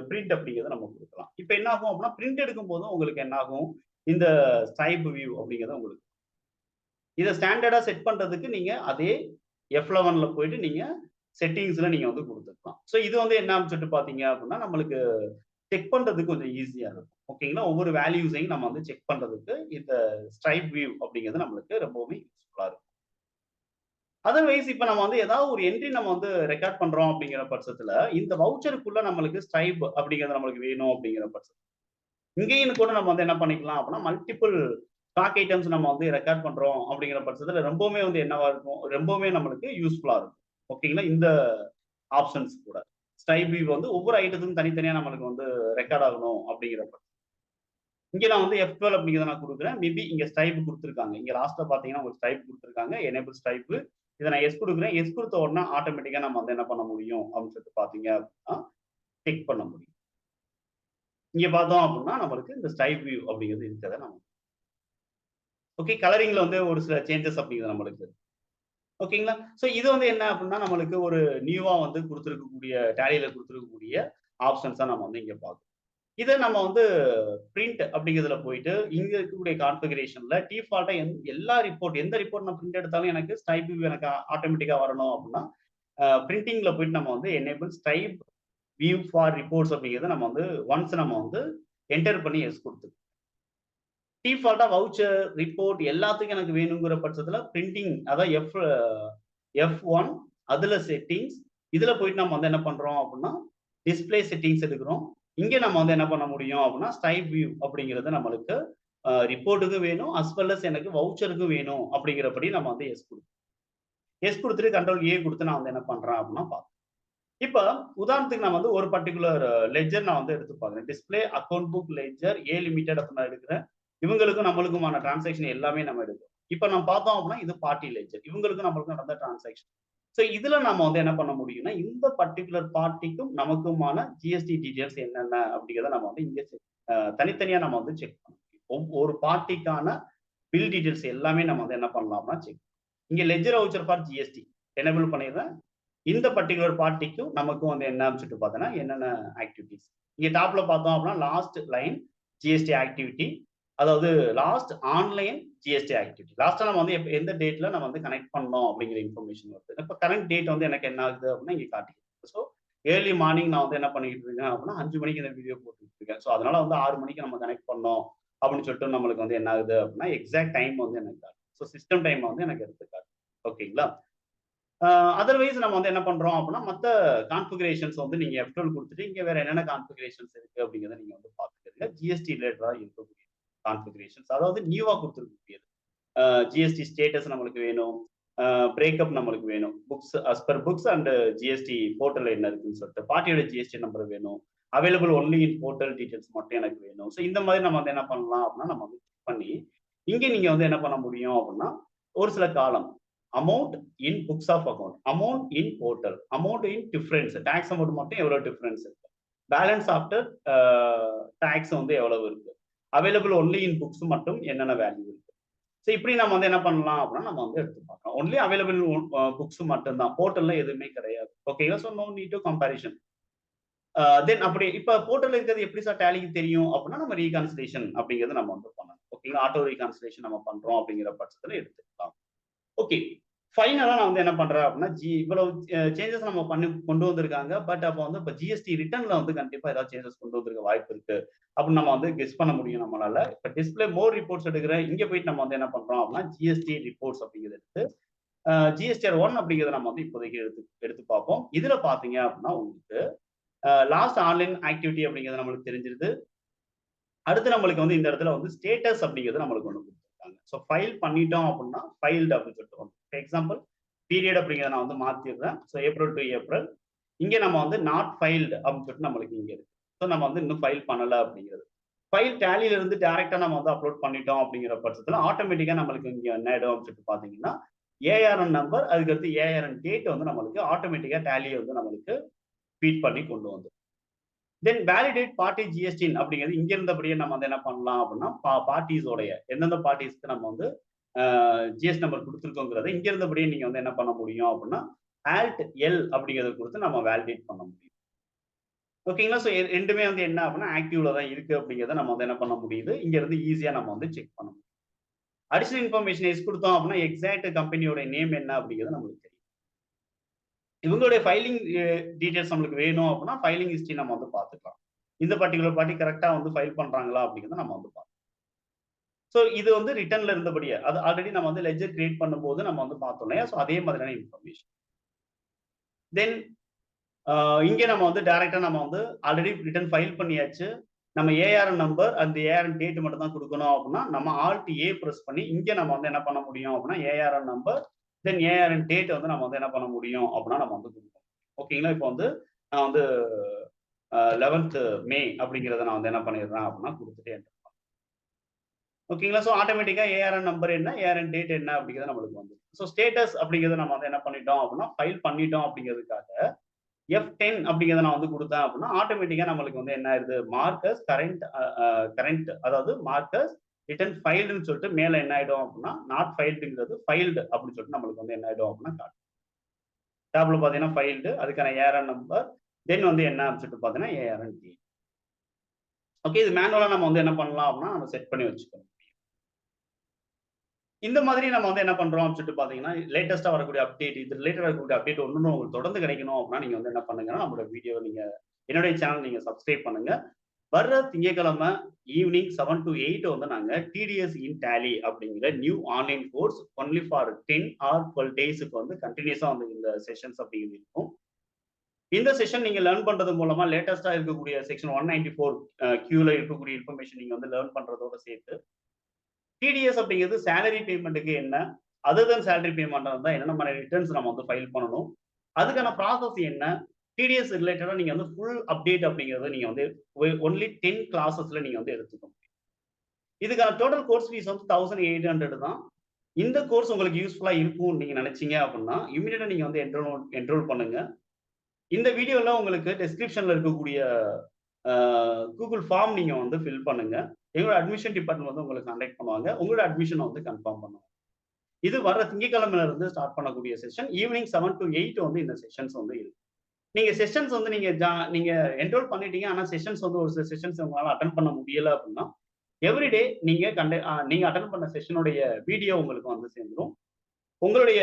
பிரிண்ட் அப்படிங்கிறத நம்ம குடுக்கலாம். இப்ப என்ன ஆகும் அப்படின்னா, பிரிண்ட் எடுக்கும்போதும் உங்களுக்கு என்ன ஆகும், இந்த ஸ்ட்ரைப் வியூ அப்படிங்கிறது உங்களுக்கு இத ஸ்டாண்டர்டா செட் பண்றதுக்கு நீங்க அதே F11ல போயிட்டு நீங்க செட்டிங்ஸ்ல நீங்க வந்து குடுத்துக்கலாம். சோ இது வந்து என்ன அப்படின்னு சொல்லிட்டு பார்த்தீங்க அப்படின்னா, நம்மளுக்கு செக் பண்றதுக்கு கொஞ்சம் ஈஸியா இருக்கும். ஓகேங்களா? ஒவ்வொரு வேல்யூஸையும் நம்ம வந்து செக் பண்றதுக்கு இந்த ஸ்ட்ரைப் வியூ அப்படிங்கிறது நம்மளுக்கு ரொம்பவுமே யூஸ்ஃபுல்லா இருக்கும். அதர்வைஸ் இப்ப நம்ம வந்து ஏதாவது ஒரு என்ட்ரி நம்ம வந்து ரெக்கார்ட் பண்றோம் அப்படிங்கிற பட்சத்துல, இந்த வவுச்சருக்குள்ள நம்மளுக்கு ஸ்ட்ரைப் அப்படிங்கிறது நம்மளுக்கு வேணும் அப்படிங்கிற பட்சத்துல, இங்கேயும் கூட நம்ம வந்து என்ன பண்ணிக்கலாம் அப்படின்னா, மல்டிபிள் ஸ்டாக் ஐட்டம்ஸ் நம்ம வந்து ரெக்கார்ட் பண்றோம் அப்படிங்கிற பட்சத்துல ரொம்பவுமே வந்து என்னவா இருக்கும், ரொம்பவுமே நம்மளுக்கு யூஸ்ஃபுல்லா இருக்கும். ஓகேங்களா? இந்த ஆப்ஷன்ஸ் கூட. ஸ்ட்ரைப் வியூ வந்து ஒவ்வொரு ஐட்டத்துக்கும் தனித்தனியா நம்மளுக்கு வந்து ரெக்கார்ட் ஆகணும் அப்படிங்கிறப்ப. இங்க நான் வந்து F12 அப்படிங்கிறத நான் குடுக்குறேன். மேபி இங்க ஸ்ட்ரைப் குடுத்துருக்காங்க. இங்க லாஸ்ட்ல பார்த்தீங்கன்னா, உங்களுக்கு ஸ்ட்ரைப் குடுத்துருக்காங்க. Enable stripe. இத நான் எஸ் குடுக்குறேன். எஸ் குடுத்த உடனே ஆட்டோமேட்டிக்கா நம்ம வந்து என்ன பண்ண முடியும் அப்படின்னு சொல்லிட்டு பார்த்தீங்க அப்படின்னா, செக் பண்ண முடியும். இங்க பார்த்தோம் அப்படின்னா, நம்மளுக்கு இந்த ஸ்ட்ரைப் வியூ அப்படிங்கிறது இருக்கிறத நம்ம ஓகே. கலரிங்ல வந்து ஒரு சில சேஞ்சஸ் அப்படிங்கிறது நம்மளுக்கு. ஓகேங்களா? சோ இது வந்து என்ன அப்படின்னா, நம்மளுக்கு ஒரு நியூவா வந்து குடுத்திருக்கக்கூடிய டேலில குடுத்திருக்கக்கூடிய ஆப்ஷன்ஸா நம்ம வந்து இங்க பார்க்கிறோம். இத நம்ம வந்து பிரிண்ட் அப்படிங்கிறதுல போயிட்டு, இங்க இருக்கக்கூடிய கான்ஃபிகரேஷன்ல டிஃபால்ட்டா எல்லா ரிப்போர்ட் எந்த ரிப்போர்ட் நான் பிரிண்ட் எடுத்தாலும் எனக்கு ஸ்ட்ரைப் வியூ எனக்கு ஆட்டோமேட்டிக்கா வரணும் அப்படின்னா, பிரிண்டிங்ல போயிட்டு நம்ம வந்து enable stripe view for reports அப்படிங்கிறத நம்ம வந்து ஒன்ஸ் நம்ம வந்து என்டர் பண்ணி எஸ் குடுத்துக்கணும். டிஃபால்ட்டா வவுச்சர், ரிப்போர்ட் எல்லாத்துக்கும் எனக்கு வேணுங்கிற பட்சத்துல பிரிண்டிங் அதான் F1 அதுல செட்டிங்ஸ். இதுல போயிட்டு நம்ம வந்து என்ன பண்றோம் அப்டின்னா, டிஸ்ப்ளே செட்டிங்ஸ் எடுக்குறோம். இங்க நம்ம வந்து என்ன பண்ண முடியும் அப்டின்னா, ஸ்டைப் வியூ அப்படிங்கிறது நம்மளுக்கு ரிப்போர்ட்க்கும் வேணும். அஸ் வெல் அஸ் எனக்கு வவுச்சருக்கும் வேணும் அப்படிங்கிறபடி நம்ம வந்து எஸ் குடுக்கணும். எஸ் குடுத்துட்டு கண்ட்ரோல் ஏ குடுத்து நான் வந்து என்ன பண்றேன் அப்டின்னா இப்ப உதாரணத்துக்கு நான் வந்து ஒரு பர்ட்டிகுலர் லெட்ஜர் நான் வந்து எடுத்து பார்க்கிறேன். டிஸ்ப்ளே அக்கவுண்ட் புக் லெட்ஜர் ஏ லிமிடெட் அப்படின்னு நான் எடுக்கிறேன். இவங்களுக்கும் நம்மளுக்குமான டிரான்சாக்ஷன் எல்லாமே நம்ம எடுக்கிறோம். இப்ப நம்ம பார்த்தோம் அப்படின்னா, இது பார்ட்டி லெட்ஜர். இவங்களுக்கும் நம்மளுக்கும் நடந்த டிரான்சாக்ஷன். சோ இதுல நம்ம வந்து என்ன பண்ண முடியும்னா, இந்த பர்ட்டிகுலர் பார்ட்டிக்கும் நமக்குமான ஜிஎஸ்டி டீட்டெயில்ஸ் என்னென்ன அப்படிங்கிறத நம்ம வந்து இங்க தனித்தனியா நம்ம வந்து செக் பண்ண முடியும். ஒவ்வொரு பார்ட்டிக்கான பில் டீட்டெயில்ஸ் எல்லாமே நம்ம வந்து என்ன பண்ணலாம்னா செக். இங்க ledger voucher for GST enable பண்ணிடுறேன். இந்த பர்ட்டிகுலர் பார்ட்டிக்கும் நமக்கும் வந்து என்ன சொல்லிட்டு பார்த்தோன்னா, என்னென்ன ஆக்டிவிட்டீஸ். இங்க டாப்ல பார்த்தோம் அப்படின்னா, லாஸ்ட் லைன் ஜிஎஸ்டி ஆக்டிவிட்டி. அதாவது லாஸ்ட் ஆன்லைன் ஜிஎஸ்டி ஆக்டிவிட்டி. லாஸ்ட்டா நம்ம வந்து எந்த டேட்ல நம்ம வந்து கனெக்ட் பண்ணோம் அப்படிங்கிற இன்ஃபர்மேஷன் வருது. இப்ப கரண்ட் டேட் வந்து எனக்கு என்ன ஆகுது அப்படின்னா, இங்க காட்டிக்குது. ஸோ ஏர்லி மார்னிங் நான் வந்து என்ன பண்ணிக்கிட்டு இருக்கேன் அப்படின்னா, 5 மணிக்கு இந்த வீடியோ போட்டுட்டு இருக்கேன். ஸோ அதனால வந்து 6 மணிக்கு நம்ம கனெக்ட் பண்ணோம் அப்படின்னு சொல்லிட்டு நம்மளுக்கு வந்து என்ன ஆகுது அப்படின்னா, எக்ஸாக்ட் டைம் வந்து எனக்கு காட்டுது. ஸோ சிஸ்டம் டைம் வந்து எனக்கு எடுத்து காட்டுது. ஓகேங்களா? அதர்வைஸ் நம்ம வந்து என்ன பண்றோம் அப்படின்னா, மத்த கான்ஃபிகரேஷன்ஸ் வந்து நீங்க F12 குடுத்துட்டு, இங்க வேற என்னென்ன கான்ஃபிகரேஷன்ஸ் இருக்கு அப்படிங்கிறத நீங்க வந்து பார்த்துக்கங்க. ஜிஎஸ்டி ரிலேட்டடா இருக்கக்கூடிய கான்ஃபிகரேஷன்ஸ். அதாவது நியூவா குடுத்திருக்கக்கூடியது. ஜிஎஸ்டி ஸ்டேட்டஸ் நம்மளுக்கு வேணும். பிரேக்கப் நம்மளுக்கு வேணும். Books as per books and GST போர்ட்டல்ல என்ன இருக்குன்னு சொல்லிட்டு. பார்ட்டியோட ஜிஎஸ்டி நம்பர் வேணும். Available only in portal details மட்டும் எனக்கு வேணும். ஸோ இந்த மாதிரி நம்ம வந்து என்ன பண்ணலாம் அப்படின்னா, நம்ம வந்து செக் பண்ணி, இங்க நீங்க வந்து என்ன பண்ண முடியும் அப்படின்னா, ஒரு சில காலம் amount in books of account, amount in portal, amount in difference, tax amount மட்டும் எவ்வளவு டிஃபரன்ஸ் இருக்கு, பேலன்ஸ் ஆஃப்டர் டாக்ஸ் வந்து எவ்வளவு இருக்கு, அவைலபிள் ஒன்லி இன் புக்ஸ் மட்டும் என்னென்ன வேல்யூ இருக்கு. ஸோ இப்படி நம்ம வந்து என்ன பண்ணலாம் அப்படின்னா நம்ம வந்து எடுத்து பார்க்கலாம். ஒன்லி அவைலபிள் புக்ஸ் மட்டும் தான், போர்ட்டல்ல எதுவுமே கிடையாது. ஓகேங்களா? So no need to comparison. Then அப்படி இப்ப போர்ட்டல்ல இருக்கிறது எப்படி சார் டேலிக்கு தெரியும் அப்படின்னா, நம்ம ரீகான்சிலேஷன் அப்படிங்கிறது நம்ம வந்து பண்ணணும். ஓகேங்களா? ஆட்டோ ரீகான்சிலேஷன் நம்ம பண்றோம் அப்படிங்கிற பட்சத்துல எடுத்துக்கலாம். ஓகே. ஃபைனலா நான் வந்து என்ன பண்றேன் அப்படின்னா, இவ்வளவு சேஞ்சஸ் நம்ம பண்ணி கொண்டு வந்திருக்காங்க. பட் அப்ப வந்து இப்ப ஜிஎஸ்டி ரிட்டர்ன்ல வந்து கண்டிப்பா ஏதாவது சேஞ்சஸ் கொண்டு வந்திருக்க வாய்ப்பு இருக்கு. அப்படின்னு நம்ம வந்து கெஸ் பண்ண முடியும் நம்மளால. இப்ப டிஸ்ப்ளே மோர் ரிப்போர்ட்ஸ் எடுக்கிறேன். இங்க போயிட்டு நம்ம வந்து என்ன பண்றோம் அப்படின்னா, ஜிஎஸ்டி ரிப்போர்ட்ஸ் அப்படிங்கிறத எடுத்து ஜிஎஸ்டிஆர் 1 அப்படிங்கிறத நம்ம வந்து இப்போதைக்கு எடுத்து எடுத்து பார்ப்போம். இதுல பார்த்தீங்க அப்படின்னா உங்களுக்கு லாஸ்ட் ஆன்லைன் ஆக்டிவிட்டி அப்படிங்கிறது நம்மளுக்கு தெரிஞ்சிருது. அடுத்து நம்மளுக்கு வந்து இந்த இடத்துல வந்து ஸ்டேட்டஸ் அப்படிங்கிறது நம்மளுக்கு ஒண்ணு குடுத்துருக்காங்க. ஸோ ஃபைல் பண்ணிட்டோம் அப்படின்னா, ஃபைல்டு அப்படின்னு சொல்லிட்டு வரும். ஃபார் எக்ஸாம்பிள் பீரியட் அப்படிங்கிறத நான் வந்து மாத்திடுறேன். So April to April. இங்க நம்ம வந்து நாட் ஃபைல்டு அப்படின்னு சொல்லிட்டு நம்மளுக்கு இங்க இருக்கு. ஸோ நம்ம வந்து இன்னும் ஃபைல் பண்ணல அப்படிங்கிறது. ஃபைல் டேலியில இருந்து டைரக்ட்டா நம்ம வந்து அப்லோட் பண்ணிட்டோம் அப்படிங்கிற பட்சத்துல ஆட்டோமேட்டிக்கா நம்மளுக்கு இங்க என்ன ஆயிடும் அப்படின்னு சொல்லிட்டு பார்த்தீங்கன்னா, ஏஆர்என் நம்பர் அதுக்கடுத்து ஏஆர்என் டேட் வந்து நம்மளுக்கு ஆட்டோமேட்டிக்கா டேலிய வந்து நம்மளுக்கு ஃபீட் பண்ணி கொண்டு வந்துரும். தென் வேலிடேட் பார்ட்டி ஜிஎஸ்டின் அப்படிங்கிறது இங்க இருந்தபடியே நம்ம வந்து என்ன பண்ணலாம் அப்படின்னா, பார்ட்டிஸோடைய எந்தெந்த பார்ட்டிஸ்க்கு நம்ம வந்து ஜிஎஸ்டி நம்பர் குடுத்துருக்கோங்கிறத இங்க இருந்தபடியே நீங்க வந்து என்ன பண்ண முடியும் அப்படின்னா, ஆல்ட் எல் அப்படிங்கிறத குடுத்து நம்ம வேலிடேட் பண்ண முடியும். ஓகேங்களா? ஸோ 2மே வந்து என்ன அப்படின்னா, ஆக்டிவ்ல தான் இருக்கு அப்படிங்கிறத நம்ம வந்து என்ன பண்ண முடியுது. இங்க இருந்து ஈஸியா நம்ம வந்து செக் பண்ண முடியும். அடிஷனல் இன்ஃபர்மேஷன் எஸ் குடுத்தோம் அப்படின்னா, எக்ஸாக்ட் கம்பெனியோட நேம் என்ன அப்படிங்கிறது நம்மளுக்கு தெரியும். இவங்களுடைய ஃபைலிங் டீடைல்ஸ் நம்மளுக்கு வேணும் அப்படின்னா, ஃபைலிங் ஹிஸ்டரி நம்ம வந்து பார்த்துக்கலாம். இந்த பர்ட்டிகுலர் பார்ட்டி கரெக்ட்டா வந்து ஃபைல் பண்றாங்களா அப்படிங்கிறத நம்ம வந்து பார்க்கலாம். ஸோ இது வந்து ரிட்டர்ன்ல இருந்தபடியே, அது ஆல்ரெடி நம்ம வந்து லெட்ஜர் கிரியேட் பண்ணும்போது நம்ம வந்து பார்த்தோம் இல்லையா? ஸோ அதே மாதிரியான இன்ஃபர்மேஷன். தென் இங்க நம்ம வந்து டைரக்ட்டா நம்ம வந்து ஆல்ரெடி ரிட்டர்ன் ஃபைல் பண்ணியாச்சு. நம்ம ஏஆர்என் நம்பர் அந்த ஏஆர்என் டேட் மட்டும் தான் குடுக்கணும் அப்படின்னா, நம்ம ஆல்ட் ஏ பிரஸ் பண்ணி இங்க நம்ம வந்து என்ன பண்ண முடியும் அப்படின்னா, ஏஆர்என் நம்பர் தென் ஏஆர்என் டேட் வந்து நம்ம வந்து என்ன பண்ண முடியும் அப்படின்னா, நம்ம வந்து குடுக்கணும். ஓகேங்களா? இப்போ வந்து நான் வந்து 11த் மே அப்படிங்கிறத நான் வந்து என்ன பண்ணிடுறேன் அப்படின்னா குடுத்துட்டு என்டர் ஓகேங்களா? ஸோ ஆட்டோமேட்டிக்கா ஏஆர்என் நம்பர் என்ன, ஏஆர்என் டேட் என்ன அப்படிங்கிறது நம்மளுக்கு வந்துரும். ஸோ ஸ்டேட்டஸ் அப்படிங்கிறத நம்ம வந்து என்ன பண்ணிட்டோம் அப்படின்னா, ஃபைல் பண்ணிட்டோம் அப்படிங்கிறதுக்காக F10 அப்படிங்கிறத நான் வந்து குடுத்தேன் அப்படின்னா, ஆட்டோமேட்டிக்கா நம்மளுக்கு வந்து என்ன ஆயிருது, மார்க்கஸ் கரண்ட் அதாவது மார்க்கஸ் ரிட்டர்ன் ஃபைல்டுன்னு சொல்லிட்டு மேல என்ன ஆயிடும் அப்படின்னா, நாட் ஃபைல்டுங்கிறது ஃபைல்டு அப்படின்னு சொல்லிட்டு நம்மளுக்கு வந்து என்ன ஆயிடும் அப்படின்னா காட்டும். டேப்ல பார்த்தீங்கன்னா ஃபைல்டு அதுக்கான ஏஆர்என் நம்பர் தென் வந்து என்ன அப்படின்னு சொல்லிட்டு பார்த்தீங்கன்னா, ஏஆர்என் டேட். ஓகே. இது மேனுவலா நம்ம வந்து என்ன பண்ணலாம் அப்படின்னா, நம்ம செட் பண்ணி வச்சுக்கணும். இந்த மாதிரி நம்ம வந்து என்ன பண்றோம் அப்படின்னு சொல்லிட்டு பார்த்தீங்கன்னா, லேட்டஸ்ட்டா வரக்கூடிய அப்டேட், இது ரிலேட்டடா இருக்கக்கூடிய அப்டேட் ஒண்ணொண்ணும் உங்களுக்கு தொடர்ந்து கிடைக்கணும் அப்படின்னா, நீங்க வந்து என்ன பண்ணுங்கன்னா, நம்மளோட வீடியோவ நீங்க என்னுடைய சேனல் நீங்க சப்ஸ்கிரைப் பண்ணுங்க. வர்ற திங்கட்கிழமை ஈவினிங் 7 to 8 வந்து நாங்க டிடிஎஸ் இன் டேலி அப்படிங்கிற new online course only for 10 or 12 டேஸ்க்கு வந்து கன்டினியூஸா வந்து இந்த செஷன்ஸ் அப்படிங்கிறது இருக்கும். இந்த செஷன் நீங்க லேர்ன் பண்றது மூலமா லேட்டஸ்ட்டா இருக்கக்கூடிய செக்ஷன் 194 கியூல இருக்கக்கூடிய இன்ஃபர்மேஷன் நீங்க வந்து லேர்ன் பண்றதோட சேர்த்து டிடிஎஸ் அப்படிங்கிறது சேலரி பேமெண்ட்டுக்கு என்ன? அதர் தென் சேலரி பேமெண்ட்டா இருந்தா என்னென்ன மாரி ரிட்டர்ன்ஸ் நம்ம வந்து ஃபைல் பண்ணணும்? அதுக்கான ப்ராசஸ் என்ன? டிடிஎஸ் ரிலேட்டடா நீங்க வந்து ஃபுல் அப்டேட் அப்படிங்கிறத நீங்க வந்து ஒன்லி 10 கிளாஸஸ்ல நீங்க வந்து எடுத்துக்க முடியும். இதுக்கான டோட்டல் கோர்ஸ் ஃபீஸ் வந்து 1800 தான். இந்த கோர்ஸ் உங்களுக்கு யூஸ்ஃபுல்லா இருக்கும்னு நீங்க நினைச்சீங்க அப்படின்னா, இமிடியேட்டா நீங்க வந்து என்ரோல் பண்ணுங்க. இந்த வீடியோல உங்களுக்கு டிஸ்கிரிப்ஷன்ல இருக்கக்கூடிய கூகுள் ஃபார்ம் நீங்க வந்து ஃபில் பண்ணுங்க. எங்களோட அட்மிஷன் டிபார்ட்மெண்ட் வந்து உங்களுக்கு கான்டாக்ட் பண்ணுவாங்க. உங்களோட அட்மிஷன வந்து கன்ஃபார்ம் பண்ணுவாங்க. இது வர்ற திங்கட்கிழமையில இருந்து ஸ்டார்ட் பண்ணக்கூடிய செஷன். ஈவினிங் 7 to 8 வந்து இந்த செஷன்ஸ் வந்து இருக்கு. நீங்க செஷன்ஸ் வந்து நீங்க என்ரோல் பண்ணிட்டீங்க. ஆனா செஷன்ஸ் வந்து ஒரு சில செஷன்ஸ் உங்களால அட்டெண்ட் பண்ண முடியல அப்படின்னா, எவ்ரி டே நீங்க அட்டெண்ட் பண்ண செஷனுடைய வீடியோ உங்களுக்கு வந்து சேர்ந்துரும். உங்களுடைய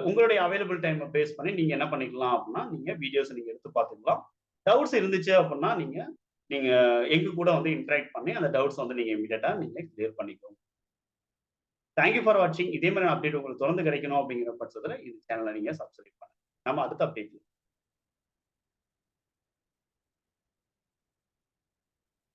உங்களுடைய அவைலபிள் டைம பேஸ் பண்ணி நீங்க என்ன பண்ணிக்கலாம் அப்படின்னா, நீங்க வீடியோஸ் நீங்க எடுத்து பார்த்துக்கலாம். டவுட்ஸ் இருந்துச்சு அப்படின்னா, நீங்க நீங்க எங்க கூட வந்து இன்டராக்ட் பண்ணி அந்த டவுட்ஸ் வந்து நீங்க இமிடியேட்டா நீங்க கிளியர் பண்ணிக்கோங்க. தேங்க் யூ ஃபார் வாட்சிங். இதே மாதிரியான அப்டேட் உங்களுக்கு தொடர்ந்து கிடைக்கணும் அப்படிங்கிற பட்சத்துல இந்த சேனல நீங்க சப்ஸ்கிரைப் பண்ணுங்க. நம்ம அடுத்த அப்டேட்ல